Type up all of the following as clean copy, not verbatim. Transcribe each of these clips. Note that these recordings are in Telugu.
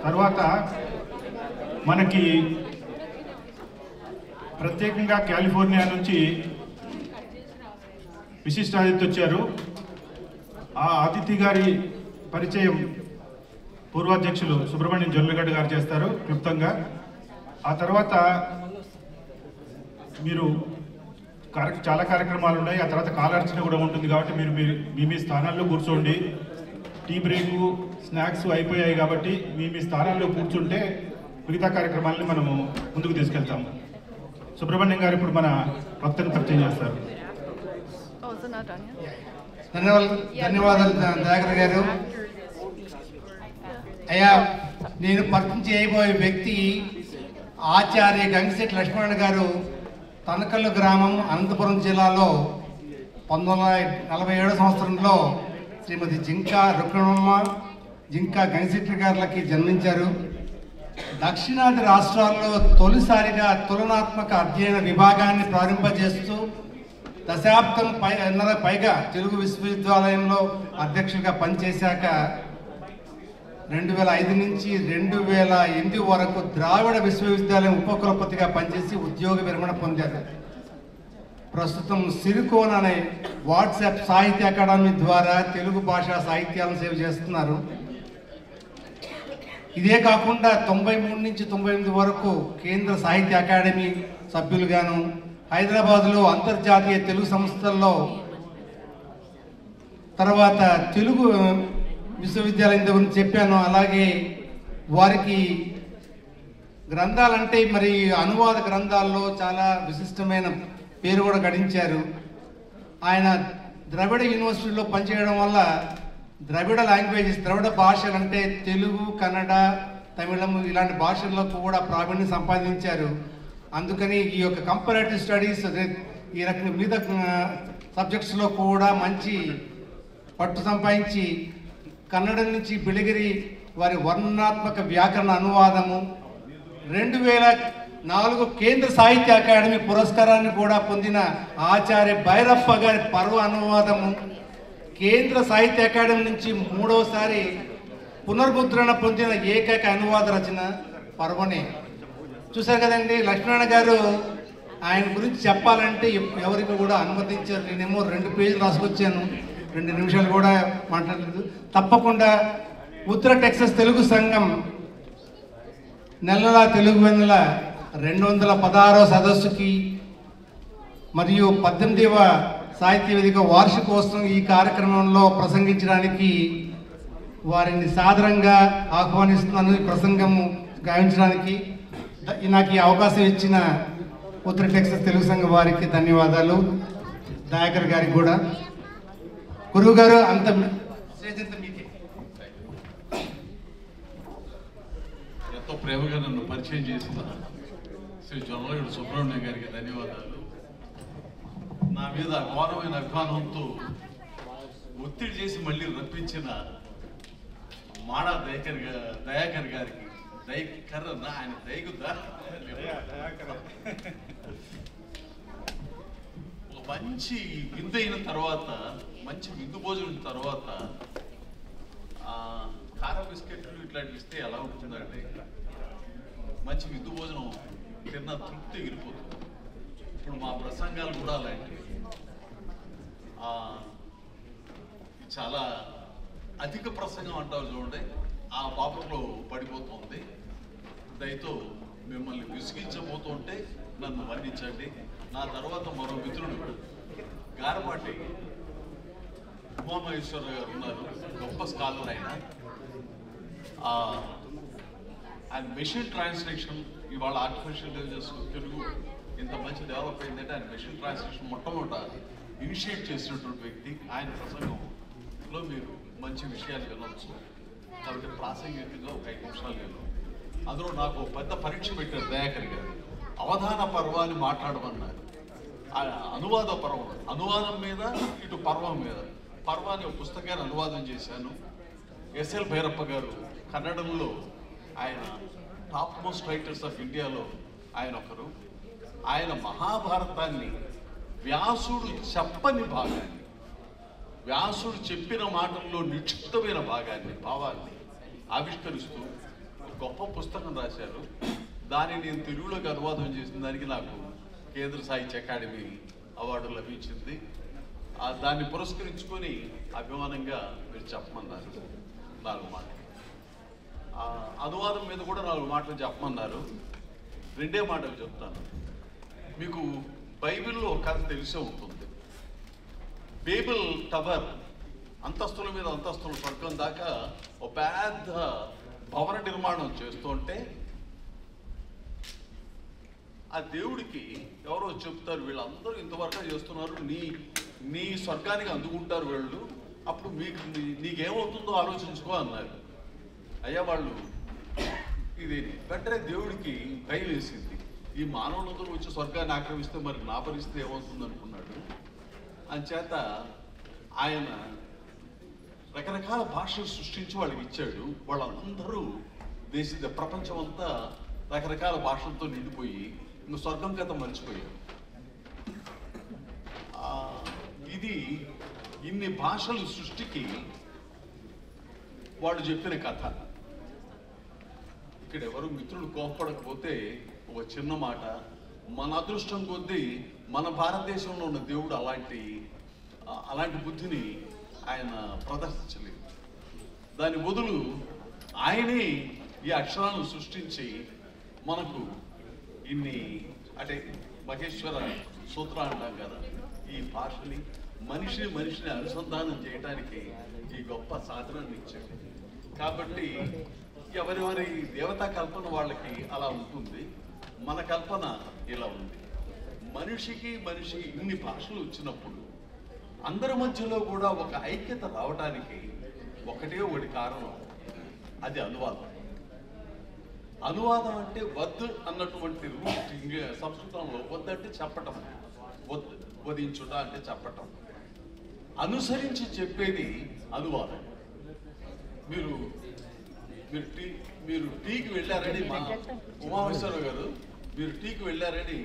తర్వాత మనకి ప్రత్యేకంగా కాలిఫోర్నియా నుంచి విశిష్ట అతిథి వచ్చారు. ఆ అతిథి గారి పరిచయం పూర్వాధ్యక్షులు సుబ్రహ్మణ్యం జొల్లగడ్డ గారు చేస్తారు క్లుప్తంగా. ఆ తర్వాత మీరు చాలా కార్యక్రమాలు ఉన్నాయి. ఆ తర్వాత కాలార్చన కూడా ఉంటుంది కాబట్టి మీరు మీ స్థానాల్లో కూర్చోండి. టీ బ్రేకు స్నాక్స్ అయిపోయాయి కాబట్టి మీ స్థానాల్లో కూర్చుంటే మిగతా కార్యక్రమాలని మనము ముందుకు తీసుకెళ్తాము. సుబ్రహ్మణ్యం గారు ఇప్పుడు మన భక్తుని పరిచయం చేస్తారు. ధన్యవాదాలు దయాకర్ గారు. అయ్యా, నేను పరిచయం చేయబోయే వ్యక్తి ఆచార్య గంగిశెట్టి లక్ష్మణ్ గారు. తనకల్లు గ్రామం, అనంతపురం జిల్లాలో 1947 సంవత్సరంలో శ్రీమతి జింకా రుక్మిణమ్మ, జింకా గంగిశెట్టి గారులకి జన్మించారు. దక్షిణాది రాష్ట్రాల్లో తొలిసారిగా తులనాత్మక అధ్యయన విభాగాన్ని ప్రారంభింపజేస్తూ దశాబ్దం పైగా తెలుగు విశ్వవిద్యాలయంలో అధ్యక్షుడిగా పనిచేశాక 2005 నుంచి 2008 వరకు ద్రావిడ విశ్వవిద్యాలయం ఉపకులపతిగా పనిచేసి ఉద్యోగ విరమణ పొందారు. ప్రస్తుతం సిరికోన్ అనే వాట్సాప్ సాహిత్య అకాడమీ ద్వారా తెలుగు భాషా సాహిత్యాలను సేవ చేస్తున్నారు. ఇదే కాకుండా 93 నుంచి 98 వరకు కేంద్ర సాహిత్య అకాడమీ సభ్యులుగాను, హైదరాబాద్లో అంతర్జాతీయ తెలుగు సంస్థల్లో, తర్వాత తెలుగు విశ్వవిద్యాలయం గురించి చెప్పాను. అలాగే వారికి గ్రంథాలంటే మరి అనువాద గ్రంథాల్లో చాలా విశిష్టమైన పేరు కూడా గడించారు. ఆయన ద్రవిడ యూనివర్సిటీలో పనిచేయడం వల్ల ద్రవిడ లాంగ్వేజెస్, ద్రవిడ భాషలు అంటే తెలుగు, కన్నడ, తమిళం ఇలాంటి భాషల్లో కూడా ప్రావీణ్యం సంపాదించారు. అందుకని ఈ యొక్క కంపారేటివ్ స్టడీస్, ఈ రకంగా మిగతా సబ్జెక్ట్స్లో కూడా మంచి పట్టు సంపాదించి కన్నడం నుంచి బిళగిరి వారి వర్ణనాత్మక వ్యాకరణ అనువాదము, 2004 కేంద్ర సాహిత్య అకాడమీ పురస్కారాన్ని కూడా పొందిన ఆచార్య భైరప్ప గారి పర్వ అనువాదము, కేంద్ర సాహిత్య అకాడమీ నుంచి 3వసారి పునర్ముద్రణ పొందిన ఏకైక అనువాద రచన పర్వనే. చూశారు కదండి లక్ష్మణ గారు. ఆయన గురించి చెప్పాలంటే ఎవరికి కూడా అనుమతించారు. నేనేమో 2 పేజీలు రాసుకొచ్చాను, 2 నిమిషాలు కూడా మాట్లాడలేదు. తప్పకుండా ఉత్తర టెక్సస్ తెలుగు సంఘం నెలల తెలుగు వెన్నెల 216వ సదస్సుకి మరియు 18వ సాహిత్య వేదిక వార్షికోత్సవం ఈ కార్యక్రమంలో ప్రసంగించడానికి వారిని సాదరంగా ఆహ్వానిస్తున్నాను. ఈ ప్రసంగము గావించడానికి నాకు ఈ అవకాశం ఇచ్చిన ఉత్తర టెక్సస్ తెలుగు సంఘం వారికి ధన్యవాదాలు. దయాకర్ గారికి కూడా. గురువు గారు అంత మీకే. ఎంతో ప్రేమగా నన్ను పరిచయం చేసిన శ్రీ జొన్నలగడ్డ సుబ్రహ్మణ్యం గారికి ధన్యవాదాలు. నా మీద ఘోరమైన అభిమానంతో ఒత్తిడి చేసి మళ్ళీ రప్పించిన మాడా దయాకర్ గారికి, దయకర్ అన్న ఆయన దయకుద్దా, మంచి విందు అయిన తర్వాత, మంచి విందు భోజనం తర్వాత కార బిస్కెట్లు ఇట్లాంటివి ఇస్తే ఎలా ఉంటుందంటే మంచి విందు భోజనం తిన్న తృప్తి ఎగిరిపోతుంది. ఇప్పుడు మా ప్రసంగాలు కూడా అలాంటివి. చాలా అధిక ప్రసంగం అంటారు చూడండి, ఆ పాపంలో పడిపోతుంది. దయతో మిమ్మల్ని విసిగించబోతుంటే నన్ను వర్ణించండి. నా తర్వాత మరో మిత్రుడు గారపాటి ఉమామహేశ్వర గారు ఉన్నారు, గొప్ప స్కాలర్ ఆయన. ఆయన మెషిన్ ట్రాన్స్లేషన్, ఇవాళ ఆర్టిఫిషియల్ ఇంటెలిజెన్స్ తెలుగు ఇంత మంచి డెవలప్ అయిందంటే ఆయన మెషిన్ ట్రాన్స్లేషన్ మొట్టమొదట ఇనిషియేట్ చేసినటువంటి వ్యక్తి. ఆయన ప్రసంగంలో మీరు మంచి విషయాలు వినొచ్చు. కాబట్టి ప్రాసంగికంగా ఒక 5 నిమిషాలు విన్నాం. అందులో నాకు పెద్ద పరీక్ష పెట్టారు దయాకర్ గారు. అవధాన పర్వాన్ని మాట్లాడమన్నారు. అనువాద పర్వం, అనువాదం మీద ఇటు పర్వం మీద. పర్వాన్ని ఒక పుస్తకాన్ని అనువాదం చేశాను. ఎస్ఎల్ భైరప్ప గారు కన్నడంలో ఆయన టాప్ మోస్ట్ రైటర్స్ ఆఫ్ ఇండియాలో ఆయన ఒకరు. ఆయన మహాభారతాన్ని వ్యాసుడు చెప్పని భాగాన్ని, వ్యాసుడు చెప్పిన మాటల్లో నిక్షిప్తమైన భాగాన్ని, భావాన్ని ఆవిష్కరిస్తూ గొప్ప పుస్తకం రాశారు. దాన్ని నేను తెలుగులోకి అనువాదం చేసిన దానికి నాకు కేంద్ర సాహిత్య అకాడమీ అవార్డు లభించింది. దాన్ని పురస్కరించుకొని అభిమానంగా మీరు చెప్పమన్నారు 4 మాటలు. అనువాదం మీద కూడా 4 మాటలు చెప్పమన్నారు. 2 మాటలు చెప్తాను. మీకు బైబిల్లో ఒక కథ తెలిసే ఉంటుంది. బేబిల్ టవర్ అంతస్తుల మీద అంతస్తుల స్వర్గం దాకా ఒక పెద్ద భవన నిర్మాణం చేస్తుంటే ఆ దేవుడికి ఎవరో చెప్తారు, వీళ్ళందరూ ఇంతవరకు చేస్తున్నారు, నీ స్వర్గానికి అందుకుంటారు వీళ్ళు, అప్పుడు నీకేమవుతుందో ఆలోచించుకో అన్నారు. అయ్యా వాళ్ళు ఇది వెంటనే దేవుడికి భయం వేసింది. ఈ మానవులందరూ వచ్చి స్వర్గాన్ని ఆక్రమిస్తే మరి నా పరిస్థితి ఏమవుతుంది అనుకున్నాడు. అంచేత ఆయన రకరకాల భాషలు సృష్టించి వాళ్ళకి ఇచ్చాడు. వాళ్ళందరూ ప్రపంచం అంతా రకరకాల భాషలతో నిండిపోయి ఇంక స్వర్గం కథ మర్చిపోయారు. ఇది ఇన్ని భాషలు సృష్టికి వాళ్ళు చెప్పిన కథ. ఇక్కడ ఎవరు మిత్రులు కోపడకపోతే ఒక చిన్న మాట, మన అదృష్టం కొద్దీ మన భారతదేశంలో ఉన్న దేవుడు అలాంటి బుద్ధిని ఆయన ప్రదర్శించలేదు. దాని బదులు ఆయనే ఈ అక్షరాలను సృష్టించి మనకు ఇన్ని అంటే మహేశ్వర సూత్రాలు అంటాం కదా, ఈ భాషని మనిషిని అనుసంధానం చేయడానికి ఈ గొప్ప సాధనాన్ని ఇచ్చాడు. కాబట్టి ఎవరెవరి దేవతా కల్పన వాళ్ళకి అలా ఉంటుంది, మన కల్పన ఇలా ఉంది. మనిషి ఇన్ని భాషలు వచ్చినప్పుడు అందరి మధ్యలో కూడా ఒక ఐక్యత రావడానికి ఒకటి కారణం, అది అనువాదం. అనువాదం అంటే వద్దు అన్నటువంటి రూట్ సంస్కృతంలో వద్దు అంటే చెప్పటం, వధించుట అంటే చెప్పటం, అనుసరించి చెప్పేది అనువాదం. మీరు టీకి వెళ్ళారని మా ఉమామేశ్వరరావు గారు మీరు టీకి వెళ్ళారని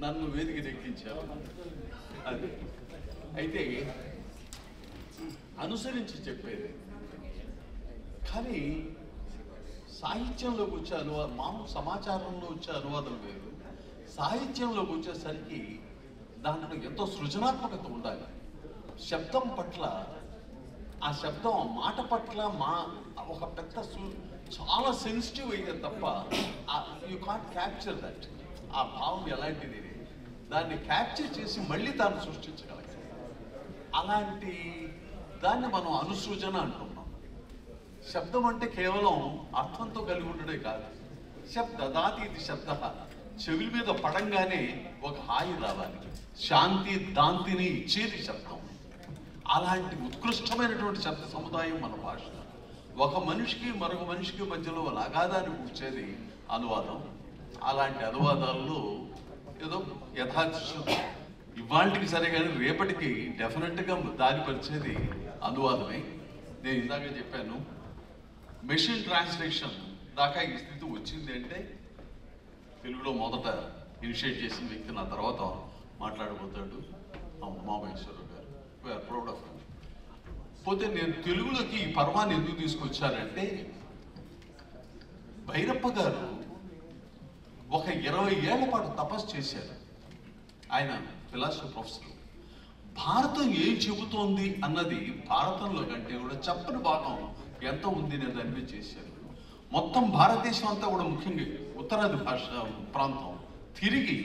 నన్ను వేదిక ఎక్కించారు. అది అయితే అనుసరించి చెప్పేది. కానీ సాహిత్యంలోకి వచ్చే అనువాదం, మామూలు సమాచారంలో వచ్చే అనువాదం వేరు, సాహిత్యంలోకి వచ్చేసరికి దాంట్లో ఎంతో సృజనాత్మకత ఉండాలి. శబ్దం పట్ల, ఆ శబ్దం ఆ మాట పట్ల ఒక పెద్ద చాలా సెన్సిటివ్ అయితే తప్ప యూ కాంట్ క్యాప్చర్ దట్. ఆ భావం ఎలాంటిది దాన్ని క్యాప్చర్ చేసి మళ్ళీ దాన్ని సృష్టించగలగాలి. అలాంటి దాన్ని మనం అనుసృజన అంటున్నాం. శబ్దం అంటే కేవలం అర్థంతో కలిగి ఉండడే కాదు, శబ్దాతి ఇది శబ్ద, చెవుల మీద పడంగానే ఒక హాయి రావాలి, శాంతి దాంతిని ఇచ్చేది శబ్దం. అలాంటి ఉత్కృష్టమైనటువంటి శబ్ద సముదాయం మన భాష. ఒక మనిషికి మరొక మనిషికి మధ్యలో అగాధాన్ని కూర్చేది అనువాదం. అలాంటి అనువాదాల్లో ఏదో యథార్థ ఇవాళకి సరే కానీ రేపటికి డెఫినెట్గా దారిపరిచేది అనువాదమే. నేను ఇందాక చెప్పాను, మెషిన్ ట్రాన్స్లేషన్ దాకా ఈ స్థితి వచ్చింది అంటే తెలుగులో మొదట ఇనిషియేట్ చేసిన వ్యక్తి నా తర్వాత మాట్లాడబోతాడు ఉమామేశ్వరరావు గారు. We are proud of him. పోతే నేను తెలుగులోకి ఈ పర్వాన్ని ఎందుకు తీసుకొచ్చానంటే, భైరప్ప గారు ఒక 20 ఏళ్ల పాటు తపస్సు చేశారు. ఆయన ఫిలాసఫీ ప్రొఫెసర్. భారతం ఏం చెబుతోంది అన్నది భారతంలో కంటే కూడా చెప్పని భాగం ఎంత ఉంది నేను దాని మీద చేశారు. మొత్తం భారతదేశం అంతా కూడా ముఖ్యంగా ఉత్తరాది భాష ప్రాంతం తిరిగి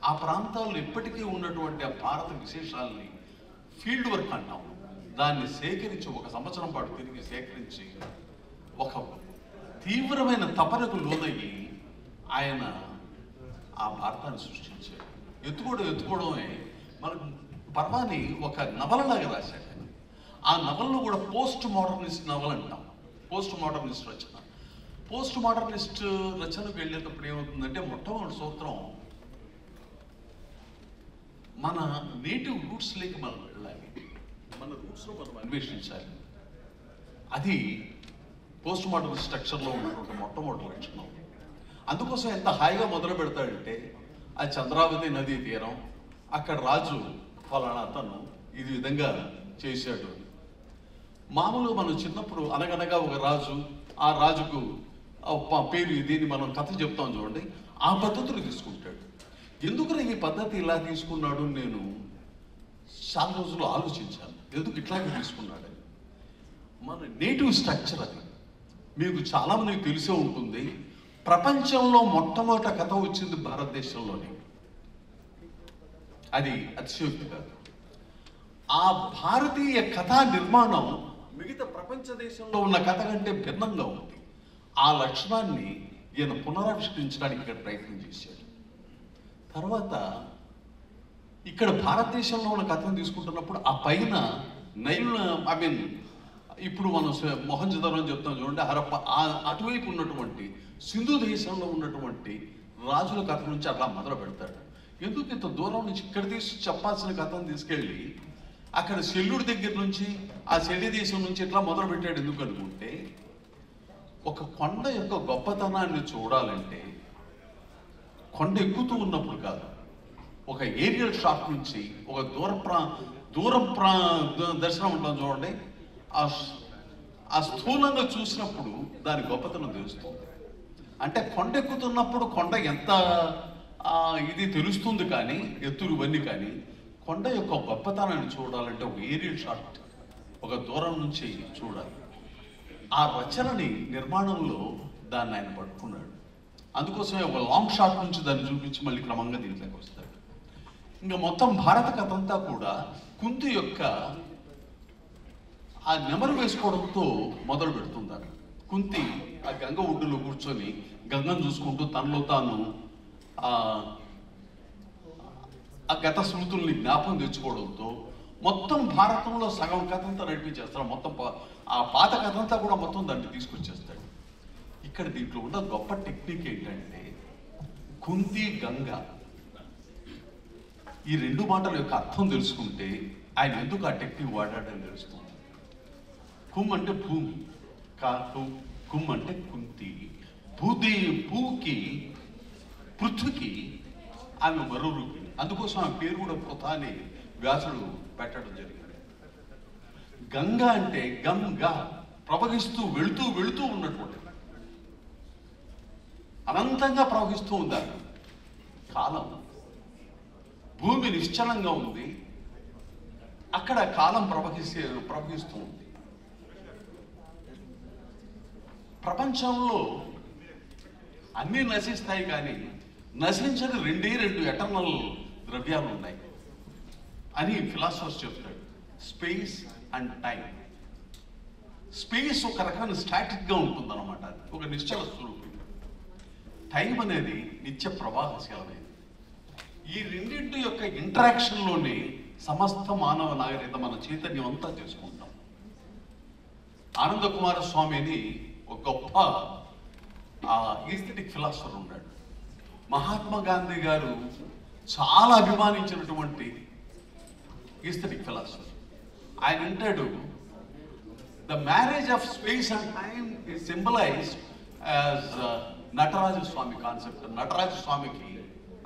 ఆ ప్రాంతాల్లో ఇప్పటికీ ఉన్నటువంటి ఆ భారత విశేషాలని ఫీల్డ్ వర్క్ అంటాం, దాన్ని సేకరించి 1 సంవత్సరం పాటు తిరిగి సేకరించి ఒక తీవ్రమైన తపనకు లోనయ్యి ఆయన ఆ భారతాన్ని సృష్టించాడు. ఎత్తుకోవడమే మనకు పర్వాన్ని ఒక నవలలాగా రాశాడు. ఆ నవలను కూడా పోస్ట్ మోడర్నిస్ట్ నవల అంటాం. పోస్ట్ మోడర్నిస్ట్ రచన. పోస్ట్ మోడర్నిస్ట్ రచనకు వెళ్ళేటప్పుడు ఏమవుతుందంటే, మొట్టమొదటి సూత్రం మన నేటివ్ రూట్స్లోకి మనం వెళ్ళాలి, మన రూట్స్లో మనం అన్వేషించాలి. అది పోస్ట్ మోడర్న్ స్ట్రక్చర్లో ఉన్నటువంటి మొట్టమొదటి లక్షణం. అందుకోసం ఎంత హాయిగా మొదలు పెడతాడంటే, ఆ చంద్రావతి నదీ తీరం, అక్కడ రాజు ఫలానా అతను ఇది విధంగా చేశాడు. మామూలుగా మనం చిన్నప్పుడు అనగనగా ఒక రాజు, ఆ రాజుకు పేరు దీన్ని మనం కథ చెప్తాం చూడండి, ఆ పద్ధతులు తీసుకుంటాడు. ఎందుకని ఈ పద్ధతి ఇలా తీసుకున్నాడు నేను చాలా రోజులు ఆలోచించాను, ఎందుకు ఇట్లాగే తీసుకున్నాడని. మన నేటివ్ స్ట్రక్చర్ అది మీకు చాలామందికి తెలిసే ఉంటుంది. ప్రపంచంలో మొట్టమొదట కథ వచ్చింది భారతదేశంలోనే, అది అతిశయోక్తి కాదు. ఆ భారతీయ కథా నిర్మాణం మిగతా ప్రపంచ దేశంలో ఉన్న కథ కంటే భిన్నంగా ఉంది. ఆ లక్షణాన్ని ఈయన పునరావిష్కరించడానికి ఇక్కడ ప్రయత్నం చేశాడు. తర్వాత ఇక్కడ భారతదేశంలో ఉన్న కథను తీసుకుంటున్నప్పుడు ఆ పైన ఇప్పుడు మనం మొహంజదారో అని చెప్తాం చూడండి, హరప్ప అటువైపు ఉన్నటువంటి సింధు దేశంలో ఉన్నటువంటి రాజుల కథ నుంచి అట్లా మొదలు పెడతాడు. ఎందుకు ఇంత దూరం నుంచి ఇక్కడ చెప్పాల్సిన కథను తీసుకెళ్ళి అక్కడ శల్యుడి దగ్గర నుంచి ఆ శల్య దేశం నుంచి ఇట్లా మొదలు పెట్టాడు ఎందుకు అనుకుంటే, ఒక కొండ యొక్క గొప్పతనాన్ని చూడాలంటే కొండ ఎక్కుతూ ఉన్నప్పుడు కాదు, ఒక ఏరియల్ షాట్ నుంచి ఒక దూరం దర్శనం ఉంటాం చూడండి, ఆ స్థూలంగా చూసినప్పుడు దాని గొప్పతనం తెలుస్తుంది. అంటే కొండ ఎక్కుతున్నప్పుడు కొండ ఎంత ఇది తెలుస్తుంది, కానీ ఎత్తులు ఇవన్నీ, కానీ కొండ యొక్క గొప్పతనాన్ని చూడాలంటే ఒక ఏరియల్ షాట్, ఒక దూరం నుంచి చూడాలి. ఆ రచనని నిర్మాణంలో దాన్ని ఆయన పట్టుకున్నాడు. అందుకోసమే ఒక లాంగ్ షాట్ నుంచి దాన్ని చూపించి మళ్ళీ క్రమంగా దీంట్లోకి వస్తాడు. ఇంకా మొత్తం భారత కథ అంతా కూడా కుంతి యొక్క ఆ నెమరు వేసుకోవడంతో మొదలు పెడుతుందారు. కుంతి ఆ గంగ ఒడ్డులో కూర్చొని గంగను చూసుకుంటూ తనలో తాను ఆ గత స్మృతుల్ని జ్ఞాపకం తెచ్చుకోవడంతో మొత్తం భారతంలో సగం కథ అంతా నడిపించేస్తాడు. మొత్తం ఆ పాత కథ అంతా కూడా మొత్తం దాన్ని తీసుకొచ్చేస్తాడు. ఇక్కడ దీంట్లో ఉన్న గొప్ప టెక్నిక్ ఏంటంటే, కుంతి గంగ ఈ రెండు మాటల యొక్క అర్థం తెలుసుకుంటే ఆయన ఎందుకు ఆ టెక్నిక్ వాడాడని తెలుస్తుంది. కుమ్ అంటే భూమి, కుమ్ అంటే కుంతి, భూకి పృథ్వీకి ఆమె మరో రూపి. అందుకోసం ఆ పేరు కూడా పృథ అని వ్యాసుడు పెట్టడం జరిగింది. గంగ అంటే గంగా, ప్రవహిస్తూ వెళుతూ ఉన్నటువంటి, అనంతంగా ప్రవహిస్తూ ఉందాక కాలం. భూమి నిశ్చలంగా ఉంది, అక్కడ కాలం ప్రవహిస్తూ ఉంది. ప్రపంచంలో అన్నీ నశిస్తాయి, కానీ నశించని రెండు ఎటర్నల్ ద్రవ్యాలు ఉన్నాయి అని ఫిలాసఫర్స్ చెప్తాడు. Space and time. స్పేస్ ఒక రకమైన స్టాటిక్గా ఉంటుందన్నమాట, ఒక నిశ్చల స్వరూపం. టైం అనేది నిత్య ప్రవాహశీలమైనది. ఈ రెండింటి యొక్క ఇంటరాక్షన్లోనే సమస్త మానవ నాగరికత, మన చైతన్యం అంతా చేసుకుంటాం. ఆనంద కుమార స్వామి అని ఒక గొప్ప ఈస్థెటిక్ ఫిలాసఫర్ ఉన్నాడు. మహాత్మా గాంధీ గారు చాలా అభిమానించినటువంటి ఈస్థెటిక్ ఫిలాసఫర్. ఆయన అంటాడు, the marriage of space and time is symbolised as Nataraja Swami concept. Nataraja స్వామికి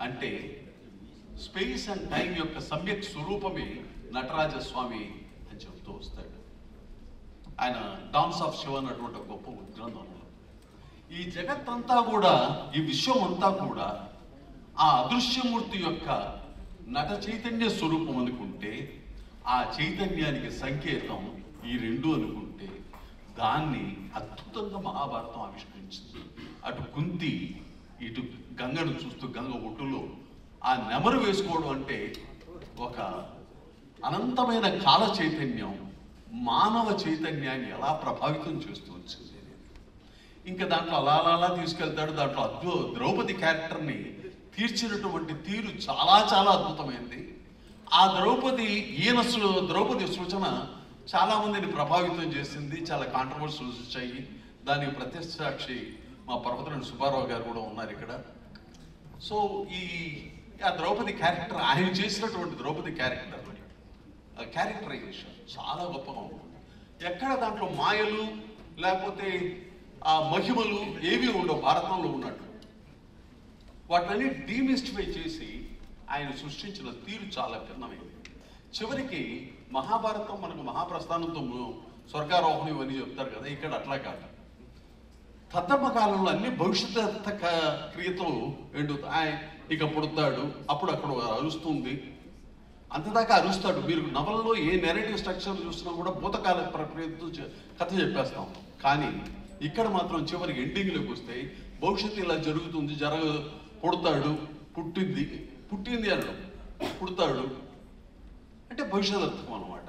అంటే స్పేస్ అండ్ టైం యొక్క సమ్యక్ స్వరూపమే నటరాజ స్వామి అని చెబుతూ వస్తాడు. ఆయన డాన్స్ ఆఫ్ శివ అన్నటువంటి గొప్ప గ్రంథంలో ఈ జగత్తంతా కూడా, ఈ విశ్వం అంతా కూడా ఆ అదృశ్యమూర్తి యొక్క నట చైతన్య స్వరూపం అనుకుంటే, ఆ చైతన్యానికి సంకేతం ఈ రెండు అనుకుంటే, దాన్ని అద్భుతంగా మహాభారతం ఆవిష్కరించింది. అటు కుంతి ఇటు గంగను చూస్తూ గంగ ఒడ్డులో ఆ నెమరు వేసుకోవడం అంటే ఒక అనంతమైన కాల చైతన్యం మానవ చైతన్యాన్ని ఎలా ప్రభావితం చేస్తూ వచ్చింది. ఇంకా దాంట్లో అలా తీసుకెళ్తాడు. దాంట్లో ద్రౌపది క్యారెక్టర్ని తీర్చినటువంటి తీరు చాలా చాలా అద్భుతమైంది. ఆ ద్రౌపది సూచన చాలా మందిని ప్రభావితం చేసింది. చాలా కాంట్రవర్సీస్ వచ్చాయి. దానికి ప్రత్యక్ష మా పర్వతరాణి సుబ్బారావు గారు కూడా ఉన్నారు ఇక్కడ. సో ఆ ద్రౌపది క్యారెక్టర్, ఆయన చేసినటువంటి ద్రౌపది క్యారెక్టరైజేషన్ చాలా గొప్పగా ఉంటుంది. ఎక్కడ దాంట్లో మాయలు లేకపోతే ఆ మహిమలు ఏవి ఉండవు భారతంలో ఉన్నట్టు. వాటిని డీమిస్టిఫై చేసి ఆయన సృష్టించిన తీరు చాలా భిన్నమైంది. చివరికి మహాభారతం మనకు మహాప్రస్థానంతో స్వర్గారోహణం ఇవన్నీ చెప్తారు కదా, ఇక్కడ అట్లా కాదు. తద్దమ్మ కాలంలో అన్ని భవిష్యత్ క్రియతలు ఎండుతాయి. ఇక పుడతాడు, అప్పుడు అక్కడ అరుస్తుంది, అంతదాకా అరుస్తాడు. మీరు నవలలో ఏ నెరేటివ్ స్ట్రక్చర్ చూసినా కూడా భూతకాల ప్రక్రియతో కథ చెప్పేస్తాం. కానీ ఇక్కడ మాత్రం చివరికి ఎండింగ్లోకి వస్తే భవిష్యత్తు ఇలా జరుగుతుంది, పుడతాడు, పుట్టింది అనడం, పుడతాడు అంటే భవిష్యత్ అర్థం అనమాట.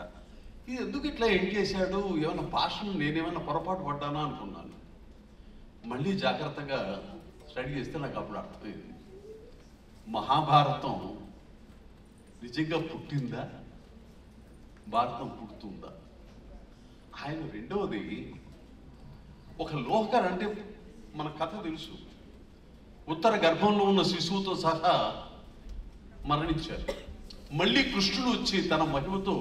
ఇది ఎందుకు ఇట్లా ఎండ్ చేశాడు, ఏమైనా భాషను నేనేమైనా పొరపాటు పడ్డానా అనుకున్నాను. మళ్ళీ జాగ్రత్తగా స్టడీ చేస్తే నాకు అప్పుడు అర్థమైంది, మహాభారతం నిజంగా పుట్టిందా, భారతం పుడుతుందా. ఆయన రెండవది ఒక లోహకర్, అంటే మన కథ తెలుసు, ఉత్తర గర్భంలో ఉన్న శిశువుతో సహా మరణించారు. మళ్ళీ కృష్ణుడు వచ్చి తన మహిమతో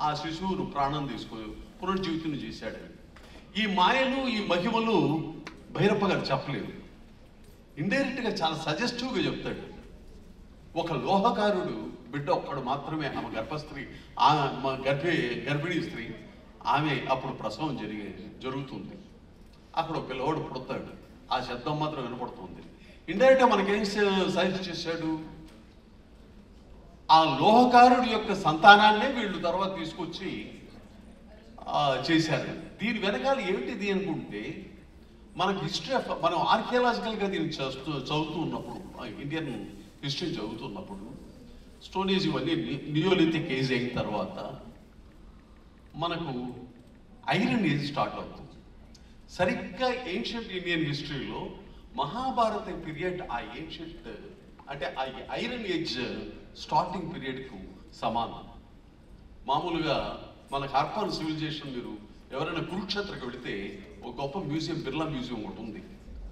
ఆ శిశువును ప్రాణం తీసుకొని పునర్జీవితం చేశాడు. ఈ మాయలు, ఈ మహిమలు భైరప్ప గారు చెప్పలేదు, ఇండైరెక్ట్గా చాలా సజెస్టివ్గా చెప్తాడు. ఒక లోహకారుడు బిడ్డ ఒక్కడు మాత్రమే, ఆమె గర్భస్త్రీ, గర్భిణీ స్త్రీ, ఆమె అప్పుడు ప్రసవం జరుగుతుంది. అక్కడ ఒక పిల్లవాడు పుడతాడు, ఆ శబ్దం మాత్రం వినపడుతుంది. ఇండైరెక్ట్గా మనకేం సజెస్ట్ చేశాడు, ఆ లోహకారుడి యొక్క సంతానాన్నే వీళ్ళు తర్వాత తీసుకొచ్చి చేశారు. దీని వెనకాల ఏమిటిది అనుకుంటే, మనకు హిస్టరీ ఆఫ్, మనం ఆర్కియాలజికల్గా దీన్ని చదువుతూ ఉన్నప్పుడు, ఇండియన్ హిస్టరీ చదువుతున్నప్పుడు, స్టోన్ ఏజ్ ఇవన్నీ నియోలిథిక్ ఏజ్ అయిన తర్వాత మనకు ఐరన్ ఏజ్ స్టార్ట్ అవుతుంది. సరిగ్గా ఏన్షియంట్ ఇండియన్ హిస్టరీలో మహాభారత పీరియడ్ ఆ ఏన్షియంట్, అంటే ఆ ఐరన్ ఏజ్ స్టార్టింగ్ పీరియడ్కు సమానం. మామూలుగా మన హార్పన్ సివిలైజేషన్, మీరు ఎవరైనా కురుక్షేత్రకు వెళితే ఒక గొప్ప మ్యూజియం, బిర్లా మ్యూజియం ఒకటి ఉంది,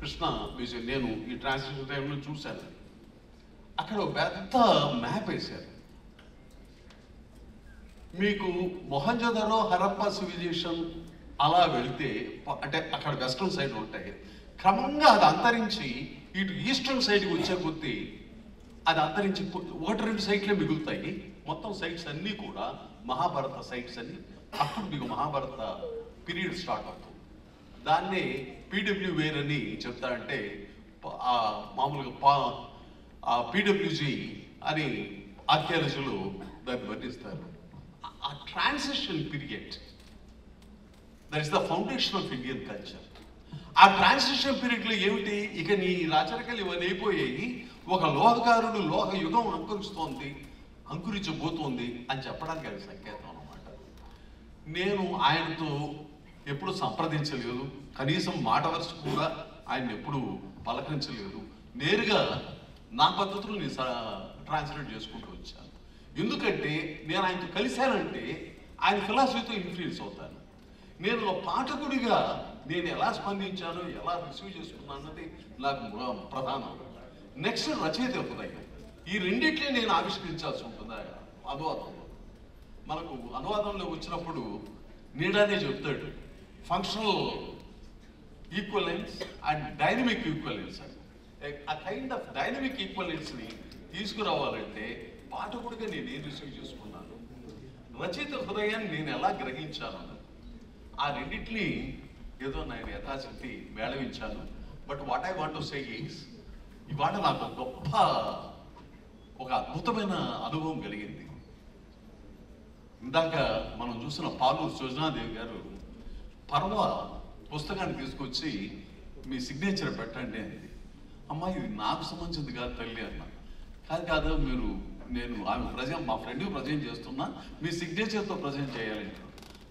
కృష్ణ మ్యూజియం. నేను ఈ ట్రాన్స్లేషన్ టైంలో చూశాను. అక్కడ ఒక పెద్ద మ్యాప్ వేశారు. మీకు మొహంజోదరో, హరప్పా సివిలైజేషన్ అలా వెళితే, అంటే అక్కడ వెస్ట్రన్ సైడ్ ఉంటాయి, క్రమంగా అది అంతరించి ఇటు ఈస్టర్న్ సైడ్కి వచ్చే కొద్దీ అది అంతరించి 1-2 సైట్లే మిగులుతాయి. మొత్తం సైట్స్ అన్నీ కూడా మహాభారత సైట్స్ అన్ని. అప్పుడు మీకు మహాభారత పీరియడ్ స్టార్ట్ అవుతుంది. దాన్నే పీడబ్ల్యూ వేర్ అని చెప్తారంటే, మామూలుగా పీడబ్ల్యూజీ అని ఆర్కియాలజీలో దాన్ని వర్ణిస్తారు. ఆ transition period, that is the foundation of Indian culture. ఆ ట్రాన్సిషన్ పీరియడ్లో ఏమిటి, ఇక నీ రాచరికలు ఇవన్నీ అయిపోయాయి, ఒక లోహకారుడు లోహ యుగం అంకురించబోతోంది అని చెప్పడానికి అది సంకేతం అన్నమాట. నేను ఆయనతో ఎప్పుడు సంప్రదించలేదు, కనీసం మాట వరుస కూడా ఆయన ఎప్పుడు పలకరించలేదు. నేరుగా నా పద్ధతులు నేను ట్రాన్స్లేట్ చేసుకుంటూ వచ్చాను. ఎందుకంటే నేను ఆయనతో కలిశానంటే ఆయన ఫిలాసఫీతో ఇన్ఫ్లుయెన్స్ అవుతాను. నేను ఒక పాఠకుడిగా నేను ఎలా స్పందించాను, ఎలా రిసీవ్ చేసుకున్నాను అన్నది నాకు ప్రధానం. నెక్స్ట్ రచయిత హృదయం, ఈ రెండిట్లే నేను ఆవిష్కరించాల్సి ఉంటుంది అనువాదంలో. మనకు అనువాదంలో వచ్చినప్పుడు నీడానే చెప్తాడు, functional equivalence and dynamic equivalence అని. ఆ కైండ్ ఆఫ్ డైనమిక్ ఈక్వలెన్స్ని తీసుకురావాలంటే పాఠకుడిగా నేను ఏం రిసీవ్ చేసుకున్నాను, రచయిత హృదయాన్ని నేను ఎలా గ్రహించాను, ఆ రెండింటిని ఏదో నేను యథాశక్తి మేళవించాను. But what I want to say is, ఇవాళ నాకు గొప్ప ఒక అద్భుతమైన అనుభవం కలిగింది. ఇందాక మనం చూసిన పాలూరు సుజనాదేవి గారు పర్వ పుస్తకాన్ని తీసుకొచ్చి మీ సిగ్నేచర్ పెట్టండి అనేది. అమ్మా ఇది నాకు సంబంధించింది కాదు తల్లి అన్న. కాదు నేను ఆమె మా ఫ్రెండ్కి ప్రజెంట్ చేస్తున్నా, మీ సిగ్నేచర్తో ప్రజెంట్ చేయాలి.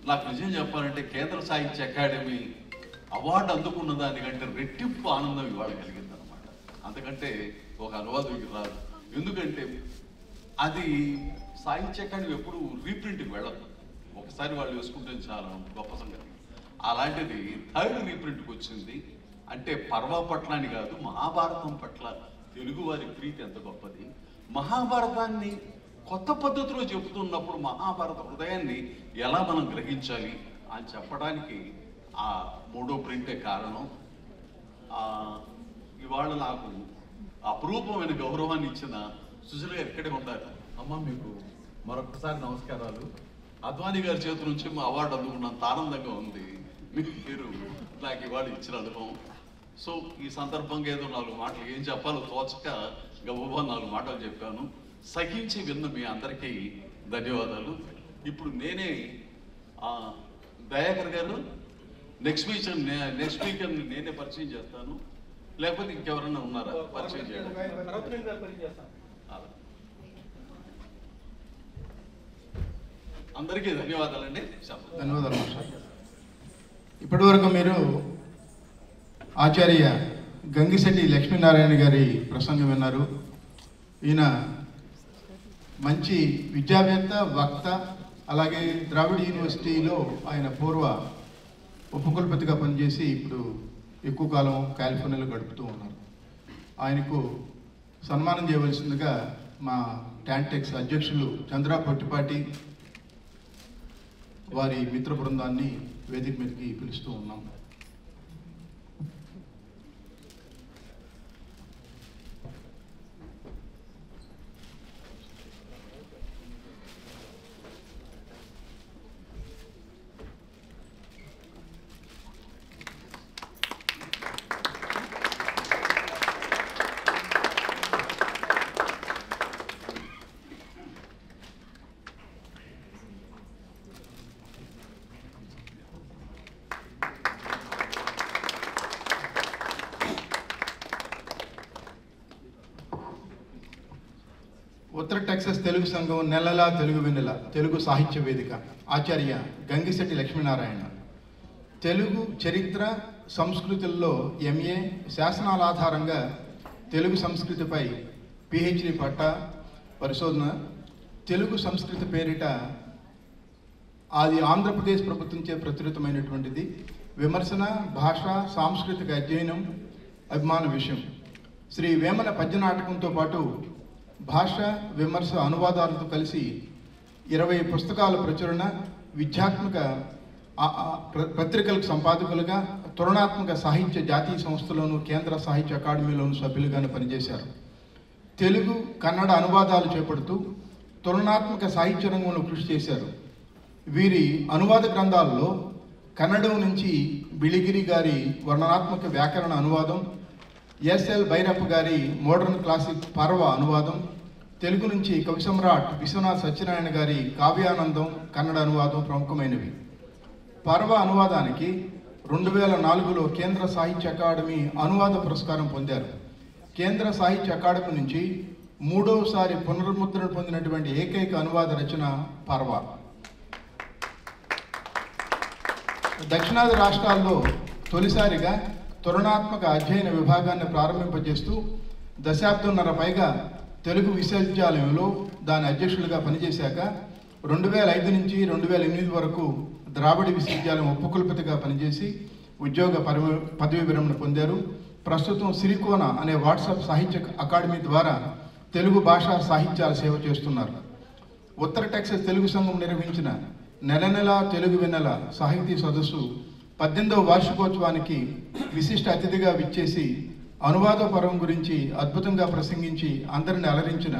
నాకు నిజం చెప్పాలంటే కేంద్ర సాహిత్య అకాడమీ అవార్డు అందుకున్న దానికంటే రెట్టింపు ఆనందం ఇవాళ కలిగింది అనమాట. అంతకంటే ఒక అనువాదకుడికి రాదు. ఎందుకంటే అది సాహిత్య అకాడమీ ఎప్పుడు రీప్రింట్కి వెళ్ళదు, ఒకసారి వాళ్ళు వేసుకుంటే చాలా గొప్ప సంగతి. అలాంటిది 3rd రీప్రింట్కి వచ్చింది. అంటే పర్వ పట్ల అని కాదు, మహాభారతం పట్ల తెలుగువారి ప్రీతి ఎంత గొప్పది. మహాభారతాన్ని కొత్త పద్ధతిలో చెబుతున్నప్పుడు మహాభారత హృదయాన్ని ఎలా మనం గ్రహించాలి అని చెప్పడానికి ఆ 3వ ప్రింటే కారణం. ఇవాళ నాకు అపురూపమైన గౌరవాన్ని ఇచ్చిన సుజల గారు ఇక్కడే ఉంటారు. అమ్మ మీకు మరొకసారి నమస్కారాలు. అద్వానీ గారి చేతి నుంచి మా అవార్డు అందుకున్నంత ఆనందంగా ఉంది. మీరు నాకు ఇవాళ ఇచ్చిన అనుభవం సో ఈ సందర్భంగా ఏదో 4 మాటలు ఏం చెప్పాలో తోచక గబగబా 4 మాటలు చెప్పాను. సహించి విన్న మీ అందరికీ ధన్యవాదాలు. ఇప్పుడు నేనే దయాకర్ గారు నెక్స్ట్ వీక్ నేనే పరిచయం చేస్తాను, లేకపోతే ఇంకెవరైనా ఉన్నారా పరిచయం చేయడం? అందరికీ ధన్యవాదాలండి. ధన్యవాదాలు సార్. ఇప్పటి వరకు మీరు ఆచార్య గంగిశెట్టి లక్ష్మీనారాయణ గారి ప్రసంగం విన్నారు. ఈయన మంచి విద్యావేత్త, వక్త, అలాగే ద్రావిడ యూనివర్సిటీలో ఆయన పూర్వ ఉపకులపతిగా పనిచేసి ఇప్పుడు ఎక్కువ కాలం కాలిఫోర్నియాలో గడుపుతూ ఉన్నారు. ఆయనకు సన్మానం చేయవలసిందిగా మా టాంటెక్స్ అధ్యక్షులు చంద్ర పొట్టిపాటి వారి మిత్ర బృందాన్ని వేదిక మీదకి పిలుస్తూ ఉన్నాం. ఉత్తర టెక్సస్ తెలుగు సంఘం నెలలా తెలుగు వెన్నెల తెలుగు సాహిత్య వేదిక ఆచార్య గంగిశెట్టి లక్ష్మీనారాయణ. తెలుగు చరిత్ర సంస్కృతుల్లో MA, శాసనాల ఆధారంగా తెలుగు సంస్కృతిపై PhD పట్టా పరిశోధన. తెలుగు సంస్కృతి పేరిట అది ఆంధ్రప్రదేశ్ ప్రభుత్వంచే ప్రచురితమైనటువంటిది. విమర్శన, భాష, సాంస్కృతిక అధ్యయనం, అభిమాన విషయం. శ్రీ వేమన పద్య నాటకంతో పాటు భాష, విమర్శ, అనువాదాలతో కలిసి 20 పుస్తకాల ప్రచురణ, విద్యాత్మక పత్రికలకు సంపాదకులుగా, తులనాత్మక సాహిత్య జాతీయ సంస్థలోను, కేంద్ర సాహిత్య అకాడమీలోను సభ్యులుగాను పనిచేశారు. తెలుగు, కన్నడ అనువాదాలు చేపడుతూ తులనాత్మక సాహిత్య రంగంలో కృషి చేశారు. వీరి అనువాద గ్రంథాలలో కన్నడం నుంచి బిళిగిరి గారి వర్ణనాత్మక వ్యాకరణ అనువాదం, SL భైరప్ప గారి మోడర్న్ క్లాసిక్ పర్వ అనువాదం, తెలుగు నుంచి కవి సమ్రాట్ విశ్వనాథ్ సత్యనారాయణ గారి కావ్యానందం కన్నడ అనువాదం ప్రముఖమైనవి. పర్వ అనువాదానికి 2004లో కేంద్ర సాహిత్య అకాడమీ అనువాద పురస్కారం పొందారు. కేంద్ర సాహిత్య అకాడమీ నుంచి 3వసారి పునర్ముద్రణ పొందినటువంటి ఏకైక అనువాద రచన పర్వ. దక్షిణాది రాష్ట్రాల్లో తొలిసారిగా తులనాత్మక అధ్యయన విభాగాన్ని ప్రారంభింపజేస్తూ దశాబ్దంన్నర పైగా తెలుగు విశ్వవిద్యాలయంలో దాని అధ్యక్షులుగా పనిచేశాక 2005 నుంచి 2008 వరకు ద్రావిడ విశ్వవిద్యాలయం ఉపకులపతిగా పనిచేసి ఉద్యోగ పదవి విరమణ పొందారు. ప్రస్తుతం సిరికోన అనే వాట్సాప్ సాహిత్య అకాడమీ ద్వారా తెలుగు భాషా సాహిత్యాల సేవ చేస్తున్నారు. ఉత్తర టెక్సస్ తెలుగు సంఘం నిర్వహించిన నెల తెలుగు వెన్నెల సాహితీ సదస్సు 18వ వార్షికోత్సవానికి విశిష్ట అతిథిగా విచ్చేసి అనువాద పర్వం గురించి అద్భుతంగా ప్రసంగించి అందరిని అలరించిన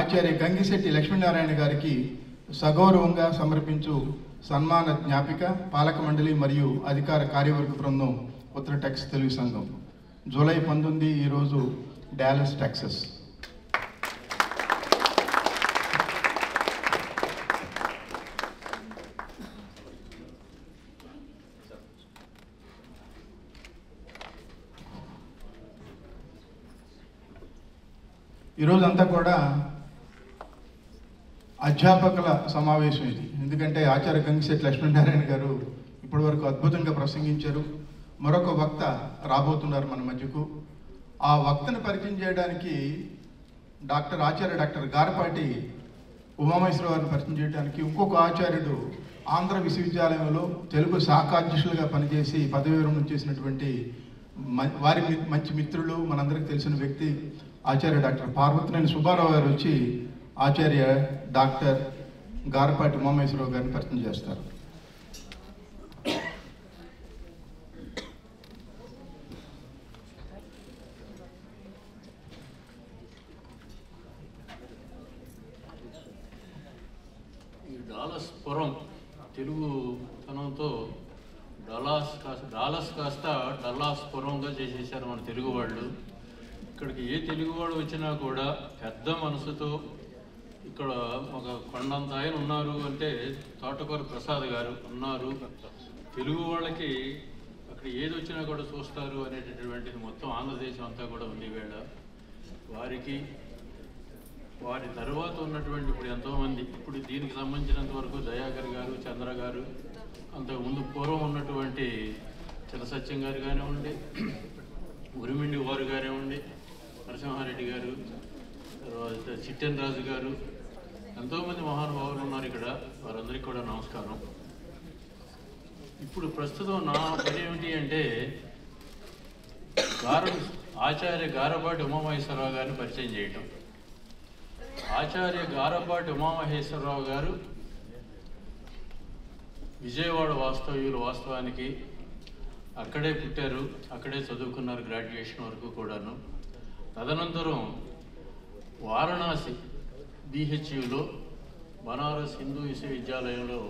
ఆచార్య గంగిశెట్టి లక్ష్మీనారాయణ గారికి సగౌరవంగా సమర్పించు సన్మాన జ్ఞాపిక పాలక మండలి మరియు అధికార కార్యవర్గ బృందం ఉత్తర టెక్సస్ తెలుగు సంఘం. జూలై 19 ఈరోజు డాలస్, టెక్సస్. ఈరోజంతా కూడా అధ్యాపకుల సమావేశం ఇది. ఎందుకంటే ఆచార్య గంగిశెట్టి లక్ష్మీనారాయణ గారు ఇప్పటి వరకు అద్భుతంగా ప్రసంగించారు. మరొక వక్త రాబోతున్నారు మన మధ్యకు. ఆ వక్తను పరిచయం చేయడానికి ఆచార్య డాక్టర్ గారపాటి ఉమామహేశ్వర గారిని పరిచయం చేయడానికి ఇంకొక ఆచార్యుడు ఆంధ్ర విశ్వవిద్యాలయంలో తెలుగు శాఖాధ్యక్షులుగా పనిచేసి పదవి విరమణ చేసినటువంటి వారి మంచి మిత్రులు, మనందరికీ తెలిసిన వ్యక్తి ఆచార్య డాక్టర్ పార్వతనేని సుబ్బారావు గారు వచ్చి ఆచార్య డాక్టర్ గారపాటి ఉమామహేశ్వరరావు గారిని పరిచయం చేస్తారు. ఈ డాలస్ పురం తెలుగు తనంతో డాలస్ కాస్త డల్లాస్ పురంగా చేసేసారు మన తెలుగు వాళ్ళు. ఇక్కడికి ఏ తెలుగువాడు వచ్చినా కూడా పెద్ద మనసుతో, ఇక్కడ ఒక కొండంత ఆయన ఉన్నారు అంటే తోటకూర ప్రసాద్ గారు ఉన్నారు, తెలుగు వాళ్ళకి అక్కడ ఏది వచ్చినా కూడా చూస్తారు అనేటటువంటిది మొత్తం ఆంధ్రదేశం అంతా కూడా ఉంది వేళ. వారికి వారి తర్వాత ఉన్నటువంటి ఇప్పుడు ఎంతోమంది, ఇప్పుడు దీనికి సంబంధించినంత వరకు దయాకర్ గారు, చంద్ర గారు, అంతకుముందు పూర్వం ఉన్నటువంటి చిలసత్యం గారు కానివ్వండి, ఉరిమిండి వారు కానివ్వండి, నరసింహారెడ్డి గారు, తర్వాత చిట్టెన్ రాజు గారు, ఎంతోమంది మహానుభావులు ఉన్నారు ఇక్కడ. వారందరికీ కూడా నమస్కారం. ఇప్పుడు ప్రస్తుతం నా పని ఏమిటి అంటే ఆచార్య గారపాటి ఉమామహేశ్వరరావు గారిని పరిచయం చేయటం. ఆచార్య గారపాటి ఉమామహేశ్వరరావు గారు విజయవాడ వాస్తవ్యులు. వాస్తవానికి అక్కడే పుట్టారు, అక్కడే చదువుకున్నారు గ్రాడ్యుయేషన్ వరకు కూడాను. తదనంతరం వారణాసి BHUలో బనారస్ హిందూ విశ్వవిద్యాలయంలో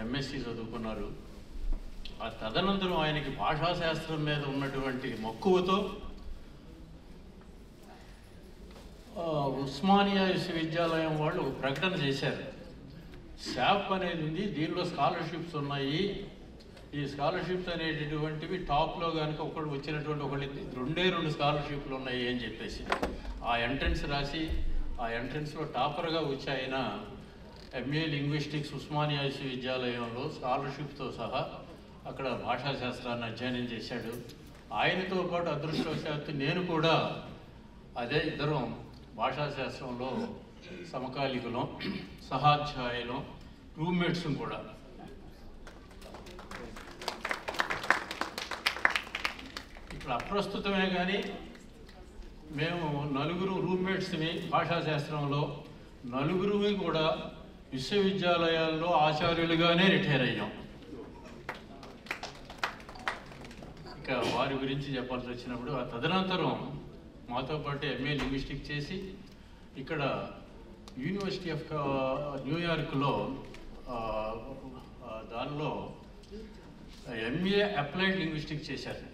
MSc చదువుకున్నారు. ఆ తదనంతరం ఆయనకి భాషాశాస్త్రం మీద ఉన్నటువంటి మక్కువతో ఉస్మానియా విశ్వవిద్యాలయం వాళ్ళు ప్రకటన చేశారు, SAP అనేది ఉంది, దీనిలో స్కాలర్షిప్స్ ఉన్నాయి. ఈ స్కాలర్షిప్స్ అనేటటువంటివి టాప్లో కనుక ఒకళ్ళు వచ్చినటువంటి ఒకళ్ళు 2 స్కాలర్షిప్లు ఉన్నాయి అని చెప్పేసి ఆ ఎంట్రన్స్ రాసి ఆ ఎంట్రన్స్లో టాపర్గా వచ్చి ఆయన MA లింగ్విస్టిక్స్ ఉస్మానియా విశ్వవిద్యాలయంలో స్కాలర్షిప్తో సహా అక్కడ భాషాశాస్త్రాన్ని అధ్యయనం చేశాడు. ఆయనతో పాటు అదృష్టవశాత్తు నేను కూడా అదే ఇద్దరం భాషాశాస్త్రంలో సమకాలికులం, సహాధ్యాయులం, రూమ్మేట్స్ కూడా. ఇప్పుడు అప్రస్తుతమే కానీ మేము 4 రూమ్మేట్స్ని భాషాశాస్త్రంలో, 4 కూడా విశ్వవిద్యాలయాల్లో ఆచార్యులుగానే రిటైర్ అయ్యాం. ఇక వారి గురించి చెప్పాల్సి వచ్చినప్పుడు ఆ తదనంతరం మాతో పాటు MA లింగ్విస్టిక్ చేసి ఇక్కడ యూనివర్సిటీ ఆఫ్ న్యూయార్క్లో దానిలో MA అప్లైడ్ లింగ్విస్టిక్ చేశారు.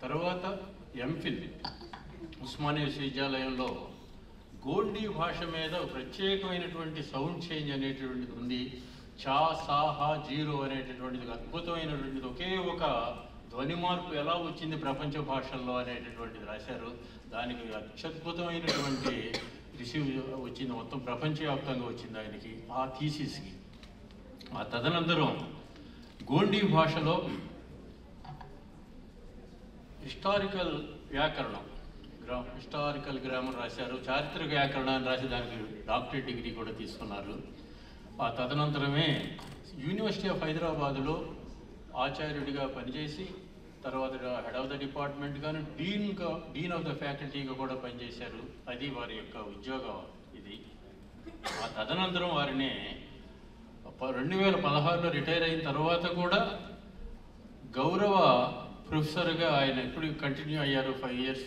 తర్వాత MPhil ఉస్మానియా విశ్వవిద్యాలయంలో గోండీ భాష మీద ప్రత్యేకమైనటువంటి సౌండ్ చేంజ్ అనేటువంటిది ఉంది. చా, సా, హా, జీరో అనేటటువంటిది అద్భుతమైనటువంటిది, ఒకే ఒక ధ్వని మార్పు ఎలా వచ్చింది ప్రపంచ భాషల్లో అనేటటువంటిది రాశారు. దానికి అత్యద్భుతమైనటువంటి రిసీవ్ వచ్చింది, మొత్తం ప్రపంచవ్యాప్తంగా వచ్చింది ఆయనకి ఆ థీసిస్కి. ఆ తదనంతరం గోండీ భాషలో హిస్టారికల్ వ్యాకరణం, హిస్టారికల్ గ్రామర్ రాశారు. చారిత్రక వ్యాకరణాన్ని రాసి దానికి డాక్టరేట్ డిగ్రీ కూడా తీసుకున్నారు. ఆ తదనంతరమే యూనివర్సిటీ ఆఫ్ హైదరాబాదులో ఆచార్యుడిగా పనిచేసి తర్వాత హెడ్ ఆఫ్ ద డిపార్ట్మెంట్ కానీ డీన్ ఆఫ్ ద ఫ్యాకల్టీగా కూడా పనిచేశారు. అది వారి యొక్క ఉద్యోగం ఇది. ఆ తదనంతరం వారిని 2016లో రిటైర్ అయిన తర్వాత కూడా గౌరవ ప్రొఫెసర్గా ఆయన ఎప్పుడు కంటిన్యూ అయ్యారు 5 years.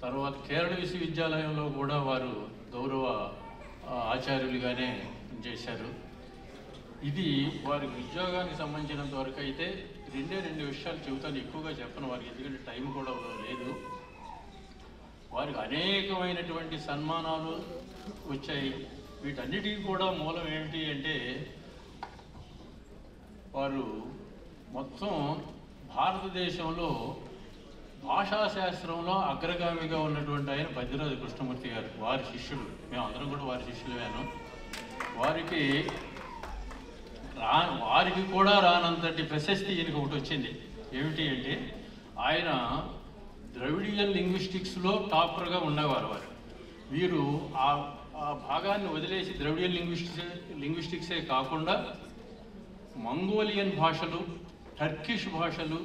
తర్వాత కేరళ విశ్వవిద్యాలయంలో కూడా వారు గౌరవ ఆచార్యులుగానే చేశారు. ఇది వారి ఉద్యోగానికి సంబంధించినంత వరకు అయితే 2 విషయాలు చెబుతాను, ఎక్కువగా చెప్పను వారికి, ఎందుకంటే టైం కూడా లేదు. వారికి అనేకమైనటువంటి సన్మానాలు వచ్చాయి. వీటన్నిటికీ కూడా మూలం ఏంటి అంటే వారు మొత్తం భారతదేశంలో భాషాశాస్త్రంలో అగ్రగామిగా ఉన్నటువంటి ఆయన బద్రిరాజు కృష్ణమూర్తి గారు, వారి శిష్యుడు. మేము అందరం కూడా వారి శిష్యులేను. వారికి కూడా రానంతటి ప్రశస్తి ఈయనకి ఒకటి వచ్చింది. ఏమిటి అంటే ఆయన ద్రవిడియన్ లింగ్విస్టిక్స్లో టాపర్గా ఉండేవారు. వీరు ఆ భాగాన్ని వదిలేసి ద్రవిడియన్ లింగ్విస్టిక్సే కాకుండా మంగోలియన్ భాషలు, టర్కిష్ భాషలు,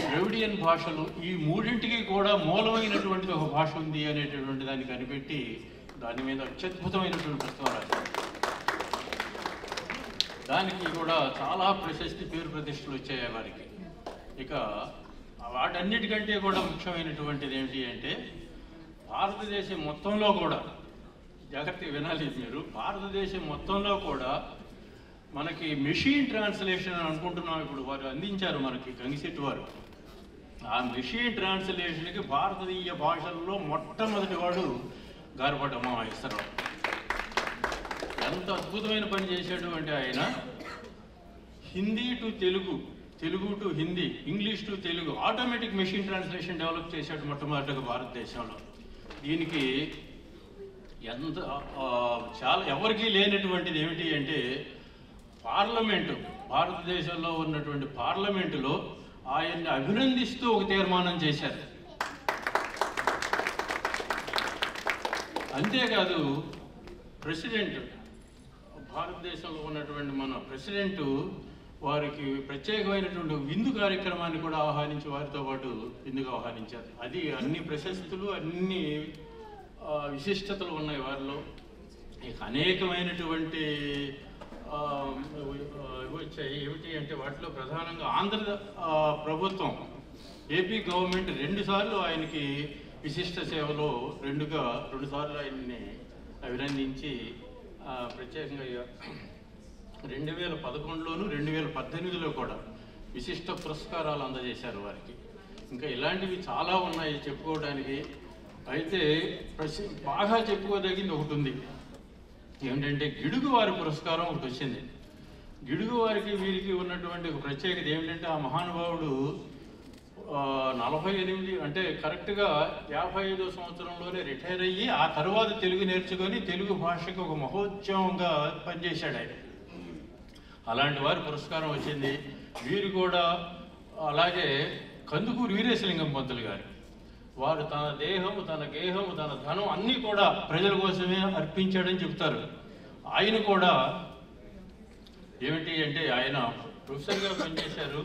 ద్రవిడియన్ భాషలు, ఈ 3ంటికి కూడా మూలమైనటువంటి ఒక భాష ఉంది అనేటటువంటి దాన్ని కనిపెట్టి దాని మీద అత్యద్భుతమైనటువంటి పుస్తకం రాశారు. దానికి కూడా చాలా ప్రశస్తి, పేరు ప్రతిష్టలు వచ్చాయి వారికి. ఇక వాటన్నిటికంటే కూడా ముఖ్యమైనటువంటిది ఏమిటి అంటే భారతదేశం మొత్తంలో కూడా, జాగ్రత్తగా వినాలి మీరు, భారతదేశం మొత్తంలో కూడా మనకి మెషిన్ ట్రాన్స్లేషన్ అనుకుంటున్నాం. ఇప్పుడు వారు అందించారు మనకి గంగిశెట్టి వారు. ఆ మెషిన్ ట్రాన్స్లేషన్కి భారతీయ భాషల్లో మొట్టమొదటి వాడు గారపాటి ఉమామహేశ్వరరావు. ఎంత అద్భుతమైన పని చేశాడు అంటే ఆయన Hindi to Telugu, Telugu to Hindi, English to Telugu automatic machine translation develop చేశాడు మొట్టమొదటిగా భారతదేశంలో. దీనికి ఎంత చాలా ఎవరికీ లేనటువంటిది ఏమిటి అంటే పార్లమెంటు, భారతదేశంలో ఉన్నటువంటి పార్లమెంటులో ఆయన్ని అభినందిస్తూ ఒక తీర్మానం చేశారు. అంతేకాదు ప్రెసిడెంట్, భారతదేశంలో ఉన్నటువంటి మన ప్రెసిడెంటు వారికి ప్రత్యేకమైనటువంటి విందు కార్యక్రమాన్ని కూడా ఆహ్వానించి వారితో పాటు విందుగా ఆహ్వానించారు. అది అన్ని ప్రశస్తులు, అన్ని విశిష్టతలు ఉన్నాయి వారిలో. ఇక అనేకమైనటువంటి వచ్చాయి. ఏమిటి అంటే వాటిలో ప్రధానంగా ఆంధ్ర ప్రభుత్వం, ఏపీ గవర్నమెంట్ 2 సార్లు ఆయనకి విశిష్ట సేవలో 2 సార్లు ఆయన్ని అభినందించి ప్రత్యేకంగా 2011లోను 2018లో కూడా విశిష్ట పురస్కారాలు అందజేశారు వారికి. ఇంకా ఇలాంటివి చాలా ఉన్నాయి చెప్పుకోవడానికి. అయితే బాగా చెప్పుకోదగింది ఒకటి ఉంది. ఏమిటంటే గిడుగు వారి పురస్కారం ఒకటి వచ్చింది. గిడుగు వారికి వీరికి ఉన్నటువంటి ఒక ప్రత్యేకత ఏమిటంటే ఆ మహానుభావుడు 48 అంటే కరెక్ట్గా 55వ సంవత్సరంలోనే రిటైర్ అయ్యి ఆ తర్వాత తెలుగు నేర్చుకొని తెలుగు భాషకు ఒక మహోత్సవంగా పనిచేశాడు ఆయన. అలాంటి వారి పురస్కారం వచ్చింది. వీరు కూడా అలాగే కందుకూరు వీరేశలింగం పంతులు గారు, వారు తన దేహము, తన గేహము, తన ధనం అన్నీ కూడా ప్రజల కోసమే అర్పించాడని చెప్తారు. ఆయన కూడా ఏమిటి అంటే ఆయన ప్రొఫెసర్గా పనిచేశారు.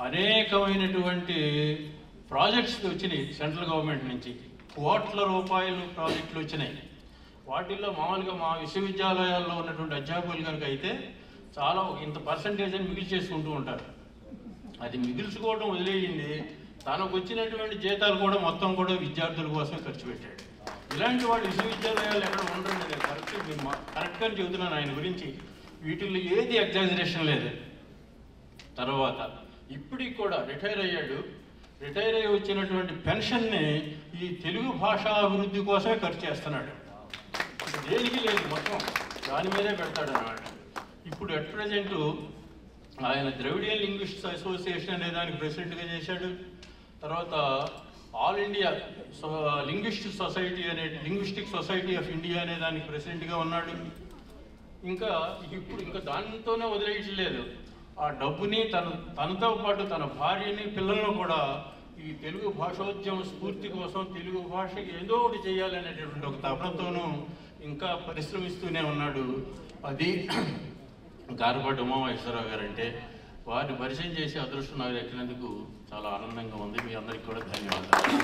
అనేకమైనటువంటి ప్రాజెక్ట్స్ వచ్చినాయి సెంట్రల్ గవర్నమెంట్ నుంచి, కోట్ల రూపాయలు ప్రాజెక్టులు వచ్చినాయి. వాటిల్లో మామూలుగా మా విశ్వవిద్యాలయాల్లో ఉన్నటువంటి అధ్యాపకులు కనుక అయితే చాలా ఇంత పర్సంటేజ్ అని మిగిలి చేసుకుంటూ ఉంటారు. అది మిగిల్చుకోవడం వదిలేయండి, తనకు వచ్చినటువంటి జీతాలు కూడా మొత్తం కూడా విద్యార్థుల కోసం ఖర్చు పెట్టాడు. ఇలాంటి వాళ్ళు విశ్వవిద్యాలయాలు ఎక్కడ ఉండరండి. నేను కరెక్ట్గా చెబుతున్నాను ఆయన గురించి. వీటిల్లో ఏది ఎగ్జాజరేషన్ లేదు. తర్వాత ఇప్పటికి కూడా రిటైర్ అయ్యాడు. రిటైర్ అయ్యి వచ్చినటువంటి పెన్షన్ని ఈ తెలుగు భాషా అభివృద్ధి కోసమే ఖర్చు చేస్తున్నాడు. దేనికి లేదు, మొత్తం దాని మీదే పెడతాడు అన్నమాట. ఇప్పుడు అట్ ప్రజెంట్ ఆయన ద్రవిడియన్ లింగ్విస్టిక్స్ అసోసియేషన్ అనే దానికి ప్రెసిడెంట్గా చేశాడు. తర్వాత all India linguistic society of India అనే దానికి ప్రెసిడెంట్గా ఉన్నాడు. ఇప్పుడు దానితోనే వదిలేయట్లేదు. ఆ డబ్బుని తనతో పాటు తన భార్యని, పిల్లలను కూడా ఈ తెలుగు భాషోద్యమ స్ఫూర్తి కోసం తెలుగు భాషకి ఏదో ఒకటి చేయాలనేటటువంటి ఒక తపనతోనూ ఇంకా పరిశ్రమిస్తూనే ఉన్నాడు. అది గారపాటి ఉమామహేశ్వరరావు గారు. అంటే వారిని పరిచయం చేసే అదృష్టం నాకు దక్కినందుకు చాలా ఆనందంగా ఉంది. మీ అందరికీ కూడా ధన్యవాదాలు.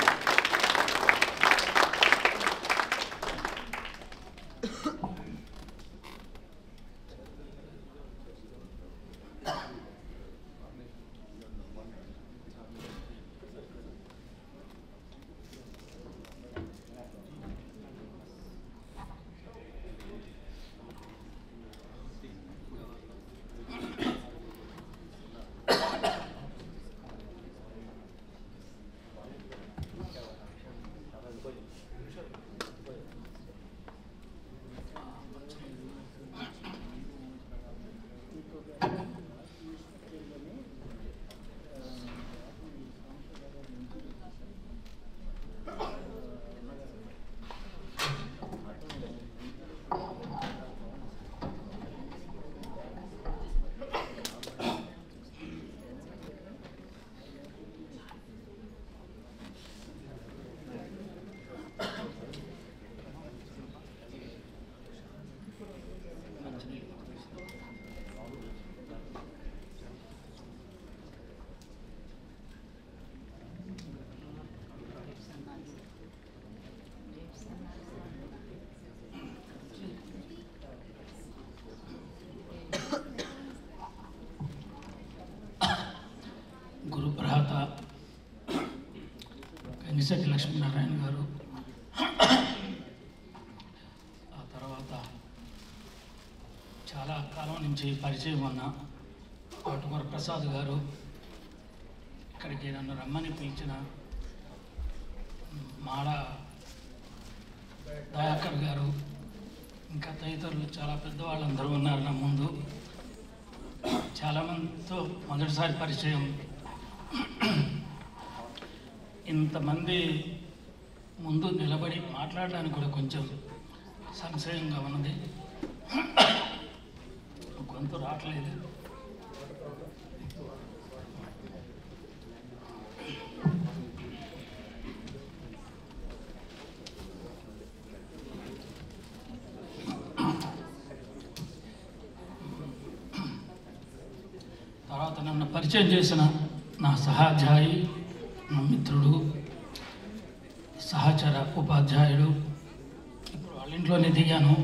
గురుప్రహాత గంగిశెట్టి లక్ష్మీనారాయణ గారు, ఆ తర్వాత చాలా కాలం నుంచి పరిచయం ఉన్న తోటకూర ప్రసాద్ గారు, ఇక్కడికి నన్ను రమ్మని పిలిచిన మాడ దయాకర్ గారు, ఇంకా తదితరులు చాలా పెద్దవాళ్ళందరూ ఉన్నారు నా ముందు. చాలామందితో మొదటిసారి పరిచయం. ఇంతమంది ముందు నిలబడి మాట్లాడడానికి కూడా కొంచెం సంశయంగా ఉన్నది, గొంతు రావట్లేదు. తర్వాత నన్ను పరిచయం చేసిన నా సహాధ్యాయి, నా మిత్రుడు, సహచర ఉపాధ్యాయుడు, ఇప్పుడు వాళ్ళ ఇంట్లోనే దిగాను,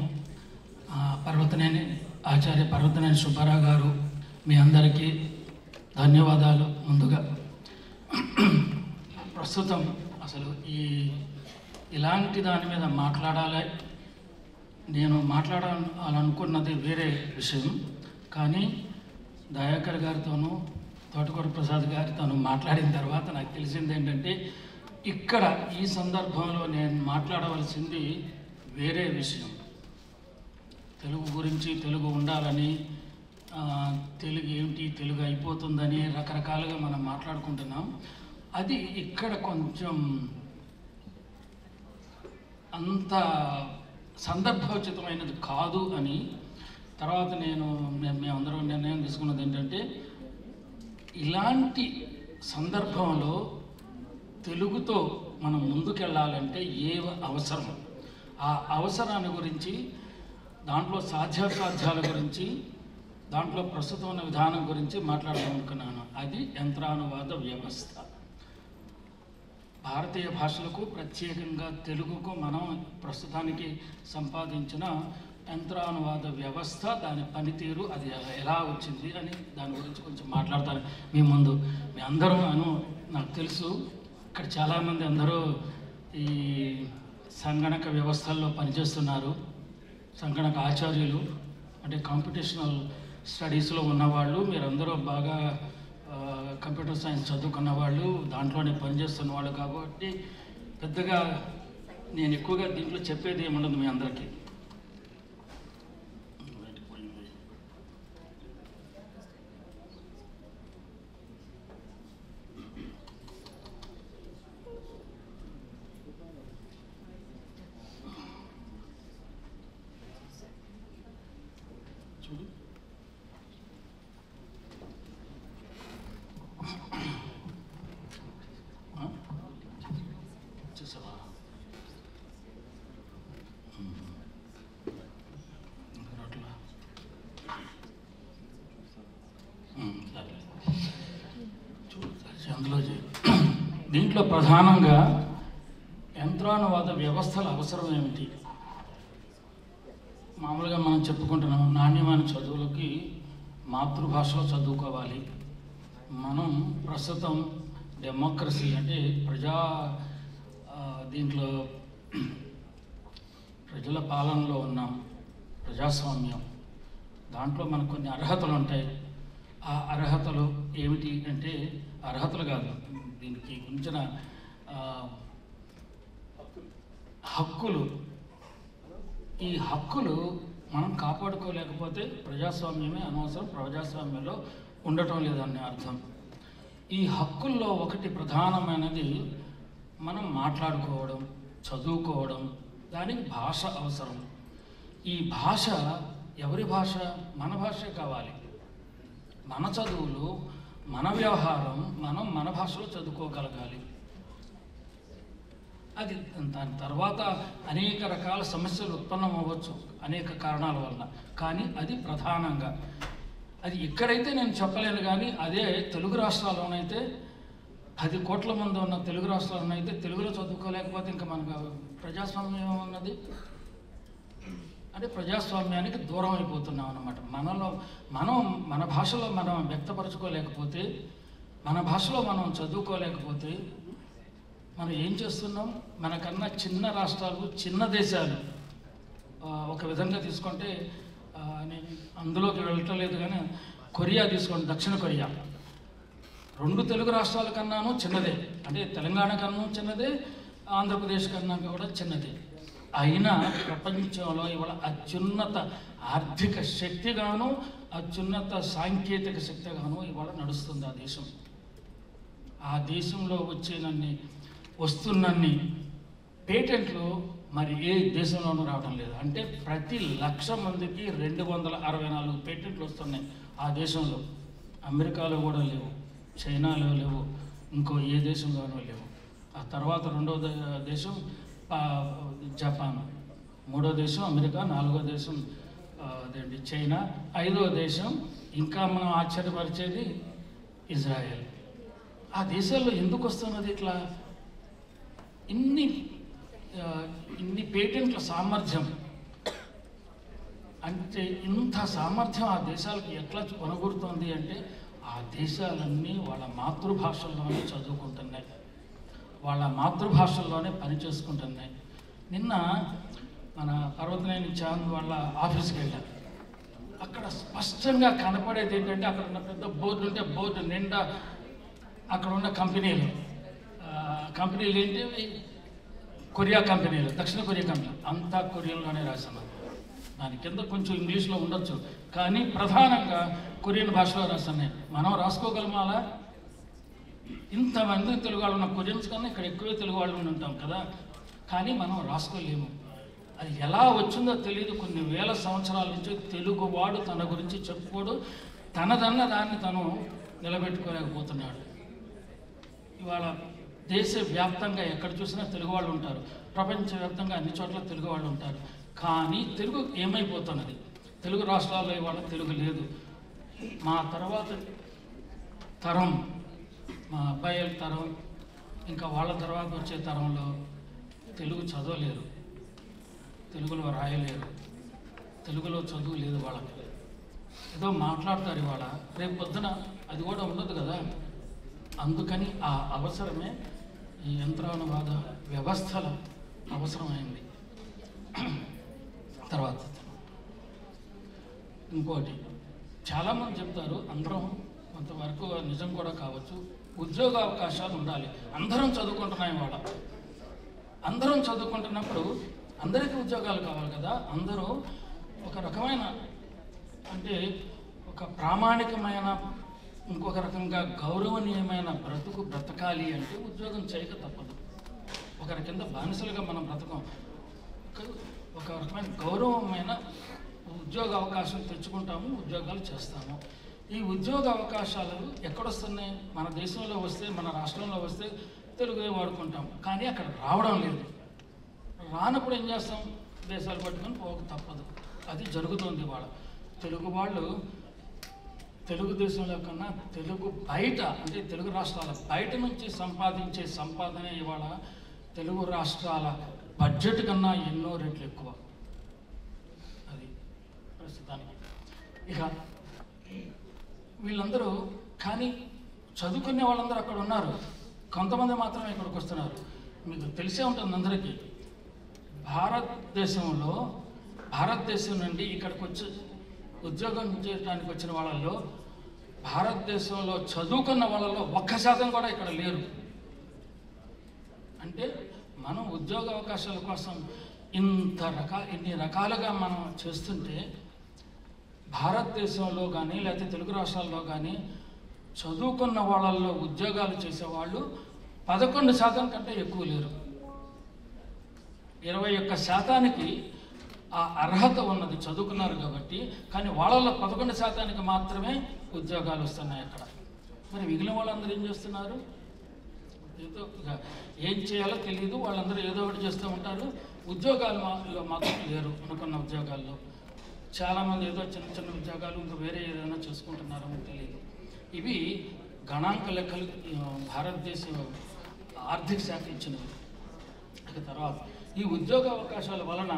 పర్వతనేని ఆచార్య పర్వతనేని సుబ్బారావు గారు, మీ అందరికీ ధన్యవాదాలు. ముందుగా ప్రస్తుతం అసలు ఇలాంటి దాని మీద మాట్లాడాలి, నేను మాట్లాడాలనుకున్నది వేరే విషయం. కానీ దయాకర్ గారితోనూ తోటకూర ప్రసాద్ గారితోనూ మాట్లాడిన తర్వాత నాకు తెలిసింది ఏంటంటే, ఇక్కడ ఈ సందర్భంలో నేను మాట్లాడవలసింది వేరే విషయం. తెలుగు గురించి, తెలుగు ఉండాలని, తెలుగు ఏమిటి, తెలుగు అయిపోతుందని రకరకాలుగా మనం మాట్లాడుకుంటున్నాం. అది ఇక్కడ కొంచెం అంత సందర్భోచితమైనది కాదు అని తర్వాత మేమందరం నిర్ణయం తీసుకున్నది ఏంటంటే, ఇలాంటి సందర్భంలో తెలుగుతో మనం ముందుకెళ్ళాలంటే ఏ అవసరం, ఆ అవసరాన్ని గురించి, దాంట్లో సాధ్యాసాధ్యాల గురించి, దాంట్లో ప్రస్తుతం ఉన్న విధానం గురించి మాట్లాడాలనుకున్నాను. అది యంత్రానువాద వ్యవస్థ. భారతీయ భాషలకు, ప్రత్యేకంగా తెలుగుకు మనం ప్రస్తుతానికి సంపాదించిన యంత్రానువాద వ్యవస్థ, దాని పనితీరు, అది ఎలా వచ్చింది అని దాని గురించి కొంచెం మాట్లాడతాను మీ ముందు. మీ అందరూ నాకు తెలుసు, ఇక్కడ చాలామంది అందరూ ఈ సంగణక వ్యవస్థల్లో పనిచేస్తున్నారు. సంగణక ఆచార్యులు అంటే కాంపిటీషనల్ స్టడీస్లో ఉన్నవాళ్ళు, మీరందరూ బాగా కంప్యూటర్ సైన్స్ చదువుకున్న వాళ్ళు, దాంట్లోనే పనిచేస్తున్న వాళ్ళు. కాబట్టి పెద్దగా నేను ఎక్కువగా దీంట్లో చెప్పేది ఏముండదు మీ అందరికీ. చూడు, చూసావా? అందులో దీంట్లో ప్రధానంగా యంత్రానువాద వ్యవస్థల అవసరం ఏమిటి? మామూలుగా మనం చెప్పుకుంటున్నాము, నాణ్యమైన చదువులకి మాతృభాషలో చదువుకోవాలి. మనం ప్రస్తుతం డెమోక్రసీ అంటే దీంట్లో ప్రజల పాలనలో ఉన్నాం, ప్రజాస్వామ్యం. దాంట్లో మనకు కొన్ని అర్హతలు ఉంటాయి. ఆ అర్హతలు ఏమిటి అంటే, అర్హతలు కాదు, దీనికి గురించిన హక్కులు. ఈ హక్కులు మనం కాపాడుకోలేకపోతే ప్రజాస్వామ్యమే అనవసరం, ప్రజాస్వామ్యంలో ఉండటం లేదని అర్థం. ఈ హక్కుల్లో ఒకటి ప్రధానమైనది మనం మాట్లాడుకోవడం, చదువుకోవడం. దానికి భాష అవసరం. ఈ భాష ఎవరి భాష? మన భాషే కావాలి. మన చదువులు, మన వ్యవహారం మనం మన భాషలో చదువుకోగలగాలి. అది దాని తర్వాత అనేక రకాల సమస్యలు ఉత్పన్నం అవ్వచ్చు అనేక కారణాల వల్ల, కానీ అది ప్రధానంగా అది ఇక్కడైతే నేను చెప్పలేను. కానీ అదే తెలుగు రాష్ట్రాల్లోనైతే 10 కోట్ల మంది ఉన్న తెలుగు రాష్ట్రాల్లోనైతే తెలుగులో చదువుకోలేకపోతే ఇంకా మనకు ప్రజాస్వామ్యం ఉన్నది అంటే ప్రజాస్వామ్యానికి దూరం అయిపోతున్నాం అన్నమాట. మన భాషలో మనం వ్యక్తపరచుకోలేకపోతే, మన భాషలో మనం చదువుకోలేకపోతే మనం ఏం చేస్తున్నాం? మనకన్నా చిన్న రాష్ట్రాలు, చిన్న దేశాలు, ఒక విధంగా తీసుకుంటే నేను అందులోకి వెళ్ళటలేదు, కానీ కొరియా తీసుకోండి, దక్షిణ కొరియా 2 తెలుగు రాష్ట్రాల కన్నాను చిన్నదే, అంటే తెలంగాణ కన్నా చిన్నదే, ఆంధ్రప్రదేశ్ కన్నా కూడా చిన్నదే. అయినా ప్రపంచంలో ఇవాళ అత్యున్నత ఆర్థిక శక్తిగాను అత్యున్నత సాంకేతిక శక్తిగాను ఇవాళ నడుస్తుంది ఆ దేశం. ఆ దేశంలో వస్తున్నన్ని పేటెంట్లు మరి ఏ దేశంలోనూ రావడం లేదు. అంటే ప్రతి 1,00,000 మందికి 264 పేటెంట్లు వస్తున్నాయి ఆ దేశంలో. అమెరికాలో కూడా లేవు, చైనాలో లేవు, ఇంకో ఏ దేశంలోనూ లేవు. ఆ తర్వాత 2వ దేశం జపాన్, 3వ దేశం అమెరికా, 4వ దేశం అదేంటి చైనా, 5వ దేశం ఇంకా మనం ఆశ్చర్యపరిచేది ఇజ్రాయెల్. ఆ దేశాల్లో ఎందుకు వస్తున్నది ఇట్లా ఇన్ని పేటెంట్ల సామర్థ్యం? అంటే ఇంత సామర్థ్యం ఆ దేశాలకు ఎట్లా కొనగూరుతోంది అంటే ఆ దేశాలన్నీ వాళ్ళ మాతృభాషల్లోనే చదువుకుంటున్నాయి, వాళ్ళ మాతృభాషల్లోనే పని చేసుకుంటున్నాయి. నిన్న మన పర్వతనేని చాంద్ వాళ్ళ ఆఫీస్కి వెళ్ళారు. అక్కడ స్పష్టంగా కనపడేది ఏంటంటే అక్కడ ఉన్న పెద్ద బోర్డు ఉంటే బోర్డు నిండా అక్కడ ఉన్న కంపెనీలు ఏంటి, కొరియా కంపెనీలు, దక్షిణ కొరియా కంపెనీ అంతా కొరియన్లోనే రాస్తున్నారు. దాని కింద కొంచెం ఇంగ్లీష్లో ఉండొచ్చు, కానీ ప్రధానంగా కొరియన్ భాషలో రాస్తున్నాయి. మనం రాసుకోగలమా అలా? ఇంతమంది తెలుగు వాళ్ళు ఉన్న కొరియన్స్ కన్నా ఇక్కడ ఎక్కువే తెలుగు వాళ్ళు ఉంటాం కదా, కానీ మనం రాసుకోలేము. అది ఎలా వచ్చిందో తెలియదు. కొన్ని వేల సంవత్సరాల నుంచి తెలుగువాడు తన గురించి చెప్పుకోడు, తనదన్న దాన్ని తను నిలబెట్టుకోలేకపోతున్నాడు. ఇవాళ దేశవ్యాప్తంగా ఎక్కడ చూసినా తెలుగు వాళ్ళు ఉంటారు, ప్రపంచవ్యాప్తంగా అన్ని చోట్ల తెలుగు వాళ్ళు ఉంటారు. కానీ తెలుగు ఏమైపోతున్నది? తెలుగు రాష్ట్రాల్లో ఇవాళ తెలుగు లేదు. మా తర్వాత తరం, మా అబ్బాయిల తరం, ఇంకా వాళ్ళ తర్వాత వచ్చే తరంలో తెలుగు చదవలేరు, తెలుగులో రాయలేరు, తెలుగులో చదువు లేదు వాళ్ళకి. ఏదో మాట్లాడతారు ఇవాళ, రేపు పొద్దున అది కూడా ఉండదు కదా. అందుకని ఆ అవసరమే ఈ యంత్రానువాద వ్యవస్థల అవసరమైంది. తర్వాత ఇంకోటి చాలామంది చెప్తారు, అందరం కొంతవరకు నిజం కూడా కావచ్చు, ఉద్యోగ అవకాశాలు ఉండాలి. అందరం చదువుకుంటున్నాం వాళ్ళ, అందరం చదువుకుంటున్నప్పుడు అందరికీ ఉద్యోగాలు కావాలి కదా. అందరూ ఒక రకమైన అంటే ఒక ప్రామాణికమైన ఇంకొక రకంగా గౌరవనీయమైన బ్రతకాలి అంటే ఉద్యోగం చేయక తప్పదు. ఒకరి కింద బానిసలుగా మనం బ్రతకం. ఒక రకమైన గౌరవమైన ఉద్యోగ అవకాశం తెచ్చుకుంటాము, ఉద్యోగాలు చేస్తాము. ఈ ఉద్యోగ అవకాశాలు ఎక్కడొస్తున్నాయి? మన దేశంలో వస్తే, మన రాష్ట్రంలో వస్తే తెలుగునే వాడుకుంటాం, కానీ అక్కడ రావడం లేదు. రానప్పుడు ఏం చేస్తాం? దేశాలు పట్టుకొని పోక తప్పదు. అది జరుగుతుంది. వాళ్ళ తెలుగు వాళ్ళు తెలుగుదేశంలో కన్నా తెలుగు బయట, అంటే తెలుగు రాష్ట్రాల బయట నుంచి సంపాదించే సంపాదన ఇవాళ తెలుగు రాష్ట్రాల బడ్జెట్ కన్నా ఎన్నో రెట్లు ఎక్కువ. అది ప్రస్తుతానికి. ఇక వీళ్ళందరూ కానీ చదువుకునే వాళ్ళందరూ అక్కడ ఉన్నారు, కొంతమంది మాత్రమే ఇక్కడికి వస్తున్నారు. మీకు తెలిసే ఉంటుంది అందరికీ, భారతదేశం నుండి ఇక్కడికి వచ్చి ఉద్యోగం చేయడానికి వచ్చిన వాళ్ళల్లో భారతదేశంలో చదువుకున్న వాళ్ళలో 1% కూడా ఇక్కడ లేరు. అంటే మనం ఉద్యోగ అవకాశాల కోసం ఇన్ని రకాలుగా మనం చేస్తుంటే భారతదేశంలో కానీ లేకపోతే తెలుగు రాష్ట్రాల్లో కానీ చదువుకున్న వాళ్ళల్లో ఉద్యోగాలు చేసేవాళ్ళు 11% కంటే ఎక్కువ లేరు. 21% ఆ అర్హత ఉన్నది, చదువుకున్నారు కాబట్టి. కానీ వాళ్ళల్లో 11% మాత్రమే ఉద్యోగాలు వస్తున్నాయి అక్కడ. మరి మిగిలిన వాళ్ళందరూ ఏం చేస్తున్నారు? ఏదో ఏం చేయాలో తెలియదు, వాళ్ళందరూ ఏదో ఒకటి చేస్తూ ఉంటారు. ఉద్యోగాలు మాత్రం లేరు. అనుకున్న ఉద్యోగాల్లో చాలామంది ఏదో చిన్న చిన్న ఉద్యోగాలు ఇంకా వేరే ఏదైనా చేసుకుంటున్నారో తెలియదు. ఇవి గణాంక లెక్కలు భారతదేశ ఆర్థిక శాఖ ఇచ్చినవి. ఇక తర్వాత ఈ ఉద్యోగ అవకాశాల వలన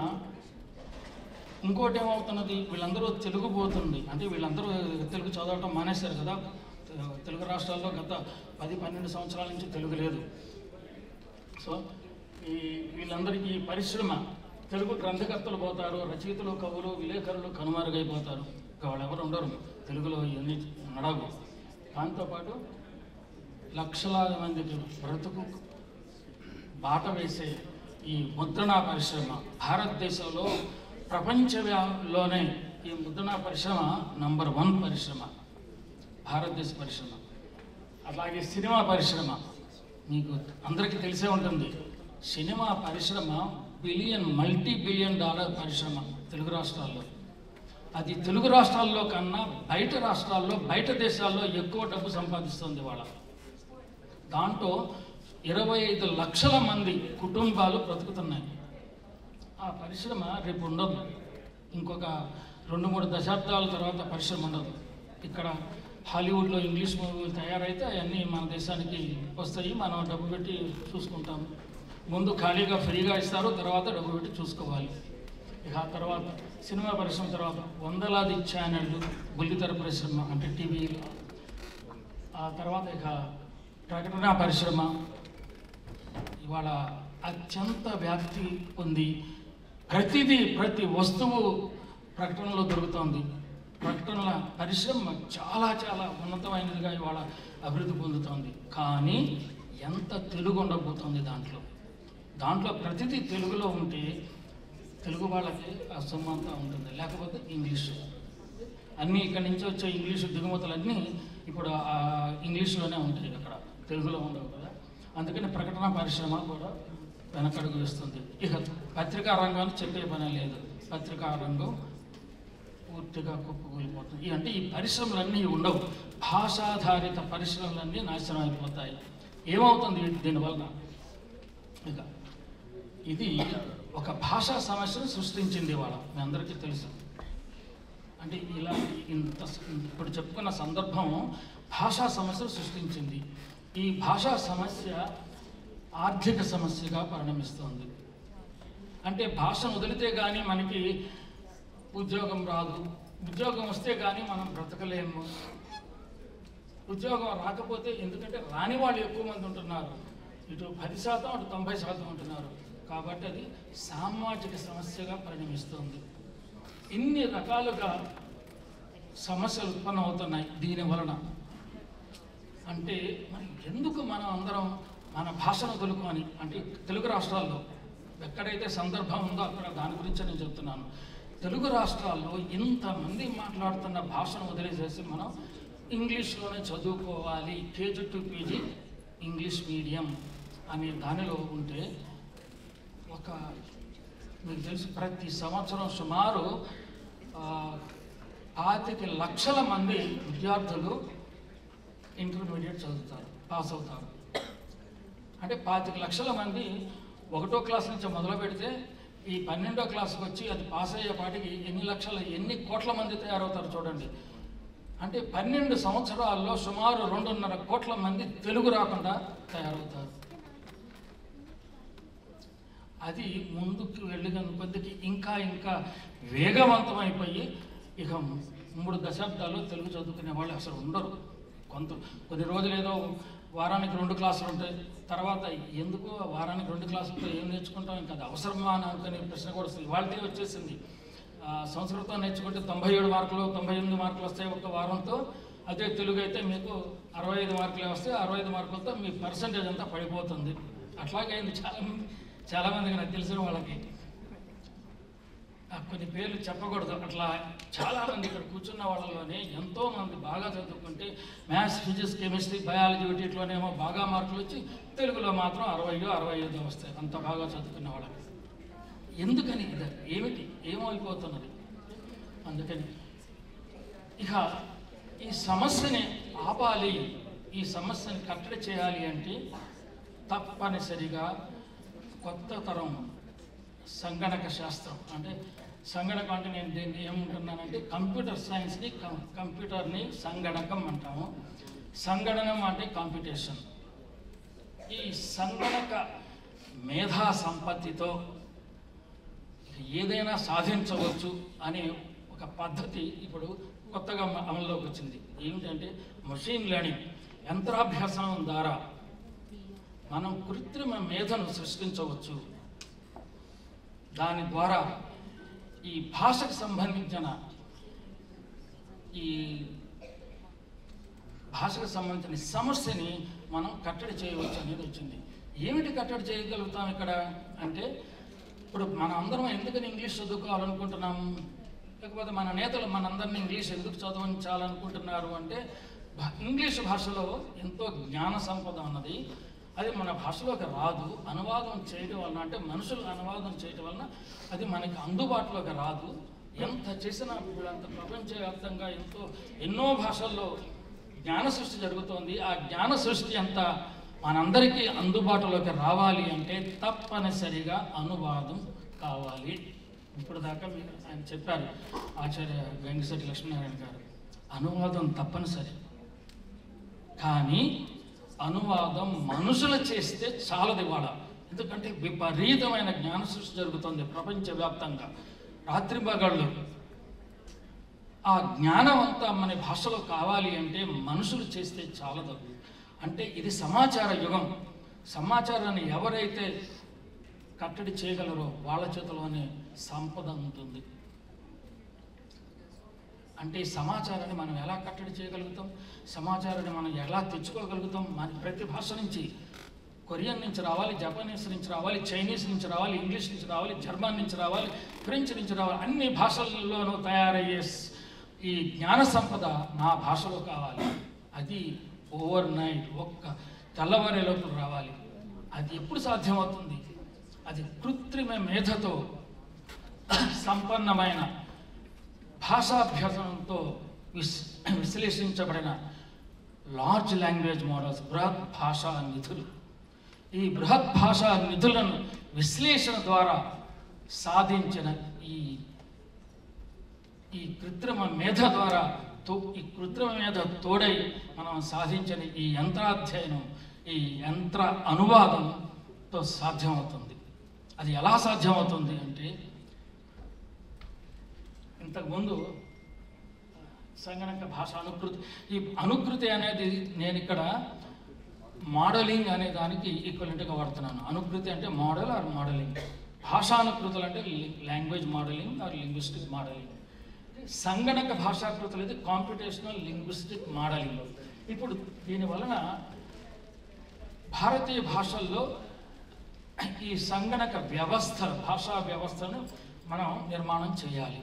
ఇంకోటి ఏమవుతున్నది, వీళ్ళందరూ తెలుగు పోతుంది. అంటే వీళ్ళందరూ తెలుగు చదవటం మానేశారు కదా. తెలుగు రాష్ట్రాల్లో గత 10-12 సంవత్సరాల నుంచి తెలుగు లేదు. సో వీళ్ళందరికీ పరిశ్రమ తెలుగు గ్రంథకర్తలు పోతారు, రచయితలు, కవులు, విలేకరులు కనుమరుగైపోతారు. ఇంకా వాళ్ళు ఎవరు ఉండరు, తెలుగులో ఇవన్నీ నడవు. దాంతోపాటు లక్షలాది మందికి బ్రతుకు బాట వేసే ఈ ముద్రణా పరిశ్రమ భారతదేశంలో ప్రపంచంలోనే ఈ ముద్రణా పరిశ్రమ నంబర్ 1 పరిశ్రమ, భారతదేశ పరిశ్రమ. అలాగే సినిమా పరిశ్రమ మీకు అందరికీ తెలిసే ఉంటుంది. సినిమా పరిశ్రమ మల్టీ బిలియన్ డాలర్ పరిశ్రమ తెలుగు రాష్ట్రాల్లో. అది తెలుగు రాష్ట్రాల్లో కన్నా బయట రాష్ట్రాల్లో, బయట దేశాల్లో ఎక్కువ డబ్బు సంపాదిస్తుంది వాళ్ళ. దాంట్లో 25 లక్షల మంది కుటుంబాలు బ్రతుకుతున్నాయి. ఆ పరిశ్రమ రేపు ఉండదు, ఇంకొక 2-3 దశాబ్దాల తర్వాత పరిశ్రమ ఉండదు. ఇక్కడ హాలీవుడ్లో ఇంగ్లీష్ మూవీలు తయారైతే అవన్నీ మన దేశానికి వస్తాయి, మనం డబ్బు పెట్టి చూసుకుంటాము. ముందు ఖాళీగా ఫ్రీగా ఇస్తారు, తర్వాత డబ్బు పెట్టి చూసుకోవాలి. ఇక ఆ తర్వాత సినిమా పరిశ్రమ తర్వాత వందలాది ఛానళ్ళు, బుల్లితెర పరిశ్రమ అంటే టీవీలు. ఆ తర్వాత ఇక ప్రకటన పరిశ్రమ ఇవాళ అత్యంత వ్యాప్తి పొంది ప్రతి వస్తువు ప్రకటనలో దొరుకుతోంది. ప్రకటనల పరిశ్రమ చాలా చాలా ఉన్నతమైనదిగా ఇవాళ అభివృద్ధి పొందుతోంది. కానీ ఎంత తెలుగు ఉండబోతోంది దాంట్లో ప్రతిదీ తెలుగులో ఉంటే తెలుగు వాళ్ళకి అసమంతా ఉంటుంది, లేకపోతే ఇంగ్లీషు. అన్నీ ఇక్కడి నుంచి వచ్చే ఇంగ్లీషు దిగుమతులన్నీ ఇప్పుడు ఇంగ్లీషులోనే ఉంటాయి, అక్కడ తెలుగులో ఉండవు కదా. అందుకని ప్రకటన పరిశ్రమ కూడా వెనకడుగు వేస్తుంది. ఇక పత్రికా రంగాన్ని చెప్పే పని లేదు, పత్రికా రంగం పూర్తిగా కుప్పకూలిపోతుంది. అంటే ఈ పరిశ్రమలన్నీ ఉండవు, భాషాధారిత పరిశ్రమలన్నీ నాశనం అయిపోతాయి. ఏమవుతుంది దీనివల్ల? ఇక ఇది ఒక భాషా సమస్యను సృష్టించింది వాళ్ళ, మీ అందరికీ తెలుసు. అంటే ఇలా ఇప్పుడు చెప్పుకున్న సందర్భం భాషా సమస్యను సృష్టించింది. ఈ భాషా సమస్య ఆర్థిక సమస్యగా పరిణమిస్తుంది. అంటే భాషను వదిలితే కానీ మనకి ఉద్యోగం రాదు, ఉద్యోగం వస్తే కానీ మనం బ్రతకలేము. ఉద్యోగం రాకపోతే, ఎందుకంటే రాని వాళ్ళు ఎక్కువ మంది ఉంటున్నారు, ఇటు 10% అటు 90% ఉంటున్నారు. కాబట్టి అది సామాజిక సమస్యగా పరిణమిస్తుంది. ఇన్ని రకాలుగా సమస్యలు ఉత్పన్నమవుతున్నాయి దీని వలన. అంటే మరి ఎందుకు మనం అందరం మన భాషను వదులుకొని, అంటే తెలుగు రాష్ట్రాల్లో ఎక్కడైతే సందర్భం ఉందో అక్కడ దాని గురించి నేను చెప్తున్నాను. తెలుగు రాష్ట్రాల్లో ఇంతమంది మాట్లాడుతున్న భాషను వదిలేసేసి మనం ఇంగ్లీష్లోనే చదువుకోవాలి, KG to PG English medium అనే దానిలో ఉంటే, మీకు తెలుసు ప్రతి సంవత్సరం సుమారు 25 లక్షల మంది విద్యార్థులు ఇంటర్మీడియట్ చదువుతారు, పాస్ అవుతారు. అంటే 25 లక్షల మంది 1వ క్లాస్ నుంచి మొదలు పెడితే ఈ 12వ క్లాస్కి వచ్చి అది పాస్ అయ్యేపాటికి ఎన్ని కోట్ల మంది తయారవుతారు చూడండి. అంటే 12 సంవత్సరాల్లో సుమారు 2.5 కోట్ల మంది తెలుగు రాకుండా తయారవుతారు. అది ముందుకు వెళ్ళిన కొద్దికి ఇంకా వేగవంతమైపోయి ఇక 3 దశాబ్దాల్లో తెలుగు చదువుకునే వాళ్ళు అసలు ఉండరు. కొన్ని రోజులు ఏదో వారానికి 2 క్లాసులు ఉంటాయి, తర్వాత ఎందుకు వారానికి 2 క్లాసులతో ఏం నేర్చుకుంటాం, ఇంకా అది అవసరమా అని అనుకునే ప్రశ్న కూడా వస్తుంది. వాళ్ళకే వచ్చేసింది. సంస్కృతం నేర్చుకుంటే 97 మార్కులు 98 మార్కులు వస్తాయి ఒక వారంతో. అదే తెలుగు అయితే మీకు 65 మార్కులే వస్తాయి, 65 మార్కులతో మీ పర్సంటేజ్ అంతా పడిపోతుంది. అట్లాగే అయింది చాలామందికి, నాకు తెలిసిన వాళ్ళకి. కొన్ని పేర్లు చెప్పకూడదు, అట్లా చాలామంది ఇక్కడ కూర్చున్న వాళ్ళలోనే ఎంతోమంది బాగా చదువుకుంటే మ్యాథ్స్, ఫిజిక్స్, కెమిస్ట్రీ, బయాలజీ వీటిలోనేమో బాగా మార్కులు వచ్చి తెలుగులో మాత్రం 60, 65 వస్తాయి, అంత బాగా చదువుకున్న వాళ్ళకి. ఎందుకని ఇది ఏమైపోతున్నది? అందుకని ఇక ఈ సమస్యని ఆపాలి, ఈ సమస్యని కట్టడి చేయాలి అంటే తప్పనిసరిగా కొత్త తరం సంగణక శాస్త్రం, అంటే సంగణకం అంటే నేను దీన్ని ఏమంటున్నానంటే కంప్యూటర్ సైన్స్ని, కంప్యూటర్ని సంగణకం అంటాము. సంగణనం అంటే కాంపిటీషన్. ఈ సంగణక మేధా సంపత్తితో ఏదైనా సాధించవచ్చు అనే ఒక పద్ధతి ఇప్పుడు కొత్తగా అమల్లోకి వచ్చింది. ఏమిటంటే మెషిన్ లెర్నింగ్, యంత్రాభ్యాసం ద్వారా మనం కృత్రిమ మేధను సృష్టించవచ్చు. దాని ద్వారా ఈ భాషకు సంబంధించిన సమస్యని మనం కట్టడి చేయవచ్చు అనేది వచ్చింది. ఏమిటి కట్టడి చేయగలుగుతాం ఇక్కడ అంటే, ఇప్పుడు మన అందరం ఎందుకని ఇంగ్లీష్ చదువుకోవాలనుకుంటున్నాం, లేకపోతే మన నేతలు మనందరినీ ఇంగ్లీష్ ఎందుకు చదవించాలనుకుంటున్నారు అంటే, ఇంగ్లీష్ భాషలో ఎంతో జ్ఞాన సంపద ఉన్నది, అది మన భాషలోకి రాదు. అనువాదం చేయడం వలన, అంటే మనుషులు అనువాదం చేయడం వలన అది మనకి అందుబాటులోకి రాదు. ఎంత చేసినా ఇప్పుడు అంత ప్రపంచవ్యాప్తంగా ఎన్నో భాషల్లో జ్ఞాన సృష్టి జరుగుతోంది. ఆ జ్ఞాన సృష్టి అంతా మనందరికీ అందుబాటులోకి రావాలి అంటే తప్పనిసరిగా అనువాదం కావాలి. ఇప్పుడు దాకా మీరు ఆయన చెప్పారు, ఆచార్య వెంకటశెట్టి లక్ష్మీనారాయణ గారు, అనువాదం తప్పనిసరి. కానీ అనువాదం మనుషులు చేస్తే చాలదు ఇవాళ. ఎందుకంటే విపరీతమైన జ్ఞాన సృష్టి జరుగుతుంది ప్రపంచవ్యాప్తంగా, రాత్రింబగళ్ళు. ఆ జ్ఞానం అంతా మన భాషలో కావాలి అంటే మనుషులు చేస్తే చాలదు. అంటే ఇది సమాచార యుగం. సమాచారాన్ని ఎవరైతే కట్టడి చేయగలరో వాళ్ళ చేతిలోనే సంపద ఉంటుంది. అంటే ఈ సమాచారాన్ని మనం ఎలా కట్టడి చేయగలుగుతాం, సమాచారాన్ని మనం ఎలా తెచ్చుకోగలుగుతాం? మన ప్రతి భాష నుంచి, కొరియన్ నుంచి రావాలి, జపనీస్ నుంచి రావాలి, చైనీస్ నుంచి రావాలి, ఇంగ్లీష్ నుంచి రావాలి, జర్మన్ నుంచి రావాలి, ఫ్రెంచ్ నుంచి రావాలి. అన్ని భాషల్లోనూ తయారయ్యే ఈ జ్ఞాన సంపద నా భాషలో కావాలి. అది ఓవర్ నైట్, ఒక్క తెల్లవారే లోపల రావాలి. అది ఎప్పుడు సాధ్యమవుతుంది? అది కృత్రిమ మేధతో సంపన్నమైన భాషాభ్యాసంతో విశ్లేషించబడిన లార్జ్ లాంగ్వేజ్ మోడల్స్, బృహత్ భాషా నిధులు. ఈ బృహత్ భాషా నిధులను విశ్లేషణ ద్వారా సాధించిన ఈ కృత్రిమ మేధ ద్వారా, ఈ కృత్రిమ మేధ తోడై మనం సాధించిన ఈ యంత్రాధ్యయనం, ఈ యంత్ర అనువాదంతో సాధ్యమవుతుంది. అది ఎలా సాధ్యమవుతుంది అంటే, ఇంతకుముందు సంగణక భాష అనుకృతి, ఈ అనుకృతి అనేది నేను ఇక్కడ మోడలింగ్ అనే దానికి ఈక్వలెంట్గా వాడుతున్నాను. అనుకృతి అంటే మోడల్ ఆర్ మోడలింగ్, భాషానుకృతులు అంటే language modelling or linguistic modelling. సంగణక భాషాకృతులు ఇది కాంపిటేషనల్ లింగ్విస్టిక్ మోడలింగ్. ఇప్పుడు దీని వలన భారతీయ భాషల్లో ఈ సంగణక వ్యవస్థ, భాషా వ్యవస్థను మనం నిర్మాణం చేయాలి.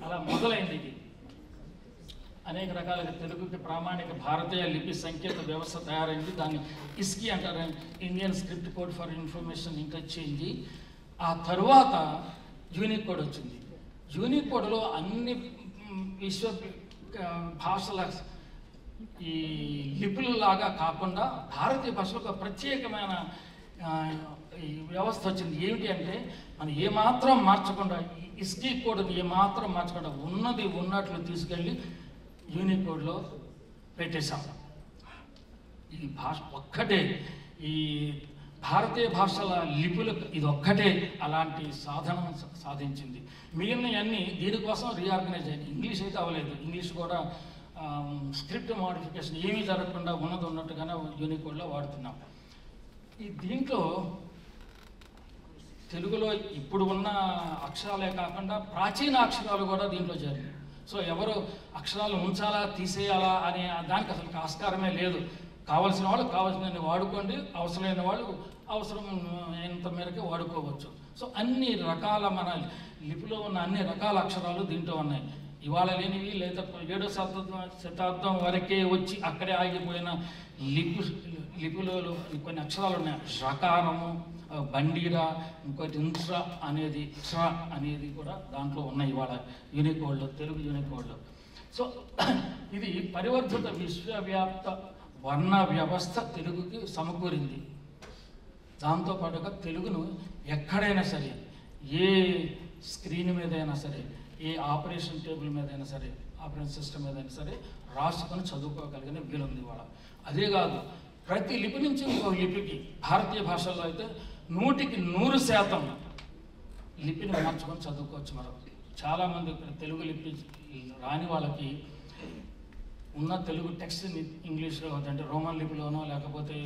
అలా మొదలైంది ఇది. అనేక రకాలుగా తెలుగుకి ప్రామాణిక భారతీయ లిపి సంకేత వ్యవస్థ తయారైంది. దాన్ని ఇస్కి అంటారు, Indian script code for information interchange. ఆ తరువాత యూనికోడ్ వచ్చింది. యూనికోడ్లో అన్ని విశ్వ భాషల ఈ లిపులలాగా కాకుండా భారతీయ భాషలో ఒక ప్రత్యేకమైన ఈ వ్యవస్థ వచ్చింది. ఏమిటి అంటే, మనం ఏమాత్రం మార్చకుండా, ఇస్కీ కోడ్ని ఏమాత్రం మార్చకుండా ఉన్నది ఉన్నట్లు తీసుకెళ్ళి యూనికోడ్లో పెట్టేశాం. ఈ భాష ఒక్కటే, ఈ భారతీయ భాషల లిపులకు ఇది ఒక్కటే అలాంటి సాధనం సాధించింది. మిగిలినవన్నీ దీనికోసం రీఆర్గనైజ్ అయ్యింది. ఇంగ్లీష్ అయితే అవ్వలేదు. ఇంగ్లీష్ కూడా స్క్రిప్ట్ మోడిఫికేషన్ ఏమీ జరగకుండా ఉన్నది ఉన్నట్టుగానే యూనికోడ్లో వాడుతున్నాం. ఈ దీంట్లో తెలుగులో ఇప్పుడు ఉన్న అక్షరాలే కాకుండా ప్రాచీన అక్షరాలు కూడా దీంట్లో జరిగాయి. సో ఎవరు అక్షరాలు ఉంచాలా తీసేయాలా అనే దానికి అసలు ఆస్కారమే లేదు. కావలసిన వాళ్ళు కావాల్సినవి వాడుకోండి, అవసరమైన వాళ్ళు అవసరం ఎంత మేరకు వాడుకోవచ్చు. సో అన్ని రకాల మన లిపిలో ఉన్న అన్ని రకాల అక్షరాలు దీంట్లో ఉన్నాయి. ఇవాళ లేనివి, లేదా 7వ శతాబ్దం వరకే వచ్చి అక్కడే ఆగిపోయిన లిపిలో కొన్ని అక్షరాలు ఉన్నాయి. షకారము, బండీరా, ఇంకోటి ఇంట్ర అనేది, క్ష అనేది కూడా దాంట్లో ఉన్నాయి ఇవాళ యూనికోడ్లో, తెలుగు యూనికోడ్లో. సో ఇది పరివర్తిత విశ్వవ్యాప్త వర్ణ వ్యవస్థ తెలుగుకి సమకూరింది. దాంతోపాటుగా తెలుగును ఎక్కడైనా సరే, ఏ స్క్రీన్ మీదైనా సరే, ఏ ఆపరేషన్ టేబుల్ మీదైనా సరే, ఆపరేషన్ సిస్టమ్ మీదైనా సరే రాసుకొని చదువుకోగలిగిన వీలుంది ఇవాళ. అదే కాదు, ప్రతి లిపి నుంచి ఇంకో లిపికి, భారతీయ భాషల్లో అయితే 100% లిపిని మార్చుకొని చదువుకోవచ్చు. మనం చాలామంది తెలుగు లిపి రాని వాళ్ళకి ఉన్న తెలుగు టెక్స్ట్ని ఇంగ్లీష్లో, అంటే రోమన్ లిపిలోనో లేకపోతే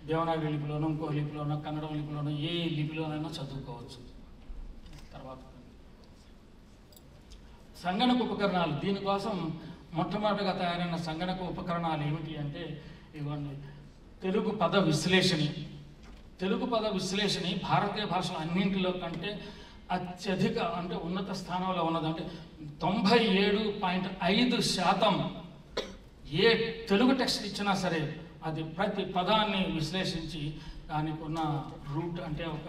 దేవనాగరి లిపిలోనో ఇంకో లిపిలోనో కన్నడం లిపిలోనో ఏ లిపిలోనైనా చదువుకోవచ్చు. తర్వాత సంగణక ఉపకరణాలు, దీనికోసం మొట్టమొదటిగా తయారైన సంగణక ఉపకరణాలు ఏమిటి అంటే ఇవన్నీ తెలుగు పద విశ్లేషణి. తెలుగు పద విశ్లేషణి భారతీయ భాషల అన్నింటిలో కంటే అత్యధిక అంటే ఉన్నత స్థానంలో ఉన్నది. అంటే 97.5% ఏ తెలుగు టెక్స్ట్ ఇచ్చినా సరే అది ప్రతి పదాన్ని విశ్లేషించి దానికి ఉన్న రూట్ అంటే ఒక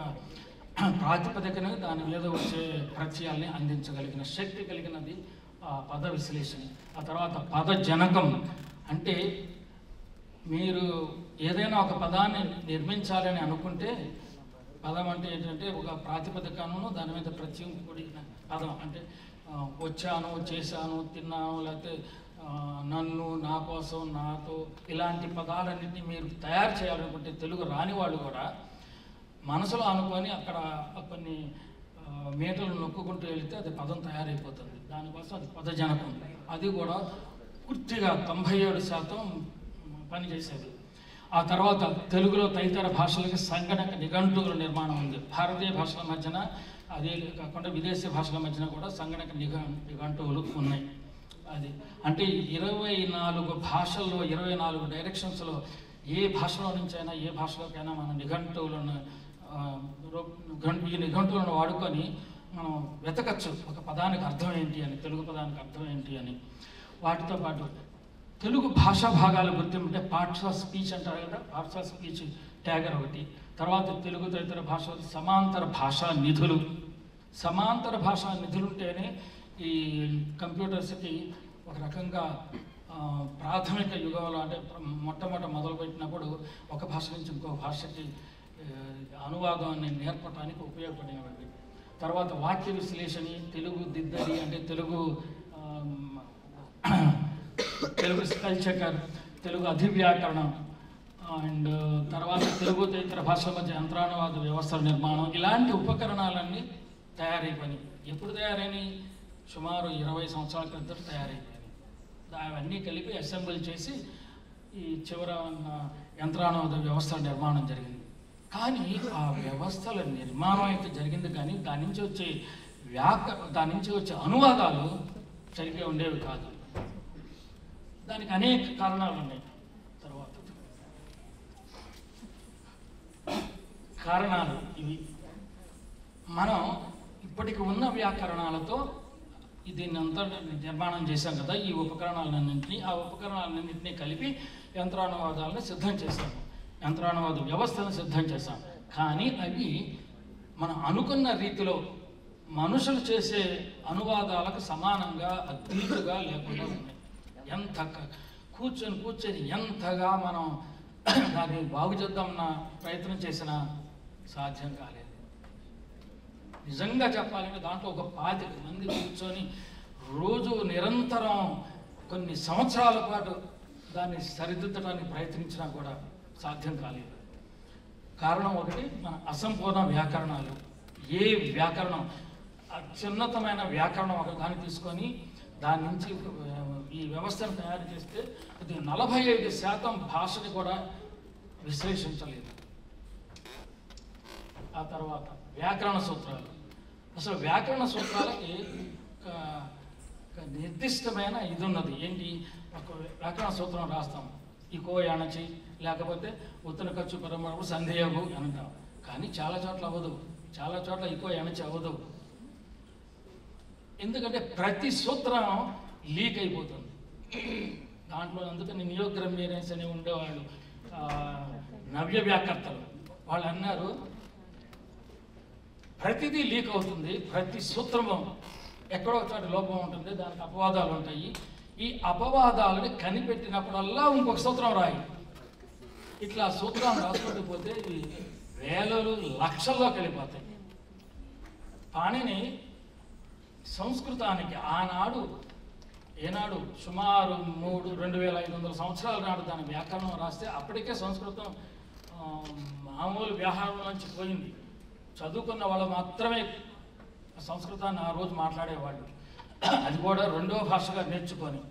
ప్రాతిపదికన దాని మీద వచ్చే ప్రత్యయాల్ని అందించగలిగిన శక్తి కలిగినది ఆ పద విశ్లేషణ. ఆ తర్వాత పద జనకం అంటే మీరు ఏదైనా ఒక పదాన్ని నిర్మించాలని అనుకుంటే, పదం అంటే ఏంటంటే ఒక ప్రాతిపదికను దాని మీద ప్రత్యయం కూడిన పదం. అంటే వచ్చాను, చేశాను, తిన్నాను, లేకపోతే నన్ను, నా కోసం, నాతో, ఇలాంటి పదాలన్నింటినీ మీరు తయారు చేయాలనుకుంటే తెలుగు రాని వాళ్ళు కూడా మనసులో అనుకొని అక్కడ కొన్ని మీటర్లు నొక్కుంటూ వెళితే అది పదం తయారైపోతుంది. దానికోసం అది పదజనకం. అది కూడా పూర్తిగా 97% పనిచేసేది. ఆ తర్వాత తెలుగులో తదితర భాషలకి సంగణక నిఘంటువుల నిర్మాణం ఉంది. భారతీయ భాషల మధ్యన అదే కాకుండా విదేశీ భాషల మధ్యన కూడా సంగణక నిఘంటువులు ఉన్నాయి. అది అంటే 24 భాషల్లో 24 డైరెక్షన్స్లో ఏ భాషలో నుంచైనా ఏ భాషలోకైనా మనం నిఘంటువులను ఈ నిఘంటువులను వాడుకొని మనం వెతకచ్చు ఒక పదానికి అర్థం ఏంటి అని, తెలుగు పదానికి అర్థం ఏంటి అని. వాటితో పాటు తెలుగు భాషా భాగాల గుర్తింపు అంటే పార్ట్స్ ఆఫ్ స్పీచ్ అంటారు కదా, పార్ట్స్ ఆఫ్ స్పీచ్ ట్యాగర్ ఒకటి. తర్వాత తెలుగు తదితర భాషలు సమాంతర భాషా నిధులు. సమాంతర భాషా నిధులుంటేనే ఈ కంప్యూటర్స్కి ఒక రకంగా ప్రాథమిక యుగంలో అంటే మొదలుపెట్టినప్పుడు ఒక భాష నుంచి ఇంకో భాషకి అనువాదాన్ని నేర్పడానికి ఉపయోగపడినవి. తర్వాత వాక్య విశ్లేషణ, తెలుగు దిద్దడి అంటే తెలుగు స్పెల్ చెకర్, తెలుగు అధివ్యాకరణం, అండ్ తర్వాత తెలుగు ఇతర భాషల మధ్య యంత్రానువాద వ్యవస్థల నిర్మాణం, ఇలాంటి ఉపకరణాలన్నీ తయారైపోయినాయి. ఎప్పుడు తయారైనాయి? సుమారు 20 సంవత్సరాల క్రితం తయారైపోయినాయి. అవన్నీ కలిపి అసెంబ్లీ చేసి ఈ చివర యంత్రానువాద వ్యవస్థల నిర్మాణం జరిగింది. కానీ ఆ వ్యవస్థల నిర్మాణం అయితే జరిగింది, కానీ దాని నుంచి వచ్చే అనువాదాలు సరిగ్గా ఉండేవి కాదు. దానికి అనేక కారణాలు ఉన్నాయి. తర్వాత కారణాలు ఇవి మనం ఇప్పటికి ఉన్న వ్యాకరణాలతో దీన్ని అంతా నిర్మాణం చేశాం కదా, ఈ ఉపకరణాలన్నింటినీ, ఆ ఉపకరణాలన్నింటినీ కలిపి యంత్రానువాదాలను సిద్ధం చేశాము, యంత్రానువాద వ్యవస్థను సిద్ధం చేశాం. కానీ అవి మనం అనుకున్న రీతిలో మనుషులు చేసే అనువాదాలకు సమానంగా అద్భుతంగా లేకుండా ఉన్నాయి. ఎంత కూర్చొని ఎంతగా మనం దాన్ని బాగు చేద్దామన్న ప్రయత్నం చేసినా సాధ్యం కాలేదు. నిజంగా చెప్పాలంటే దాంట్లో ఒక 25 మంది కూర్చొని రోజు నిరంతరం కొన్ని సంవత్సరాల పాటు దాన్ని సరిదిద్దడానికి ప్రయత్నించినా కూడా సాధ్యం కాలేదు. కారణం ఒకటి, మన అసంపూర్ణ వ్యాకరణాలు. ఏ వ్యాకరణం అత్యున్నతమైన వ్యాకరణం ఒక దాన్ని తీసుకొని దాని నుంచి ఈ వ్యవస్థను తయారు చేస్తే అది 45% భాషని కూడా విశ్లేషించలేదు. ఆ తర్వాత వ్యాకరణ సూత్రాలు. అసలు వ్యాకరణ సూత్రాలకి నిర్దిష్టమైన ఇది ఉన్నది. ఏంటి? ఒక వ్యాకరణ సూత్రం రాస్తాం, ఇకో యానచి, లేకపోతే ఉత్తర ఖర్చు పరమప్పుడు సందేహము అని అంటాం. కానీ చాలా చోట్ల అవ్వదు, చాలా చోట్ల ఇకో యానచి అవ్వదు. ఎందుకంటే ప్రతి సూత్రం లీక్ అయిపోతుంది దాంట్లో. అందుకని నియోగ్రమీరెన్స్ అని ఉండేవాళ్ళు నవ్య వ్యాకర్తలు, వాళ్ళు అన్నారు ప్రతిదీ లీక్ అవుతుంది, ప్రతి సూత్రము ఎక్కడో ఒకటి లోపం ఉంటుంది, దానికి అపవాదాలు ఉంటాయి. ఈ అపవాదాలని కనిపెట్టినప్పుడల్లా ఇంకొక సూత్రం రాయి. ఇట్లా సూత్రం రాసుకుంటూ పోతే వేలలు లక్షల్లోకి వెళ్ళిపోతాయి. పాణిని సంస్కృతానికి ఏనాడు సుమారు 2500 సంవత్సరాల నాడు దాని వ్యాకరణం రాస్తే అప్పటికే సంస్కృతం మామూలు వ్యవహారం నుంచి పోయింది. చదువుకున్న వాళ్ళు మాత్రమే సంస్కృతాన్ని ఆ రోజు మాట్లాడేవాళ్ళు, అది కూడా 2వ భాషగా నేర్చుకొని.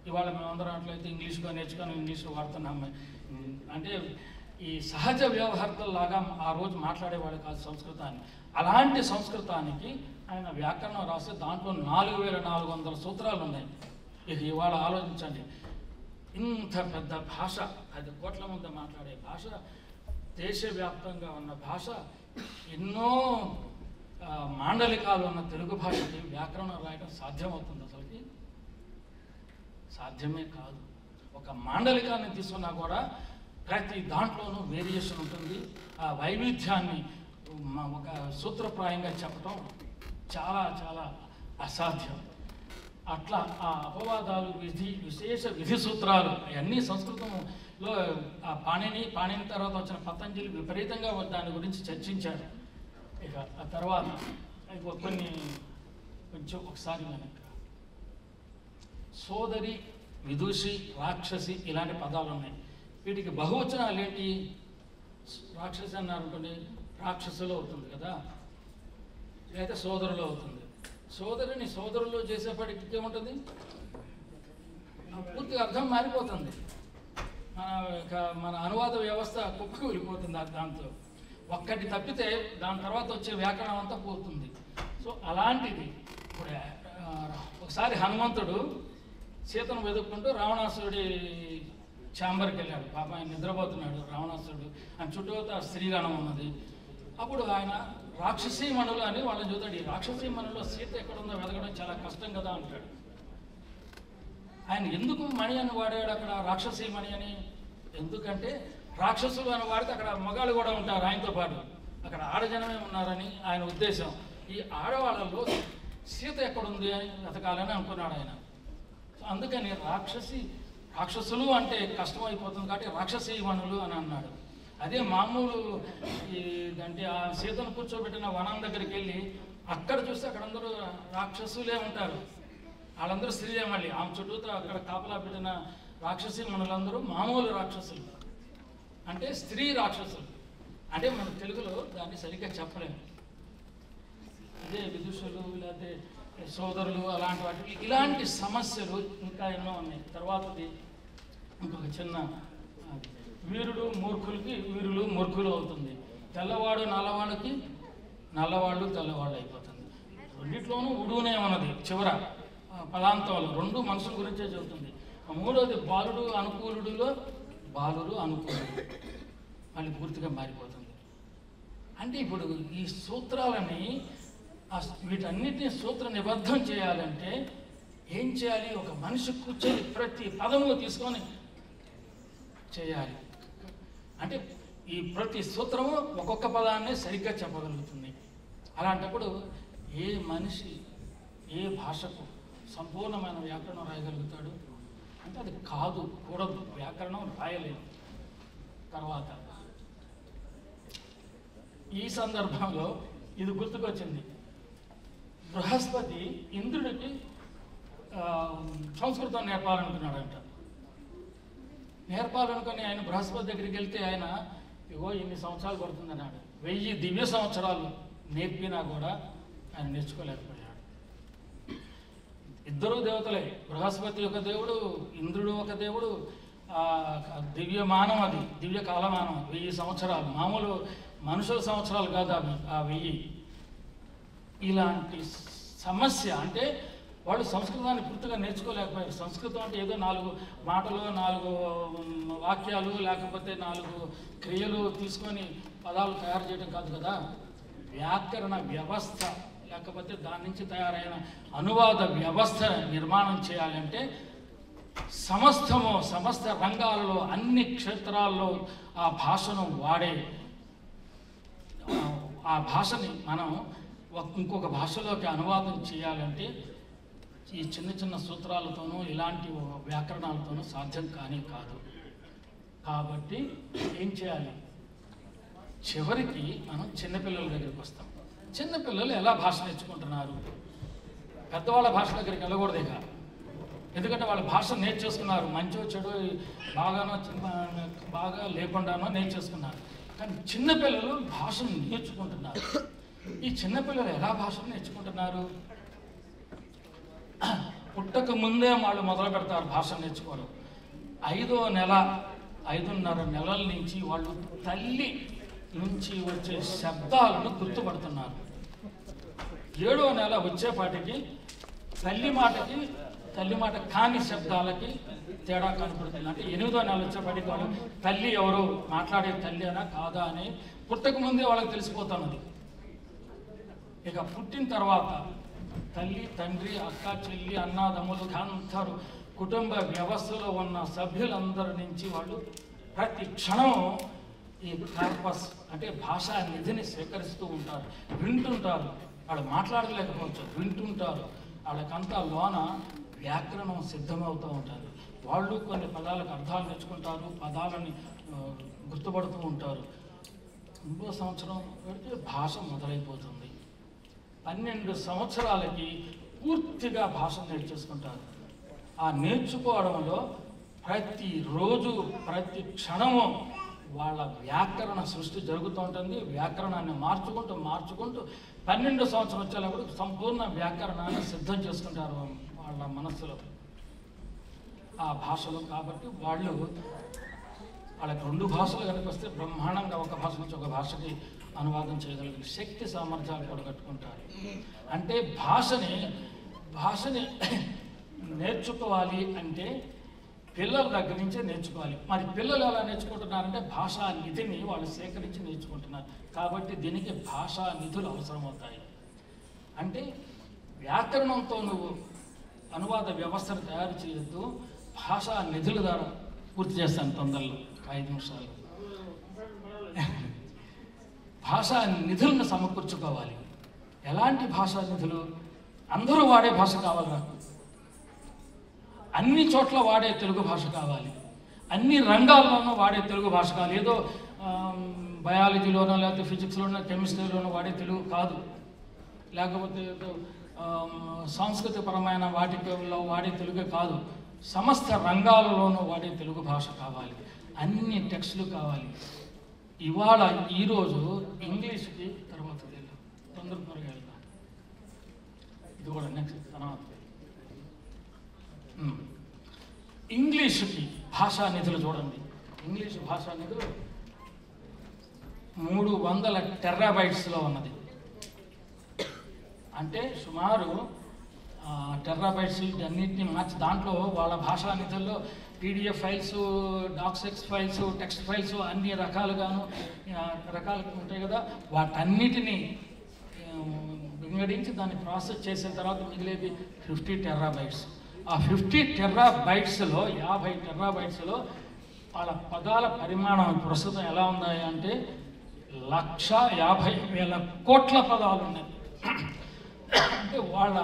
ఇవాళ మేమందరం అట్లయితే ఇంగ్లీష్గా నేర్చుకొని ఇంగ్లీష్లో వాడుతున్నాం. అంటే ఈ సహజ వ్యవహారాల్లాగా ఆ రోజు మాట్లాడేవాడు కాదు సంస్కృతాన్ని. అలాంటి సంస్కృతానికి ఆయన వ్యాకరణం రాస్తే దాంట్లో 4400 సూత్రాలు ఉన్నాయి. ఇక ఇవాళ ఆలోచించండి, ఇంత పెద్ద భాష, 10 కోట్ల మంది మాట్లాడే భాష, దేశవ్యాప్తంగా ఉన్న భాష, ఎన్నో మాండలికాలు ఉన్న తెలుగు భాషకి వ్యాకరణం రాయడం సాధ్యమవుతుంది? అసలుకి సాధ్యమే కాదు. ఒక మాండలికాన్ని తీసుకున్నా కూడా ప్రతి దాంట్లోనూ వేరియేషన్ ఉంటుంది. ఆ వైవిధ్యాన్ని ఒక సూత్రప్రాయంగా చెప్పడం చాలా చాలా అసాధ్యం. అట్లా ఆ అపవాదాలు, విశేష విధి సూత్రాలు అవన్నీ సంస్కృతంలో ఆ పాణిని తర్వాత వచ్చిన పతంజలి విపరీతంగా దాని గురించి చర్చించారు. ఇక ఆ తర్వాత కొంచెం ఒకసారి వెనక సోదరి, విదుషి, రాక్షసి ఇలాంటి పదాలు ఉన్నాయి. వీటికి బహువచనాలు ఏంటి? రాక్షసి అన్నారు అనుకోండి, రాక్షసులు అవుతుంది కదా, లేదా సోదరులు అవుతుంది. సోదరిని సోదరులు చేసేప్పటికి ఏముంటుంది? పూర్తిగా అర్థం మారిపోతుంది. మన అనువాద వ్యవస్థ కుప్పకు వెళ్ళిపోతుంది దాంతో. ఒక్కటి తప్పితే దాని తర్వాత వచ్చే వ్యాకరణం అంతా పోతుంది. సో అలాంటిది ఇప్పుడు ఒకసారి హనుమంతుడు సీతను వెతుక్కుంటూ రావణాసురుడి ఛాంబర్కి వెళ్ళాడు. పాప ఆయన నిద్రపోతున్నాడు రావణాసురుడు. ఆయన చుట్టూతా స్త్రీగణం ఉన్నది. అప్పుడు ఆయన రాక్షసీమణులు అని వాళ్ళని చూస్తాడు. ఈ రాక్షసీమణులో సీత ఎక్కడుందో వెతకడం చాలా కష్టం కదా అంటాడు. ఆయన ఎందుకు మణి అని వాడాడు అక్కడ, రాక్షసీమణి అని? ఎందుకంటే రాక్షసులు అని వాడితే అక్కడ మగాళ్ళు కూడా ఉంటారు ఆయనతో పాటు, అక్కడ ఆడజనమే ఉన్నారని ఆయన ఉద్దేశం. ఈ ఆడవాళ్ళలో సీత ఎక్కడుంది అని వెతకాలని అనుకున్నాడు ఆయన. అందుకని రాక్షసులు అంటే కష్టమైపోతుంది కాబట్టి రాక్షసీమణులు అని అన్నాడు. అదే మామూలు అంటే ఆ సీతను కూర్చోబెట్టిన వనం దగ్గరికి వెళ్ళి అక్కడ చూస్తే అక్కడ అందరూ రాక్షసులే ఉంటారు. వాళ్ళందరూ స్త్రీలే. మళ్ళీ ఆమె చుట్టూతో అక్కడ కాపలా పెట్టిన రాక్షసీమణులందరూ మామూలు రాక్షసులు, అంటే స్త్రీ రాక్షసులు. అంటే మన తెలుగులో దాన్ని సరిగ్గా చెప్పలేము. అదే విదుషులు లేకపోతే సోదరులు అలాంటి వాటికి ఇలాంటి సమస్యలు ఇంకా ఎన్నో ఉన్నాయి. తర్వాతది ఇంకొక చిన్న వీరుడు మూర్ఖులకి వీరులు మూర్ఖులు అవుతుంది. తెల్లవాడు నల్లవాళ్ళకి నల్లవాళ్ళు తెల్లవాళ్ళు అయిపోతుంది. రెండిట్లోనూ ఉడునే ఉన్నది చివర పదాంతంలో. రెండు మనుషుల గురించే చెబుతుంది. మూడోది బాలుడు అనుకూలుడులో బాలురు అనుకూలుడు మళ్ళీ పూర్తిగా మారిపోతుంది. అంటే ఇప్పుడు ఈ సూత్రాలని వీటన్నిటిని సూత్ర నిబద్ధం చేయాలంటే ఏం చేయాలి? ఒక మనిషి కూర్చొని ప్రతి పదము తీసుకొని చేయాలి. అంటే ఈ ప్రతి సూత్రము ఒక్కొక్క పదాన్ని సరిగ్గా చెప్పగలుగుతుంది. అలాంటప్పుడు ఏ మనిషి ఏ భాషకు సంపూర్ణమైన వ్యాకరణం రాయగలుగుతాడు అంటే అది కాదు, కూడదు. వ్యాకరణం రాయలేదు. తర్వాత ఈ సందర్భంలో ఇది గుర్తుకొచ్చింది. బృహస్పతి ఇంద్రుడికి సంస్కృతం నేర్పాలనుకున్నాడంట. నేర్పాలనుకుని ఆయన బృహస్పతి దగ్గరికి వెళ్తే ఆయన ఇగో ఇన్ని సంవత్సరాలు పడుతుంది అన్నాడు. 1000 దివ్య సంవత్సరాలు నేర్పినా కూడా ఆయన నేర్చుకోలేకపోయాడు. ఇద్దరు దేవతలే, బృహస్పతి ఒక దేవుడు, ఇంద్రుడు ఒక దేవుడు. దివ్యమానం, అది దివ్య కాలమానం 1000 సంవత్సరాలు, మామూలు మనుషుల సంవత్సరాలు కాదు అవి ఆ 1000. ఇలాంటి సమస్య అంటే వాళ్ళు సంస్కృతాన్ని పూర్తిగా నేర్చుకోలేకపోయారు. సంస్కృతం అంటే ఏదో 4 మాటలు 4 వాక్యాలు లేకపోతే 4 క్రియలు తీసుకొని పదాలు తయారు చేయడం కాదు కదా. వ్యాకరణ వ్యవస్థ లేకపోతే దాని నుంచి తయారైన అనువాద వ్యవస్థ నిర్మాణం చేయాలంటే సమస్త రంగాలలో అన్ని క్షేత్రాల్లో ఆ భాషను వాడే ఆ భాషని మనం ఇంకొక భాషలోకి అనువాదం చేయాలంటే ఈ చిన్న చిన్న సూత్రాలతోనూ ఇలాంటి వ్యాకరణాలతోనూ సాధ్యం కాదు. కాబట్టి ఏం చేయాలి? చివరికి మనం చిన్నపిల్లల దగ్గరికి వస్తాం. చిన్నపిల్లలు ఎలా భాష నేర్చుకుంటున్నారు? పెద్దవాళ్ళ భాష దగ్గరికి వెళ్ళకూడదు ఇక. ఎందుకంటే వాళ్ళ భాష నేర్చేసుకున్నారు, మంచో చెడు బాగా లేకుండానో నేర్చేసుకున్నారు. కానీ చిన్నపిల్లలు భాషను నేర్చుకుంటున్నారు. ఈ చిన్నపిల్లలు ఎలా భాషను నేర్చుకుంటున్నారు? పుట్టక ముందే వాళ్ళు మొదలు పెడతారు భాష నేర్చుకోవడం. 5వ నెల 5.5 నెలల నుంచి వాళ్ళు తల్లి నుంచి వచ్చే శబ్దాలను గుర్తుపడుతున్నారు. 7వ నెల వచ్చేపాటికి తల్లి మాట కాని శబ్దాలకి తేడా కనపడుతుంది. అంటే 8వ నెల వచ్చేపాటికి వాళ్ళు తల్లి ఎవరు, మాట్లాడే తల్లి అనా కాదా అని పుట్టక ముందే వాళ్ళకి తెలిసిపోతున్నది. ఇక పుట్టిన తర్వాత తల్లి, తండ్రి, అక్క, చెల్లి, అన్నాదమ్ములు అందరూ కుటుంబ వ్యవస్థలో ఉన్న సభ్యులందరి నుంచి వాళ్ళు ప్రతి క్షణం ఈ కార్పస్ అంటే భాషా నిధిని సేకరిస్తూ ఉంటారు, వింటుంటారు. వాళ్ళు మాట్లాడలేకపోవచ్చు, వింటుంటారు. వాళ్ళకంతా లోన వ్యాకరణం సిద్ధమవుతూ ఉంటుంది. వాళ్ళు కొన్ని పదాలకు అర్థాలు నేర్చుకుంటారు, పదాలని గుర్తుపడుతూ ఉంటారు. 3వ సంవత్సరం పెడితే భాష మొదలైపోతుంది. 12 సంవత్సరాలకి పూర్తిగా భాష నేర్చేసుకుంటారు. ఆ నేర్చుకోవడంలో ప్రతిరోజు ప్రతి క్షణము వాళ్ళ వ్యాకరణ సృష్టి జరుగుతూ ఉంటుంది. వ్యాకరణాన్ని మార్చుకుంటూ 12 సంవత్సరం వచ్చేటప్పుడు సంపూర్ణ వ్యాకరణాన్ని సిద్ధం చేసుకుంటారు వాళ్ళ మనస్సులో ఆ భాషలో. కాబట్టి వాళ్ళకి 2 భాషలు కనుక వస్తే బ్రహ్మాండంగా ఒక భాష నుంచి ఒక భాషకి అనువాదం చేయగలిగిన శక్తి సామర్థ్యాలు కూడా కట్టుకుంటారు. అంటే భాషని నేర్చుకోవాలి అంటే పిల్లల దగ్గర నుంచే నేర్చుకోవాలి. మరి పిల్లలు ఎలా నేర్చుకుంటున్నారంటే భాషా నిధిని వాళ్ళు సేకరించి నేర్చుకుంటున్నారు. కాబట్టి దీనికి భాషా నిధులు అవసరమవుతాయి. అంటే వ్యాకరణంతో నువ్వు అనువాద వ్యవస్థను తయారు చేయొద్దు, భాషా నిధుల ద్వారా పూర్తి చేస్తాను తొందరలో 5 నిమిషాలు. భాషా నిధులను సమకూర్చుకోవాలి. ఎలాంటి భాషా నిధులు? అందరూ వాడే భాష కావాలి నాకు, అన్ని చోట్ల వాడే తెలుగు భాష కావాలి, అన్ని రంగాల్లోనూ వాడే తెలుగు భాష కావాలి. ఏదో బయాలజీలోనో లేకపోతే ఫిజిక్స్లోనో కెమిస్ట్రీలోనో వాడే తెలుగు కాదు, లేకపోతే ఏదో సాంస్కృతికపరమైన వాటిలో వాడే తెలుగు కాదు. సమస్త రంగాలలోనూ వాడే తెలుగు భాష కావాలి, అన్ని టెక్స్టులు కావాలి. ఇవాళ ఈరోజు ఇంగ్లీష్కి తర్వాత తొందరగా వెళ్దాం, ఇది కూడా నెక్స్ట్ తర్వాత. ఇంగ్లీష్కి భాషా నిధులు చూడండి. ఇంగ్లీష్ భాషా నిధులు 300 టెరాబైట్స్లో ఉన్నది. అంటే సుమారు టెరాబైట్స్ అన్నింటినీ మార్చి దాంట్లో వాళ్ళ భాషా నిధుల్లో PDF files, docx files, text files అన్ని రకాలుగా ఉంటాయి కదా, వాటన్నిటినీ వింగడించి దాన్ని ప్రాసెస్ చేసిన తర్వాత మిగిలేది 50 టెరాబైట్స్. ఆ 50 టెరాబైట్స్లో 50 టెరాబైట్స్లో వాళ్ళ పదాల పరిమాణం ప్రస్తుతం ఎలా ఉన్నాయి అంటే 1,50,000 కోట్ల పదాలు ఉన్నాయి. అంటే వాళ్ళ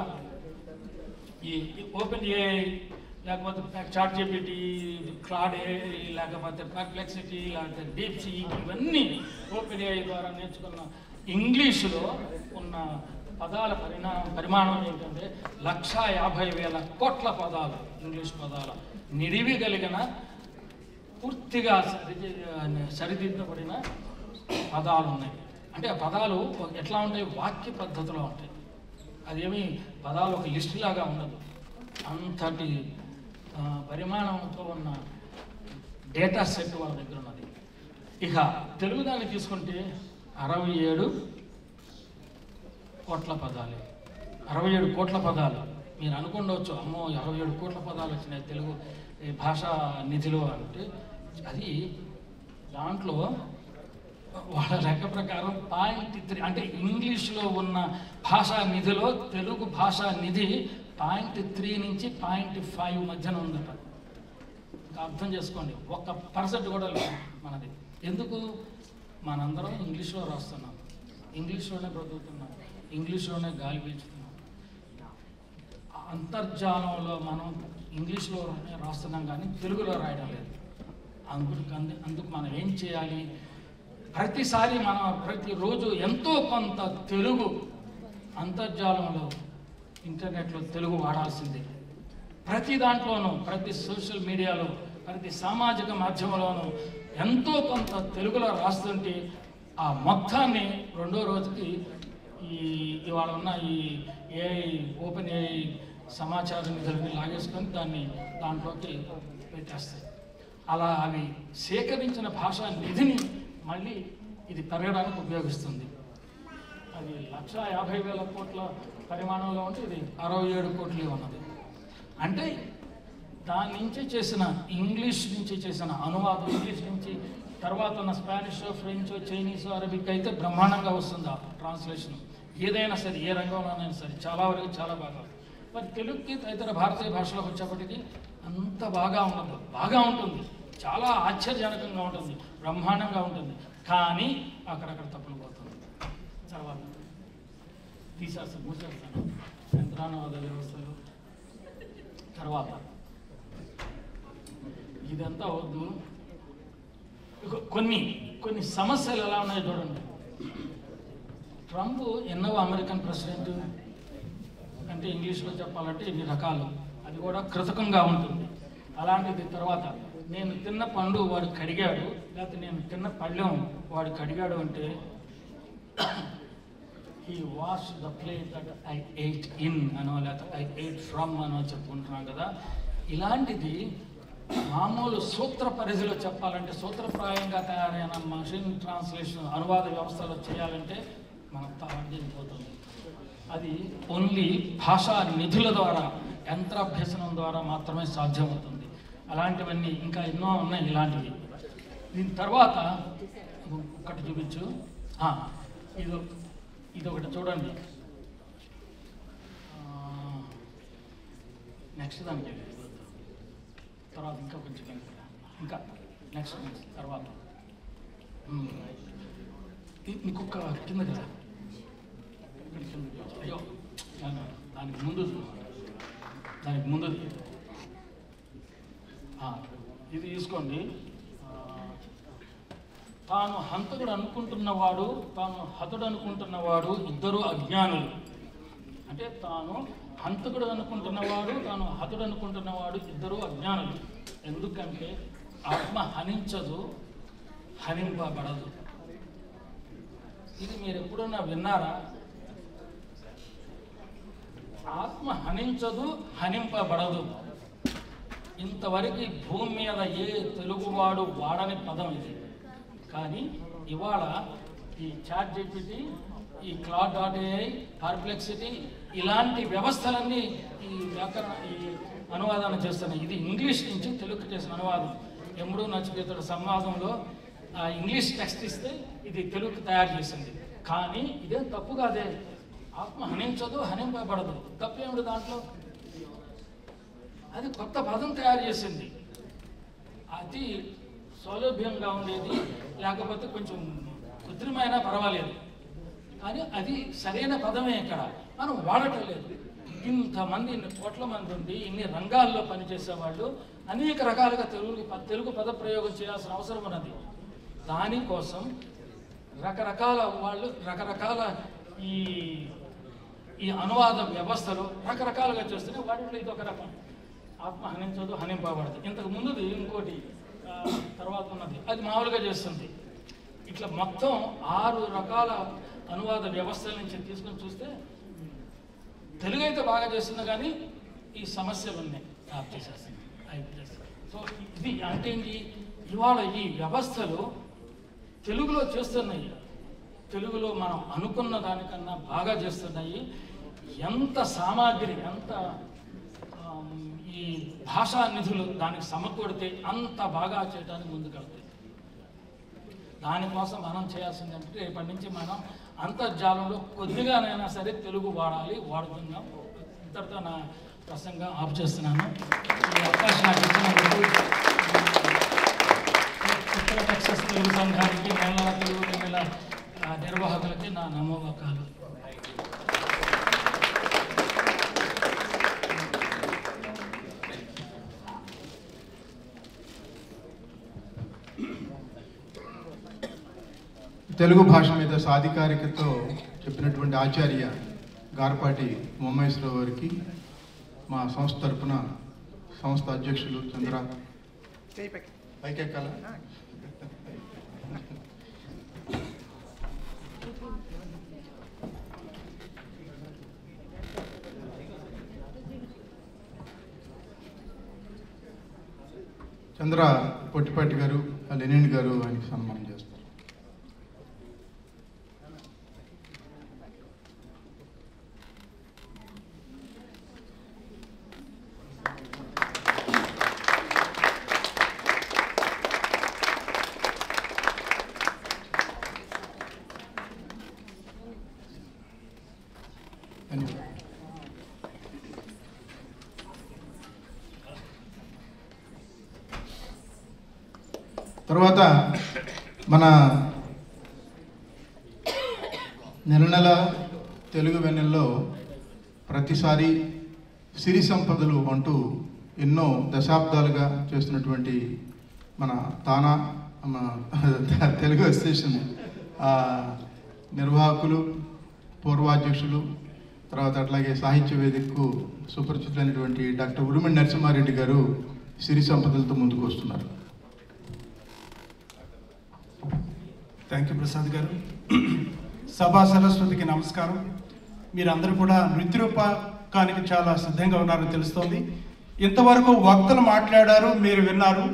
ఈ ఓపెన్ ఏఐ లేకపోతే చాట్ జీపీటీ, క్లాడ్ ఏఐ, లేకపోతే పర్ప్లెక్సిటీ, లేకపోతే డీప్ సీక్, ఇవన్నీ ఓపెన్ ఏఐ ద్వారా నేర్చుకున్న ఇంగ్లీషులో ఉన్న పదాల పరిమాణం ఏంటంటే 1,50,000 కోట్ల పదాలు, ఇంగ్లీష్ పదాల నిడివి కలిగిన పూర్తిగా సరిదిద్దబడిన పదాలు ఉన్నాయి. అంటే ఆ పదాలు ఎట్లా ఉంటాయి? వాక్య పద్ధతిలో ఉంటాయి. అదేమి పదాలు ఒక లిస్ట్ లాగా ఉండదు. అంతటి పరిమాణంతో ఉన్న డేటా సెట్ వాళ్ళ దగ్గర ఉన్నది. ఇక తెలుగు దాన్ని తీసుకుంటే 67 కోట్ల పదాలు. 67 కోట్ల పదాలు. మీరు అనుకుండవచ్చు, అమ్మో 67 కోట్ల పదాలు వచ్చినాయి తెలుగు భాషా నిధిలో అంటే. అది దాంట్లో వాళ్ళ లెక్క ప్రకారం 0.3 అంటే ఇంగ్లీష్లో ఉన్న భాషా నిధిలో తెలుగు భాషా నిధి 0.3 నుంచి 0.5 మధ్యన ఉందట. ఇంకా అర్థం చేసుకోండి, 1% కూడా లేదు మనది. ఎందుకు? మనందరం ఇంగ్లీష్లో రాస్తున్నాం, ఇంగ్లీష్లోనే బ్రతుకుతున్నాం, ఇంగ్లీష్లోనే గాలి పీల్చుతున్నాం. అంతర్జాలంలో మనం ఇంగ్లీష్లోనే రాస్తున్నాం కానీ తెలుగులో రాయడం లేదు. అందుకు మనం ఏం చేయాలి? ప్రతిసారి మనం ప్రతిరోజు ఎంతో కొంత తెలుగు అంతర్జాలంలో ఇంటర్నెట్లో తెలుగు వాడాల్సిందే. ప్రతి దాంట్లోనూ, ప్రతి సోషల్ మీడియాలో, ప్రతి సామాజిక మాధ్యమంలోనూ ఎంతో కొంత తెలుగులో రాస్తుంటే ఆ మొత్తాన్ని 2వ రోజుకి ఇవాళ ఉన్న ఈ ఏఐ ఓపెన్ ఏఐ సమాచార నిధులని లాగేసుకొని దాంట్లోకి పెట్టేస్తాయి. అలా అవి సేకరించిన భాషా నిధిని మళ్ళీ ఇది పెరగడానికి ఉపయోగిస్తుంది. అది 1,50,000 కోట్ల పరిమాణంలో ఉంటే ఇది 67 కోట్లే ఉన్నది. అంటే దాని నుంచి చేసిన ఇంగ్లీష్ నుంచి చేసిన అనువాదం, ఇంగ్లీష్ నుంచి తర్వాత ఉన్న స్పానిష్, ఫ్రెంచ్, చైనీస్, అరబిక్ అయితే బ్రహ్మాండంగా వస్తుంది ఆ ట్రాన్స్లేషన్. ఏదైనా సరే, ఏ రంగంలోనైనా సరే చాలా వరకు చాలా బాగా. మరి తెలుగుకి తదితర భారతీయ భాషలోకి వచ్చేప్పటికీ అంత బాగా ఉండదు. బాగా ఉంటుంది, చాలా ఆశ్చర్యజనకంగా ఉంటుంది, బ్రహ్మాండంగా ఉంటుంది. కానీ అక్కడక్కడ తప్పులు పోతుంది. తర్వాత మూసేస్తాను యంత్రానువాద వ్యవస్థలు. తర్వాత ఇదంతా వద్దు. కొన్ని సమస్యలు ఎలా ఉన్నాయో చూడండి. ట్రంప్ ఎన్నో అమెరికన్ ప్రెసిడెంట్ అంటే ఇంగ్లీష్లో చెప్పాలంటే ఇన్ని రకాలు, అది కూడా కృతకంగా ఉంటుంది. అలాంటిది తర్వాత నేను తిన్న పండు వాడు కడిగాడు, లేకపోతే నేను తిన్న పళ్ళెం వాడు కడిగాడు అంటే he washed the plate that I ate in అనో లేకపోతే I ate from అనో చెప్పుకుంటున్నాం కదా. ఇలాంటిది మామూలు సూత్ర పరిధిలో చెప్పాలంటే, సూత్రప్రాయంగా తయారైన మషిన్ ట్రాన్స్లేషన్ అనువాద వ్యవస్థలో చేయాలంటే మనం తాడిపోతుంది. అది ఓన్లీ భాషా నిధుల ద్వారా, యంత్రాభ్యసనం ద్వారా మాత్రమే సాధ్యమవుతుంది. అలాంటివన్నీ ఇంకా ఎన్నో ఉన్నాయి ఇలాంటివి. దీని తర్వాత ఒకటి చూపించు. ఇది ఒకటి చూడండి. నెక్స్ట్ దానికి తర్వాత ఇంకా కొంచెం ఇంకా నెక్స్ట్ తర్వాత ఇంకొక కింద కదా, అయ్యో దానికి ముందు ఇది తీసుకోండి. తాను హంతకుడు అనుకుంటున్నవాడు, తాను హతుడు అనుకుంటున్నవాడు ఇద్దరు అజ్ఞానులు. అంటే తాను హంతకుడు అనుకుంటున్నవాడు, తాను హతుడు అనుకుంటున్నవాడు ఇద్దరు అజ్ఞానులు. ఎందుకంటే ఆత్మ హనించదు, హనింపబడదు. ఇది మీరు ఎప్పుడన్నా విన్నారా? ఆత్మ హనించదు, హనింపబడదు. ఇంతవరకు భూమి మీద ఏ తెలుగువాడు వాడని పదం ఇది. కానీ ఇవాళ ఈ చాట్ జీపీటీ, ఈ Claude.ai, పర్ప్లెక్సిటీ ఇలాంటి వ్యవస్థలన్నీ ఈ అనువాదాన్ని చేస్తున్నాయి. ఇది ఇంగ్లీష్ నుంచి తెలుగుకి చేసిన అనువాదం. ఎముడు నచికేతుడు సంవాదంలో ఇంగ్లీష్ టెక్స్ట్ ఇస్తే ఇది తెలుగుకి తయారు చేసింది. కానీ ఇదేం తప్పు కాదే. ఆత్మ హనించదు, హనింపబడదు. తప్పేమిటి దాంట్లో? అది కొత్త పదం తయారు చేసింది. అది సౌలభ్యంగా ఉండేది, లేకపోతే కొంచెం కృత్రిమైనా పర్వాలేదు. కానీ అది సరైన పదమే. ఇక్కడ మనం వాడటం లేదు. ఇంతమంది, ఇన్ని కోట్ల మంది ఉండి ఇన్ని రంగాల్లో పనిచేసేవాళ్ళు అనేక రకాలుగా తెలుగు పదప్రయోగం చేయాల్సిన అవసరం ఉన్నది. దానికోసం రకరకాల వాళ్ళు రకరకాల ఈ అనువాద వ్యవస్థలు రకరకాలుగా చేస్తూనే వాటిలో ఇది ఒక రకం. ఆత్మ హనించదు, హనింపబడదు. ఇంతకు ముందుది ఇంకోటి తర్వాత ఉన్నది, అది మామూలుగా చేస్తుంది. ఇట్లా మొత్తం 6 రకాల అనువాద వ్యవస్థల నుంచి తీసుకొని చూస్తే తెలుగు అయితే బాగా చేస్తుంది, కానీ ఈ సమస్యలు ఉన్నాయి. సో ఇది అంటే ఏంటి? ఇవాళ ఈ వ్యవస్థలు తెలుగులో చేస్తున్నాయి, తెలుగులో మనం అనుకున్న దానికన్నా బాగా చేస్తున్నాయి. ఎంత సామాగ్రి, ఎంత ఈ భాషా నిధులు దానికి సమకూడితే అంత బాగా చేయడానికి ముందుకెళ్తాయి. దానికోసం మనం చేయాల్సింది అంటే రేపటి నుంచి మనం అంతర్జాలంలో కొద్దిగానైనా సరే తెలుగు వాడాలి, వాడుతున్నాం. ఇంతటితో నా ప్రసంగం ఆఫ్ చేస్తున్నాను. ఈ అవకాశం నాకు ఇచ్చినందుకు ఉత్తర టెక్సస్ తెలుగు సంఘానికి, నెలల తెలుగు నెల నిర్వాహకులకి నా నమోవాకాలు. తెలుగు భాష మీద సాధికారికతో చెప్పినటువంటి ఆచార్య గార్పాటి ఉమామహేశ్వరరావు గారికి మా సంస్థ తరపున సంస్థ అధ్యక్షులు చంద్ర పైకెక్కాల చంద్ర పొట్టిపాటి గారు, లెనిన్ గారు ఆయనకి సన్మానం చేస్తారు. తర్వాత మన నెల తెలుగు వెన్నెల్లో ప్రతిసారి సిరి సంపదలు అంటూ ఎన్నో దశాబ్దాలుగా చేస్తున్నటువంటి మన తానా తెలుగు అసోసియేషన్ నిర్వాహకులు, పూర్వాధ్యక్షులు, తర్వాత అట్లాగే సాహిత్య వేదికకు సుపరిచితులైనటువంటి డాక్టర్ ఉరుమిడి నరసింహారెడ్డి గారు సిరి సంపదలతో ముందుకు వస్తున్నారు. థ్యాంక్ యూ ప్రసాద్ గారు. సభా సరస్వతికి నమస్కారం. మీరందరూ కూడా నృత్య రూపకానికి చాలా సిద్ధంగా ఉన్నారని తెలుస్తోంది. ఇంతవరకు వక్తలు మాట్లాడారు, మీరు విన్నారు.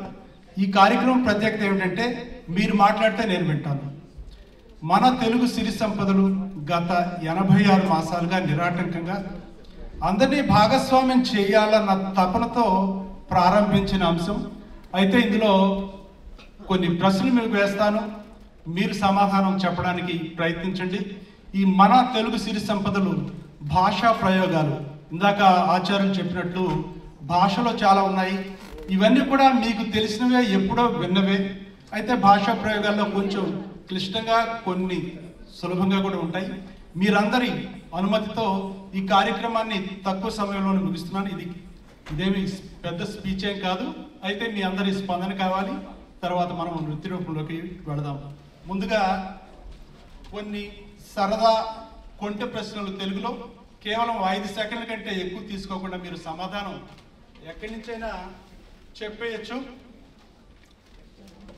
ఈ కార్యక్రమం ప్రత్యేకత ఏమిటంటే మీరు మాట్లాడితే నేను వింటాను. మన తెలుగు సిరి సంపదలు గత 86 మాసాలుగా నిరాటంకంగా అందరినీ భాగస్వామ్యం చేయాలన్న తపనతో ప్రారంభించిన అంశం. అయితే ఇందులో కొన్ని ప్రశ్నలు మీకు వేస్తాను, మీరు సమాధానం చెప్పడానికి ప్రయత్నించండి. ఈ మన తెలుగు సిరి సంపదలు భాషా ప్రయోగాలు, ఇందాక ఆచార్యులు చెప్పినట్లు భాషలో చాలా ఉన్నాయి. ఇవన్నీ కూడా మీకు తెలిసినవే, ఎప్పుడో విన్నవే. అయితే భాషా ప్రయోగాల్లో కొంచెం క్లిష్టంగా, కొన్ని సులభంగా కూడా ఉంటాయి. మీరందరి అనుమతితో ఈ కార్యక్రమాన్ని తక్కువ సమయంలోనే ముగిస్తున్నాను. ఇదేమి పెద్ద స్పీచ్ ఏం కాదు. అయితే మీ అందరి స్పందన కావాలి. తర్వాత మనం నృత్య రూపంలోకి వెళదాం. ముందుగా కొన్ని సరదా కొంటె ప్రశ్నలు తెలుగులో, కేవలం 5 సెకండ్ల కంటే ఎక్కువ తీసుకోకుండా మీరు సమాధానం ఎక్కడి నుంచైనా చెప్పేయచ్చు.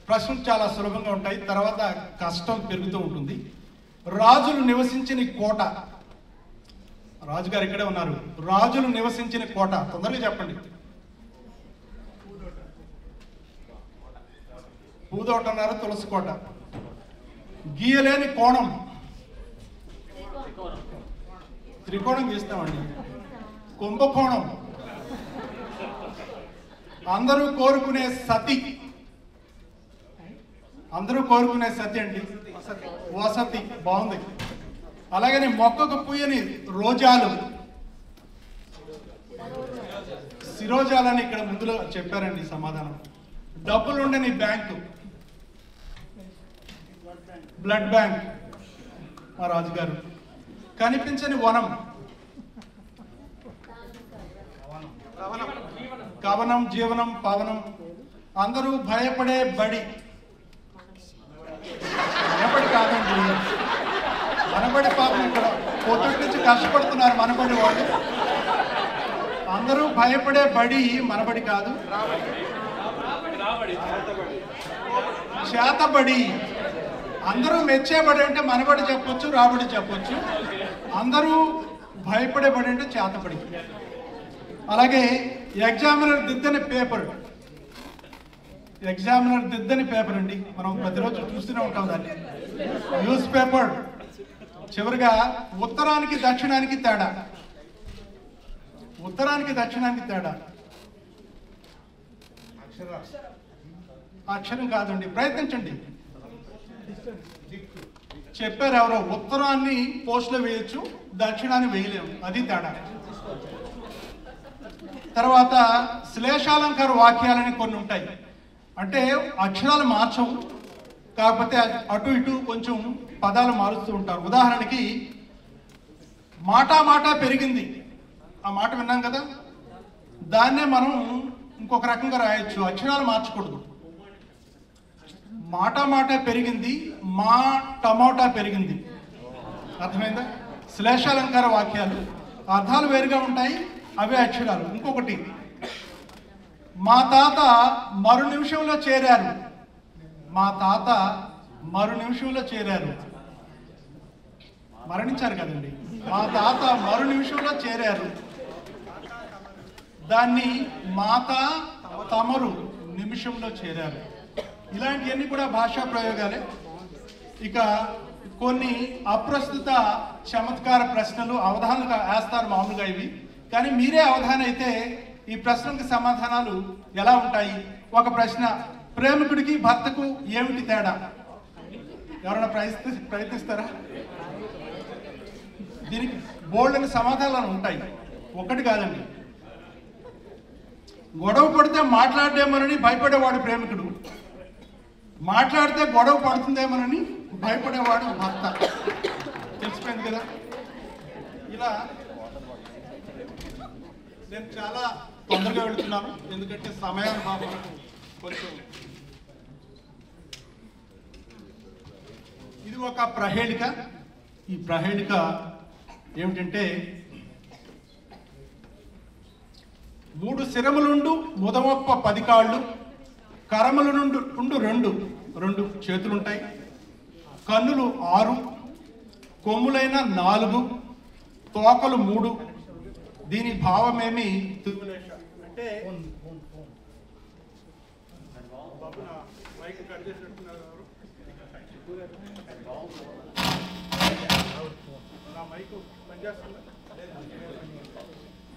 ప్రశ్నలు చాలా సులభంగా ఉంటాయి, తర్వాత కష్టం పెరుగుతూ ఉంటుంది. రాజులు నివసించిన కోట, రాజుగారు ఇక్కడే ఉన్నారు. రాజులు నివసించిన కోట, తొందరగా చెప్పండి. పూదోట అన్నారు, తులసి కోట. గీయలేని కోణం, త్రికోణం గీస్తామండి. కుంభకోణం. అందరూ కోరుకునే సతి, అందరూ కోరుకునే సతి అండి, వసతి. బాగుంది. అలాగని మొక్కకు పూయని రోజాలు, శిరోజాలని ఇక్కడ ముందులో చెప్పారండి సమాధానం. డబ్బులు ఉండని బ్యాంకు, బ్లడ్ బ్యాంక్ మా రాజుగారు. కనిపించని వనం, కవనం, జీవనం, పవనం. అందరూ భయపడే బడి, మనబడి కాదండి, మనబడి. పాపం ఇక్కడ పొద్దుటి నుంచి కష్టపడుతున్నారు మనబడి వాళ్ళు. అందరూ భయపడే బడి మనబడి కాదు, చేతబడి. అందరూ మెచ్చేబడి అంటే మనబడి చెప్పొచ్చు, రాబడి చెప్పొచ్చు. అందరూ భయపడేబడి అంటే చేతబడి. అలాగే ఎగ్జామినర్ దిద్దని పేపర్, ఎగ్జామినర్ దిద్దని పేపర్ అండి, మనం ప్రతిరోజు చూస్తూనే ఉంటాం దాన్ని. News paper. చివరిగా ఉత్తరానికి దక్షిణానికి తేడా, ఉత్తరానికి దక్షిణానికి తేడా. అక్షరం కాదండి, ప్రయత్నించండి. చెప్పారు ఎవరో, ఉత్తరాన్ని పోస్టులో వేయచ్చు, దక్షిణాన్ని వేయలేము, అది తేడా. తర్వాత శ్లేషాలంకార వాక్యాలని కొన్ని ఉంటాయి. అంటే అక్షరాలు మార్చవు, కాకపోతే అటు ఇటు కొంచెం పదాలు మారుస్తూ ఉంటారు. ఉదాహరణకి మాట పెరిగింది, ఆ మాట విన్నాం కదా, దాన్నే మనం ఇంకొక రకంగా రాయొచ్చు, అక్షరాలు మార్చకూడదు. మాట పెరిగింది, మా టమాటా పెరిగింది. అర్థమైందా? శ్లేషాలంకార వాక్యాలు అర్థాలు వేరుగా ఉంటాయి, అవే అక్షరాలు. ఇంకొకటి, మా తాత మరు నిమిషంలో చేరారు, మా తాత మరు నిమిషంలో చేరారు. మరణించారు కదండి, మా తాత మరు నిమిషంలో చేరారు. దాన్ని మాత తమరు నిమిషంలో చేరారు. ఇలాంటివన్నీ కూడా భాషా ప్రయోగాలే. ఇక కొన్ని అప్రస్తుత చమత్కార ప్రశ్నలు అవధానాలుగా వేస్తారు మామూలుగా ఇవి, కానీ మీరే అవధాన అయితే ఈ ప్రశ్నలకు సమాధానాలు ఎలా ఉంటాయి? ఒక ప్రశ్న, ప్రేమికుడికి భర్తకు ఏమిటి తేడా? ఎవరైనా ప్రయత్నిస్తారా? దీనికి బోల్డని సమాధానాలు ఉంటాయి, ఒకటి కాదండి. గొడవ పడితే మాట్లాడేమోనని భయపడేవాడు ప్రేమికుడు, మాట్లాడితే గొడవ పడుతుందేమోనని భయపడేవాడు భర్త. తెలిసిపోయింది కదా. ఇలా నేను చాలా తొందరగా వెళుతున్నాను, ఎందుకంటే సమయానుభావం కొంచెం. ఇది ఒక ప్రహేళిక. ఈ ప్రహేళిక ఏమిటంటే, 3 శిరములుండు ముదమొప్ప 10 కాళ్ళు, కరముల నుండు 2 చేతులుంటాయి, కన్నులు 6, కొమ్ములైన 4, తోకలు 3. దీని భావమేమి? అంటే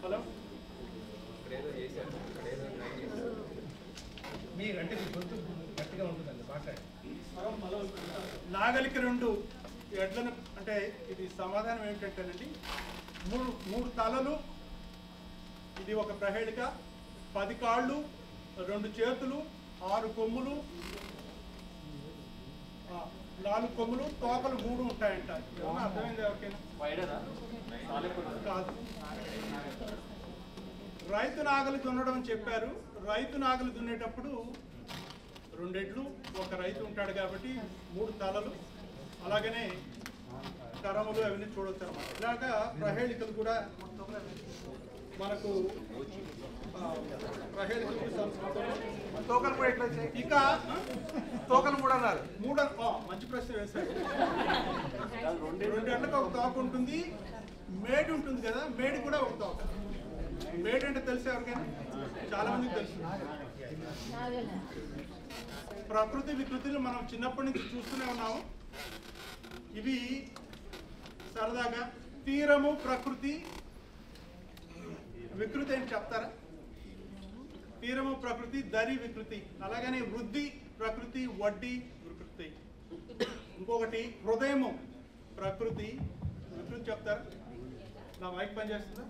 హలో, నాగలికి 2 ఎడ్లను, అంటే ఇది సమాధానం ఏమిటంటేనండి, 3 తలలు, ఇది ఒక ప్రహేళిక, 10 కాళ్ళు, 2 చేతులు, 6 కొమ్ములు, 4 కొమ్ములు, తోకలు 3 ఉంటాయంట. ఏమన్నా అర్థమైంది ఎవరికైనా? కాదు. రైతు నాగలి దున్నడం అని చెప్పారు. రైతు నాగలి దున్నేటప్పుడు 2 ఎడ్లు, ఒక రైతు ఉంటాడు కాబట్టి 3 తలలు, అలాగనే కరములు అవన్నీ చూడవచ్చు అన్నమాట. ఇలాగా ప్రహేళికలు కూడా మనకు ఇక తోకలు 3 అన్నారు. 3 మంచి ప్రశ్న వేశారు. 2 గంటలకు ఒక తోక ఉంటుంది, మేడి ఉంటుంది కదా, మేడి కూడా ఒక తోక. మేడి అంటే తెలిసే ఎవరికైనా? చాలా మందికి తెలుసు. ప్రకృతి వికృతిని మనం చిన్నప్పటి నుంచి చూస్తూనే ఉన్నాము. ఇవి సరదాగా తీరము ప్రకృతి వికృతి అని చెప్తారా? తీరము ప్రకృతి, దరి వికృతి, అలాగనే వృద్ధి ప్రకృతి, వడ్డీ వికృతి. ఇంకొకటి హృదయము ప్రకృతి, వికృతి చెప్తారా? నా మైక్ పనిచేస్తుందా?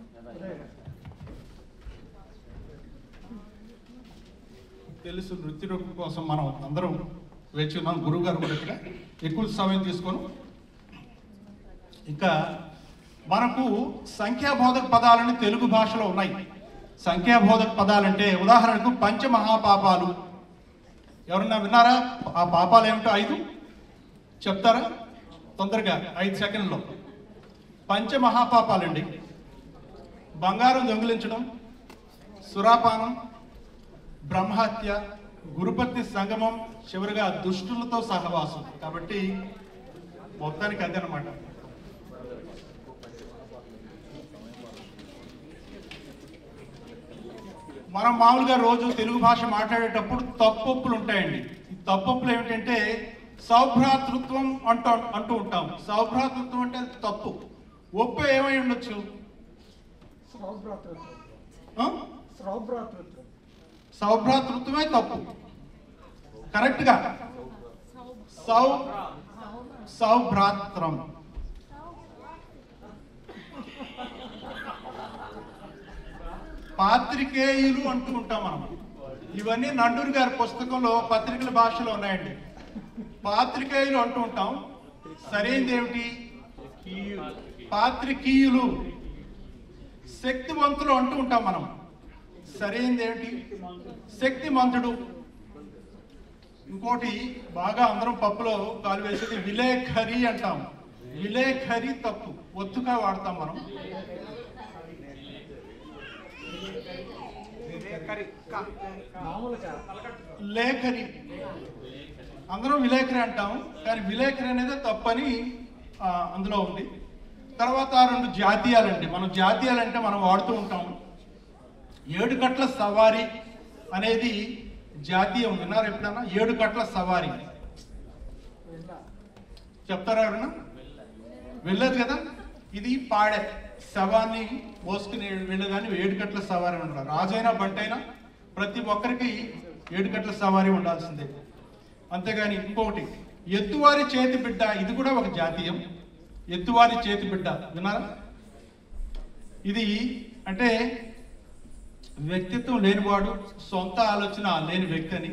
తెలుసు. నృత్య రూపం కోసం మనం అందరం వేచి ఉన్నాం. గురువు గారు కూడా ఇక్కడ ఎక్కువ సమయం తీసుకొని. ఇంకా మనకు సంఖ్యాబోధక పదాలని తెలుగు భాషలో ఉన్నాయి. సంఖ్యాబోధక పదాలంటే ఉదాహరణకు పంచమహాపాపాలు. ఎవరన్నా విన్నారా? ఆ పాపాలు ఏమిటో 5 చెప్తారా తొందరగా? 5 సెకండ్లో. పంచమహాపాపాలండి: బంగారం దొంగిలించడం, సురాపానం, బ్రహ్మహత్య, గురుపత్ని సంగమం, చివరిగా దుష్టులతో సహవాసం. కాబట్టి మొత్తానికి అదనమాట. మనం మామూలుగా రోజు తెలుగు భాష మాట్లాడేటప్పుడు తప్పొప్పులు ఉంటాయండి. ఈ తప్పొప్పులు ఏమిటంటే సౌభ్రాతృత్వం అంటూ ఉంటాం. సౌభ్రాతృత్వం అంటే తప్పు. ఒప్పు ఏమై ఉండొచ్చు? సౌభ్రాతృత్వమే తప్పు. కరెక్ట్గా సౌభ్రాత్రం. పాత్రికేయులు అంటూ ఉంటాం మనం. ఇవన్నీ నండూరు గారి పుస్తకంలో పత్రికల భాషలో ఉన్నాయండి. పాత్రికేయులు అంటూ ఉంటాం. సరైనది ఏమిటి? పాత్రికీయులు. శక్తివంతులు అంటూ ఉంటాం మనం. సరైనది ఏమిటి? శక్తిమంతుడు. ఇంకోటి బాగా అందరం పప్పులో కాలు వేసేది విలేఖరి అంటాం. విలేఖరి తప్పు, ఒత్తుగా వాడతాం మనం. లేఖరి, అందరం విలేఖరి అంటాం, కానీ విలేఖరి అనేది తప్పని అందులో ఉంది. తర్వాత 2 జాతీయాలండి. మనం జాతీయాలంటే మనం వాడుతూ ఉంటాం. 7 గట్ల సవారీ అనేది జాతీయం విన్నారు ఎప్పుడన్నా? 7 కట్ల సవారీ చెప్తారా ఎవరన్నా? వెళ్ళదు కదా. ఇది పాడే శవాన్ని మోసుకుని వెళ్ళేదాన్ని 7 కట్ల సవారీ అంటారు. రాజైనా బంటైనా ప్రతి ఒక్కరికి 7 కట్ల సవారీ ఉండాల్సిందే. అంతేగాని ఇంకొకటి ఎత్తువారి చేతి బిడ్డ, ఇది కూడా ఒక జాతీయం. ఎత్తువారి చేతి బిడ్డ విన్నారా? ఇది అంటే వ్యక్తిత్వం లేనివాడు, సొంత ఆలోచన లేని వ్యక్తి అని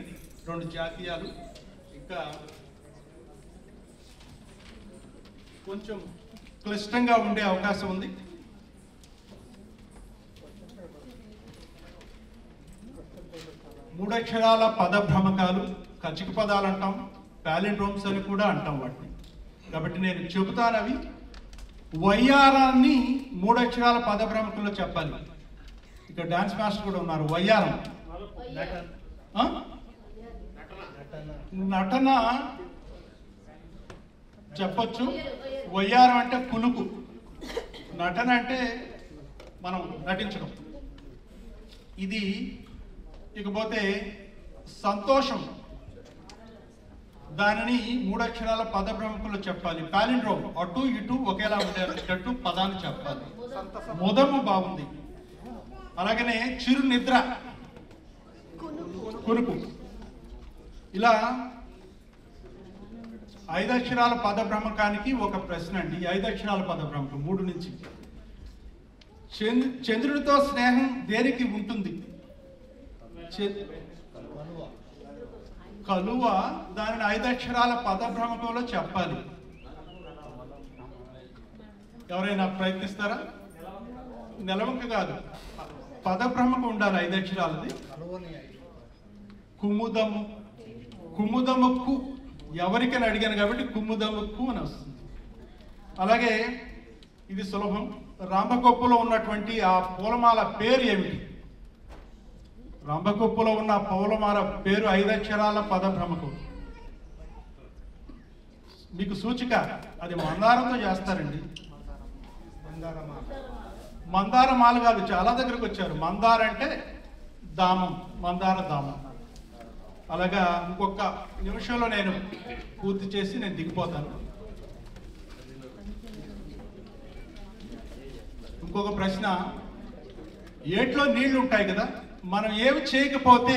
2 జాతీయాలు. ఇంకా కొంచెం క్లిష్టంగా ఉండే అవకాశం ఉంది. మూడక్షరాల పదభ్రమకాలు, కచిక పదాలు అంటాం, ప్యాలిండ్రోమ్స్ అని కూడా అంటాం వాటిని. కాబట్టి నేను చెబుతాను అవి. వయ్యారాన్ని 3 అక్షరాల పదభ్రమకంలో చెప్పాలి. ఇక్కడ డాన్స్ మాస్టర్ కూడా ఉన్నారు. వయ్యారం నటన చెప్పొచ్చు. వయ్యారం అంటే కులుకు, నటన అంటే మనం నటించడం. ఇది ఇకపోతే సంతోషం, దానిని 3 అక్షరాల పదభ్రమకంలో చెప్పాలి. ప్యాలిండ్రోమ్ అటు ఇటు ఒకేలా ఉండేటట్టు పదాన్ని చెప్పాలి. ముదము బాగుంది. అలాగనే చిరు నిద్ర, కురుకు. ఇలా 5 అక్షరాల పదభ్రమకానికి ఒక ప్రశ్న అండి. 5 అక్షరాల పదభ్రమకం 3 నుంచి. చంద్రుడితో స్నేహం దేనికి ఉంటుంది? కలువ, దానిని 5 అక్షరాల పదభ్రమకంలో చెప్పాలి. ఎవరైనా ప్రయత్నిస్తారా? నెలవంక కాదు, పదభ్రమకం ఉండాలి 5 అక్షరాలది. కుముదము, కుముదముక్కు, ఎవరికైనా అడిగాను కాబట్టి కుముదముక్కు అని వస్తుంది. అలాగే ఇది సులభం. రాంబకొప్పులో ఉన్నటువంటి ఆ పూలమాల పేరు ఏమిటి? రాంబకొప్పులో ఉన్న పూలమాల పేరు 5 అక్షరాల పదభ్రమకం. మీకు సూచిక, అది మందారంతో చేస్తారండి. మందారమాల కాదు, చాలా దగ్గరకు వచ్చారు. మందార అంటే దామం, మందార దామం. అలాగా ఇంకొక నిమిషంలో నేను పూర్తి చేసి నేను దిగిపోతాను. ఇంకొక ప్రశ్న, ఏట్లో నీళ్లు ఉంటాయి కదా, మనం ఏమి చేయకపోతే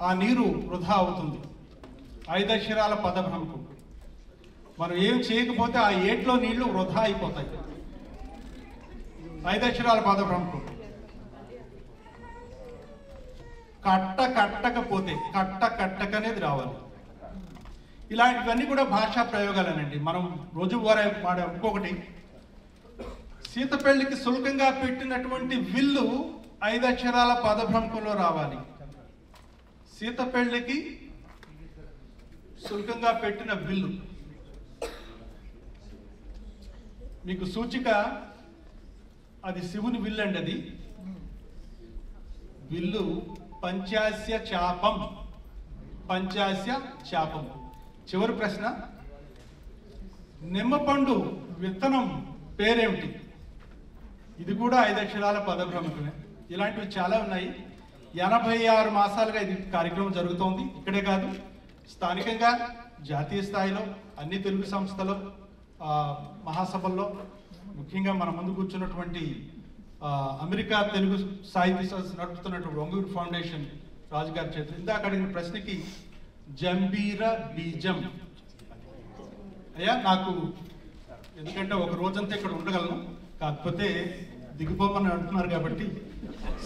ఆ నీరు వృధా అవుతుంది. 5 అక్షరాల పదభ్రమకం. మనం ఏమి చేయకపోతే ఆ ఏట్లో నీళ్లు వృధా అయిపోతాయి. 5 అక్షరాల పదభ్రమకం. కట్టకపోతే, కట్టకనేది రావాలి. ఇలాంటివన్నీ కూడా భాషా ప్రయోగాలేనండి. మనం రోజువారీ వాడే ఇంకొకటి, సీతపెళ్లికి సులకంగా పెట్టినటువంటి విల్లు 5 అక్షరాల పదభ్రమకంలో రావాలి. సీతపెళ్లికి సులకంగా పెట్టిన విల్లు. మీకు సూచిక, అది శివుని విల్లు అండి. అది విల్లు పంచాస్య చాపం, పంచాస్య చాపం. చివరి ప్రశ్న, నిమ్మపండు విత్తనం పేరేమిటి? ఇది కూడా 5 అక్షరాల పదభ్రమకమే. ఇలాంటివి చాలా ఉన్నాయి. 86 మాసాలుగా ఇది కార్యక్రమం జరుగుతోంది. ఇక్కడే కాదు, స్థానికంగా జాతీయ స్థాయిలో అన్ని తెలుగు సంస్థలు, మహాసభల్లో, ముఖ్యంగా మన ముందు కూర్చున్నటువంటి అమెరికా తెలుగు సాహిత్య సంస్థ నడుపుతున్నటువంటి ఒంగూరు ఫౌండేషన్ రాజుగారి చేతులు. ఇందాక అడిగిన ప్రశ్నకి జంబీర బీజం. అయ్యా నాకు, ఎందుకంటే ఒక రోజంతా ఇక్కడ ఉండగలను, కాకపోతే దిగిపోమని అంటున్నారు కాబట్టి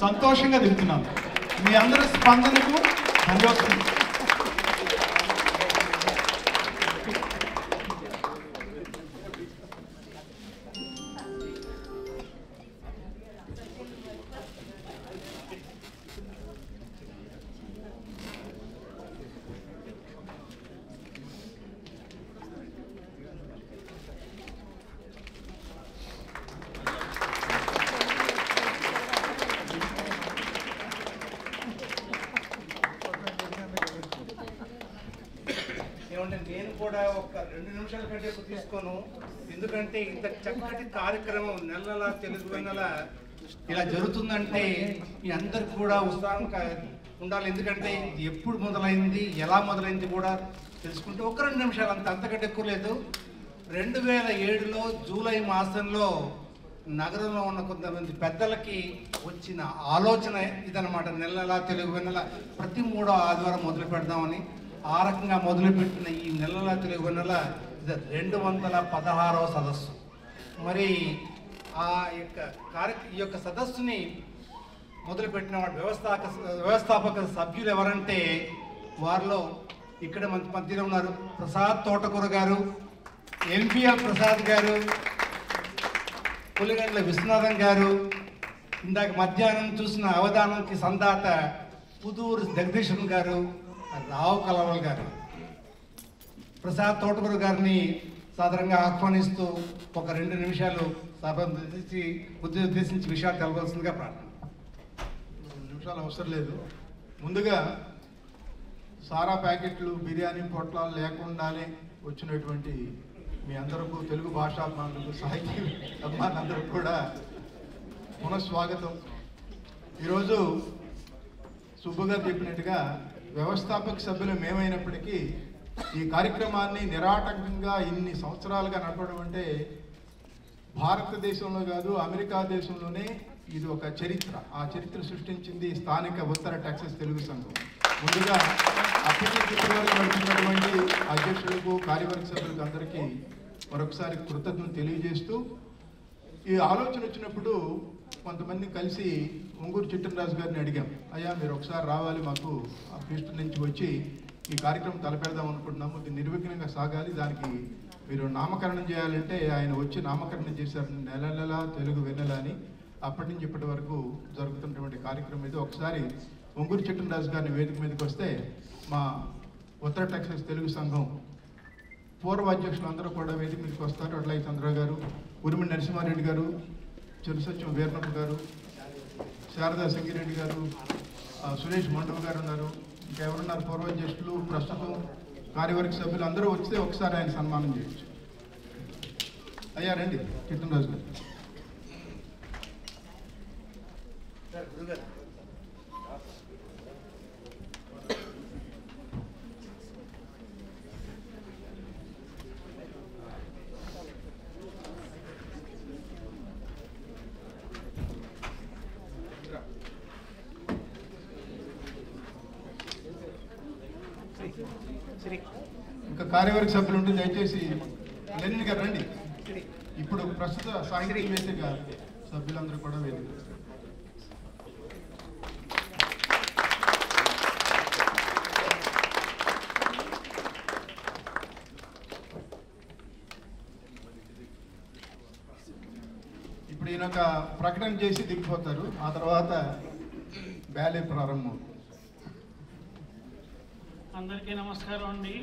సంతోషంగా దిగుతున్నాను. మీ అందరి స్పందనకు ధన్యవాదాలు. నేను కూడా ఒక 2 నిమిషాల కంటే తీసుకోను. ఎందుకంటే ఇంత చక్కటి కార్యక్రమం నెల తెలుగు నెల ఇలా జరుగుతుందంటే మీ అందరికి కూడా ఉత్సాహంగా ఉండాలి. ఎందుకంటే ఇది ఎప్పుడు మొదలైంది, ఎలా మొదలైంది కూడా తెలుసుకుంటే ఒక 2 నిమిషాలు అంతకంటే ఎక్కువ లేదు. 2007లో జూలై మాసంలో నగరంలో ఉన్న కొంతమంది పెద్దలకి వచ్చిన ఆలోచన ఇదనమాట. నెలలా తెలుగు వెన్నెల ప్రతి 3వ ఆదివారం మొదలు పెడదామని. ఆ రకంగా మొదలుపెట్టిన ఈ నెలలా తెలుగు వెన్నెల ఇది 216వ సదస్సు. మరి ఈ యొక్క సదస్సుని మొదలుపెట్టిన వాడు వ్యవస్థాపక సభ్యులు ఎవరంటే, వారిలో ఇక్కడ మన మధ్యలో ఉన్నారు ప్రసాద్ తోటకూర గారు, ఎంపీఎల్ ప్రసాద్ గారు, పులిగండ్ల విశ్వనాథన్ గారు, ఇందాక మధ్యాహ్నం చూసిన అవధానంకి సందాత పుదూరు జగదీశన్ గారు, రావు కలవల్ గారు. ప్రసాద్ తోటకూర గారిని సాధారణంగా ఆహ్వానిస్తూ ఒక 2 నిమిషాలు సభ ఉద్దేశించి విషయాలు తెలవలసిందిగా ప్రార్థన. 2 నిమిషాలు అవసరం లేదు. ముందుగా సారా ప్యాకెట్లు, బిర్యానీ పొట్లాలు లేకుండానే వచ్చినటువంటి మీ అందరికీ, తెలుగు భాషాభిమానులకు, సాహిత్య అభిమానులందరికీ కూడా పునఃస్వాగతం. ఈరోజు సుబ్బు గారు చెప్పినట్టుగా వ్యవస్థాపక సభ్యులు మేమైనప్పటికీ ఈ కార్యక్రమాన్ని నిరాటంకంగా ఇన్ని సంవత్సరాలుగా నడపడం అంటే భారతదేశంలో కాదు, అమెరికా దేశంలోనే ఇది ఒక చరిత్ర. ఆ చరిత్ర సృష్టించింది స్థానిక ఉత్తర టెక్సస్ తెలుగు సంఘం. ముందుగా అప్పటి చిత్రవర్గం నడిపినటువంటి అధ్యక్షులకు, కార్యవర్గ సభ్యులకు అందరికీ మరొకసారి కృతజ్ఞతలు తెలియజేస్తూ, ఈ ఆలోచన వచ్చినప్పుడు కొంతమంది కలిసి ఉంగూరు చిట్టరాజు గారిని అడిగాం, అయ్యా మీరు ఒకసారి రావాలి, మాకు ఆ ఫీస్ట్ నుంచి వచ్చి ఈ కార్యక్రమం తలపెడదాం అనుకుంటున్నాము, ఇది నిర్విఘ్నంగా సాగాలి, దానికి మీరు నామకరణం చేయాలంటే ఆయన వచ్చి నామకరణం చేశారు నెల తెలుగు వెన్నెల అని. అప్పటి నుంచి ఇప్పటి వరకు జరుగుతున్నటువంటి కార్యక్రమం ఇది. ఒకసారి ఉంగూరు చిట్టరాజు గారిని వేదిక మీదకి వస్తే మా ఉత్తర టెక్సస్ తెలుగు సంఘం పూర్వ అధ్యక్షులు అందరూ కూడా వేదిక మీదకి వస్తారు. అట్లయి చంద్రరావు గారు, ఉరిమిడి నరసింహారెడ్డి గారు, చెరుసత్యం వీరనప్ప గారు, శారదా సింగిరెడ్డి గారు, సురేష్ మండవ గారు ఉన్నారు. ఇంకా ఎవరున్నారు పూర్వాధ్యక్షులు, ప్రస్తుతం కార్యవర్గ సభ్యులు అందరూ వస్తే ఒకసారి ఆయన సన్మానం చేయొచ్చు. అయ్యా రండి చిట్టరాజు గారు. ఇంకా కార్యవర్గ సభ్యులు ఉంటే దయచేసి లెనిన్ గారు రండి. ఇప్పుడు ప్రస్తుత సాహిత్య వేదిక సభ్యులందరూ కూడా వేదిక. ఇప్పుడు ఈయన ఒక ప్రకటన చేసి దిగిపోతారు. ఆ తర్వాత బ్యాలే ప్రారంభం. అందరికీ నమస్కారం అండి.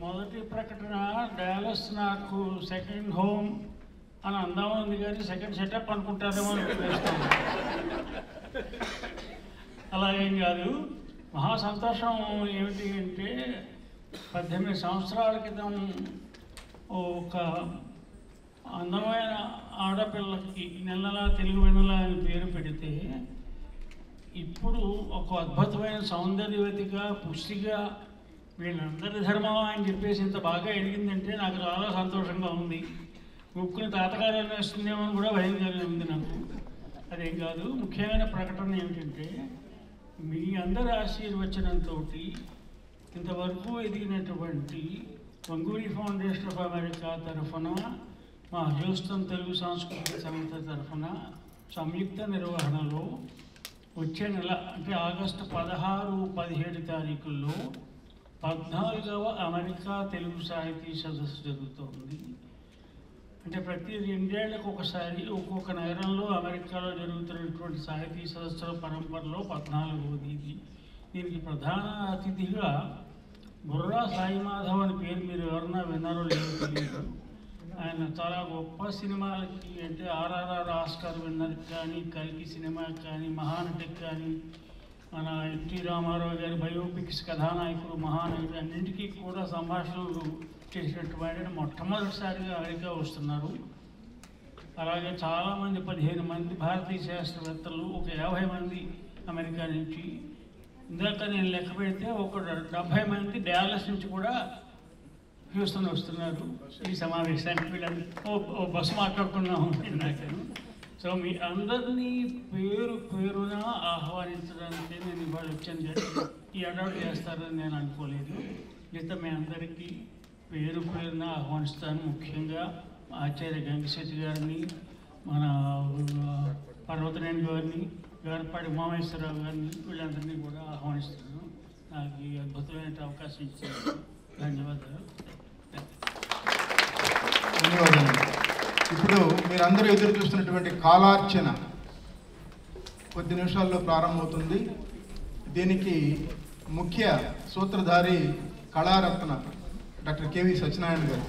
మొదటి ప్రకటన, డాలస్ నాకు సెకండ్ హోమ్ అని అందామా ఉంది కానీ సెకండ్ సెటప్ అనుకుంటారేమో అనిపిస్తాను. అలా ఏం కాదు. మహా సంతోషం ఏమిటి అంటే 18 సంవత్సరాల క్రితం ఒక అందమైన ఆడపిల్లకి నెలలా తెలుగు వెన్నెల అని పేరు పెడితే ఇప్పుడు ఒక అద్భుతమైన సౌందర్యవతిగా, పుష్టిగా, వీళ్ళందరి ధర్మం అని చెప్పేసి ఇంత బాగా ఎదిగిందంటే నాకు చాలా సంతోషంగా ఉంది. ముక్కుని తాతగారు వేస్తుందేమో అని కూడా భయంగా ఉంది నాకు. అదేం కాదు. ముఖ్యమైన ప్రకటన ఏమిటంటే, మీ అందరి ఆశీర్వచనంతో ఇంతవరకు ఎదిగినటువంటి వంగూరి ఫౌండేషన్ ఆఫ్ అమెరికా తరఫున, మా హ్యూస్టన్ తెలుగు సాంస్కృతిక సంస్థ తరఫున సంయుక్త నిర్వహణలో వచ్చే నెల అంటే ఆగస్టు 16, 17 తారీఖుల్లో 14వ అమెరికా తెలుగు సాహితీ సదస్సు జరుగుతోంది. అంటే ప్రతి 2 ఏళ్లకు ఒకసారి ఒక్కొక్క నగరంలో అమెరికాలో జరుగుతున్నటువంటి సాహితీ సదస్సుల పరంపరలో 14వది ఇది. దీనికి ప్రధాన అతిథిగా బుర్రా సాయిమాధవ్ అని పేరు మీరు ఎవరన్నా విన్నారో లేదో తెలియదు. ఆయన చాలా గొప్ప సినిమాలకి అంటే RRR ఆస్కార్ విన్నర్కి కానీ, కల్కి సినిమాకి కానీ, మహానటికి కానీ, మన ఎన్టీ రామారావు గారి బయోపిక్స్ కథానాయకుడు, మహానటుడు అన్నింటికీ కూడా సంభాషణలు చేసినటువంటి మొట్టమొదటిసారిగా అమెరికా వస్తున్నారు. అలాగే చాలామంది 15 మంది భారతీయ శాస్త్రవేత్తలు, ఒక 50 మంది అమెరికా నుంచి, ఇందాక నేను లెక్క పెడితే ఒక 70 మంది డాలస్ నుంచి కూడా హ్యూస్టన్ వస్తున్నారు ఈ సమావేశానికి. వీళ్ళంతా ఓ బస్సు మాట్లాడుకున్నాము ఇందాకను. సో మీ అందరినీ పేరు పేరున ఆహ్వానించడానికి నేను ఇవాళ వచ్చాను. ఈ అడాప్ట్ చేస్తారని నేను అనుకోలేదు. మిగతా మీ అందరికీ పేరు పేరున ఆహ్వానిస్తాను. ముఖ్యంగా ఆచార్య గంగిశెట్టి గారిని, మన పర్వతనేని గారిని, గారిపాటి ఉమామేశ్వరరావు గారిని, వీళ్ళందరినీ కూడా ఆహ్వానిస్తున్నాను. నాకు ఈ అద్భుతమైన అవకాశం ఇచ్చారు. ధన్యవాదాలు. ధన్యవాదాలు. ఇప్పుడు మీరందరూ ఎదురు చూస్తున్నటువంటి కాలార్చన కొద్ది నిమిషాల్లో ప్రారంభమవుతుంది. దీనికి ముఖ్య సూత్రధారి కళారత్న డాక్టర్ కేవి సత్యనారాయణ గారు.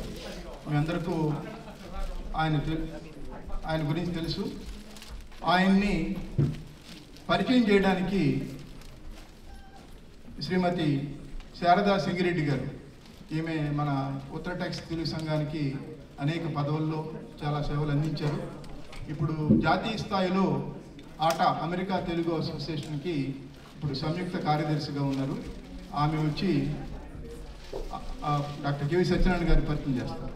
మీ అందరికీ ఆయన గురించి తెలుసు. ఆయన్ని పరిచయం చేయడానికి శ్రీమతి శారదా సింగిరెడ్డి గారు. ఈమె మన ఉత్తర టెక్స్ తెలుగు సంఘానికి అనేక పదవుల్లో చాలా సేవలు అందించారు. ఇప్పుడు జాతీయ స్థాయిలో అమెరికా తెలుగు అసోసియేషన్కి ఇప్పుడు సంయుక్త కార్యదర్శిగా ఉన్నారు. ఆమె వచ్చి డాక్టర్ కేవి సత్యనారాయణ గారి పరిచయం చేస్తారు.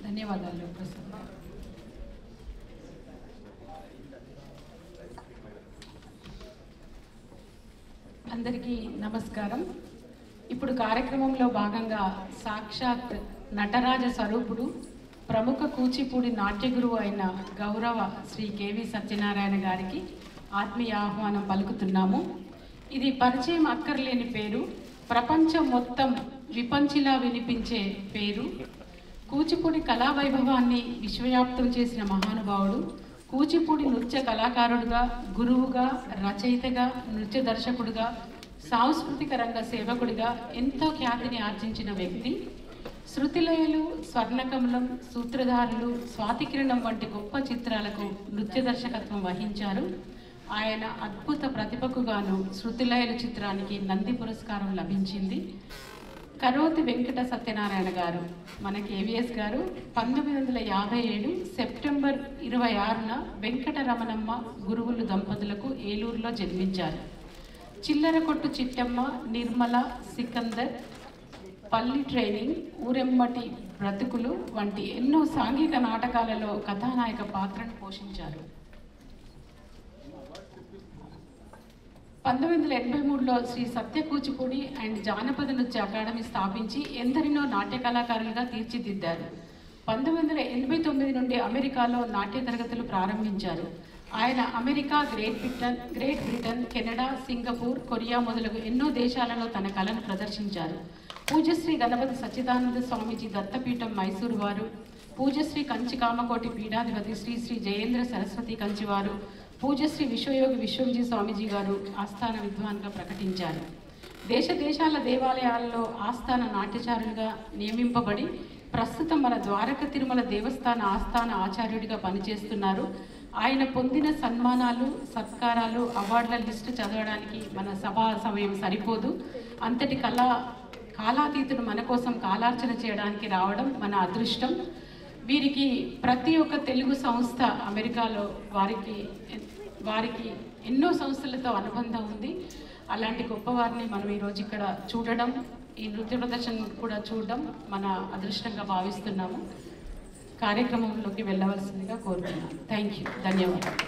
ధన్యవాదాలు ప్రసాద్. అందరికీ నమస్కారం. ఇప్పుడు కార్యక్రమంలో భాగంగా సాక్షాత్ నటరాజ స్వరూపుడు, ప్రముఖ కూచిపూడి నాట్య గురువు అయిన గౌరవ శ్రీ కేవి సత్యనారాయణ గారికి ఆత్మీయ ఆహ్వానం పలుకుతున్నాము. ఇది పరిచయం అక్కర్లేని పేరు, ప్రపంచం మొత్తం విపంచిలా వినిపించే పేరు. కూచిపూడి కళా వైభవాన్ని విశ్వవ్యాప్తం చేసిన మహానుభావుడు. కూచిపూడి నృత్య కళాకారుడుగా, గురువుగా, రచయితగా, నృత్య దర్శకుడుగా, సాంస్కృతిక రంగ సేవకుడిగా ఎంతో ఖ్యాతిని ఆర్జించిన వ్యక్తి. శృతిలయలు, స్వర్ణకమలం, సూత్రధారులు, స్వాతికిరణం వంటి గొప్ప చిత్రాలకు నృత్య దర్శకత్వం వహించారు. ఆయన అద్భుత ప్రతిభకు గాను శృతిలయలు చిత్రానికి నంది పురస్కారం లభించింది. కరోతి వెంకట సత్యనారాయణ గారు, మన కేవీఎస్ గారు 1957 సెప్టెంబర్ 26న వెంకటరమణమ్మ గురువులు దంపతులకు ఏలూరులో జన్మించారు. చిల్లర కొట్టు చిట్టమ్మ, నిర్మల, సికందర్, పల్లి ట్రైనింగ్, ఊరెమ్మటి బ్రతుకులు వంటి ఎన్నో సాంఘిక నాటకాలలో కథానాయక పాత్రను పోషించారు. 1983లో శ్రీ సత్య కూచిపూడి అండ్ జానపద నృత్య అకాడమీ స్థాపించి ఎందరినో నాట్య కళాకారులుగా తీర్చిదిద్దారు. 1989 నుండి అమెరికాలో నాట్య తరగతులు ప్రారంభించారు. ఆయన America, great Britain, Canada, Singapore, Korea మొదలగు ఎన్నో దేశాలలో తన కళను ప్రదర్శించారు. పూజ్యశ్రీ గణపతి సచ్చిదానంద స్వామీజీ దత్తపీఠం మైసూరు వారు, పూజ్యశ్రీ కంచి కామకోటి పీఠాధిపతి శ్రీ శ్రీ జయేంద్ర సరస్వతి కంచివారు, పూజ్యశ్రీ విశ్వయోగి విశ్వవిజయ స్వామీజీ గారు ఆస్థాన విద్వాన్గా ప్రకటించారు. దేశ దేశాల దేవాలయాలలో ఆస్థాన నాట్యచారులుగా నియమింపబడి ప్రస్తుతం మన ద్వారక తిరుమల దేవస్థాన ఆస్థాన ఆచార్యుడిగా పనిచేస్తున్నారు. ఆయన పొందిన సన్మానాలు, సత్కారాలు, అవార్డుల లిస్టు చదవడానికి మన సభా సమయం సరిపోదు. అంతటి కాలాతీతుడు మన కోసం కాలార్చన చేయడానికి రావడం మన అదృష్టం. వీరికి ప్రతి ఒక్క తెలుగు సంస్థ అమెరికాలో వారికి ఎన్నో సంస్థలతో అనుబంధం ఉంది. అలాంటి గొప్పవారిని మనం ఈరోజు ఇక్కడ చూడడం, ఈ నృత్య ప్రదర్శన కూడా చూడడం మన అదృష్టంగా భావిస్తున్నాము. కార్యక్రమంలోకి వెళ్ళవలసిందిగా కోరుతున్నాను. Thank you. ధన్యవాదాలు.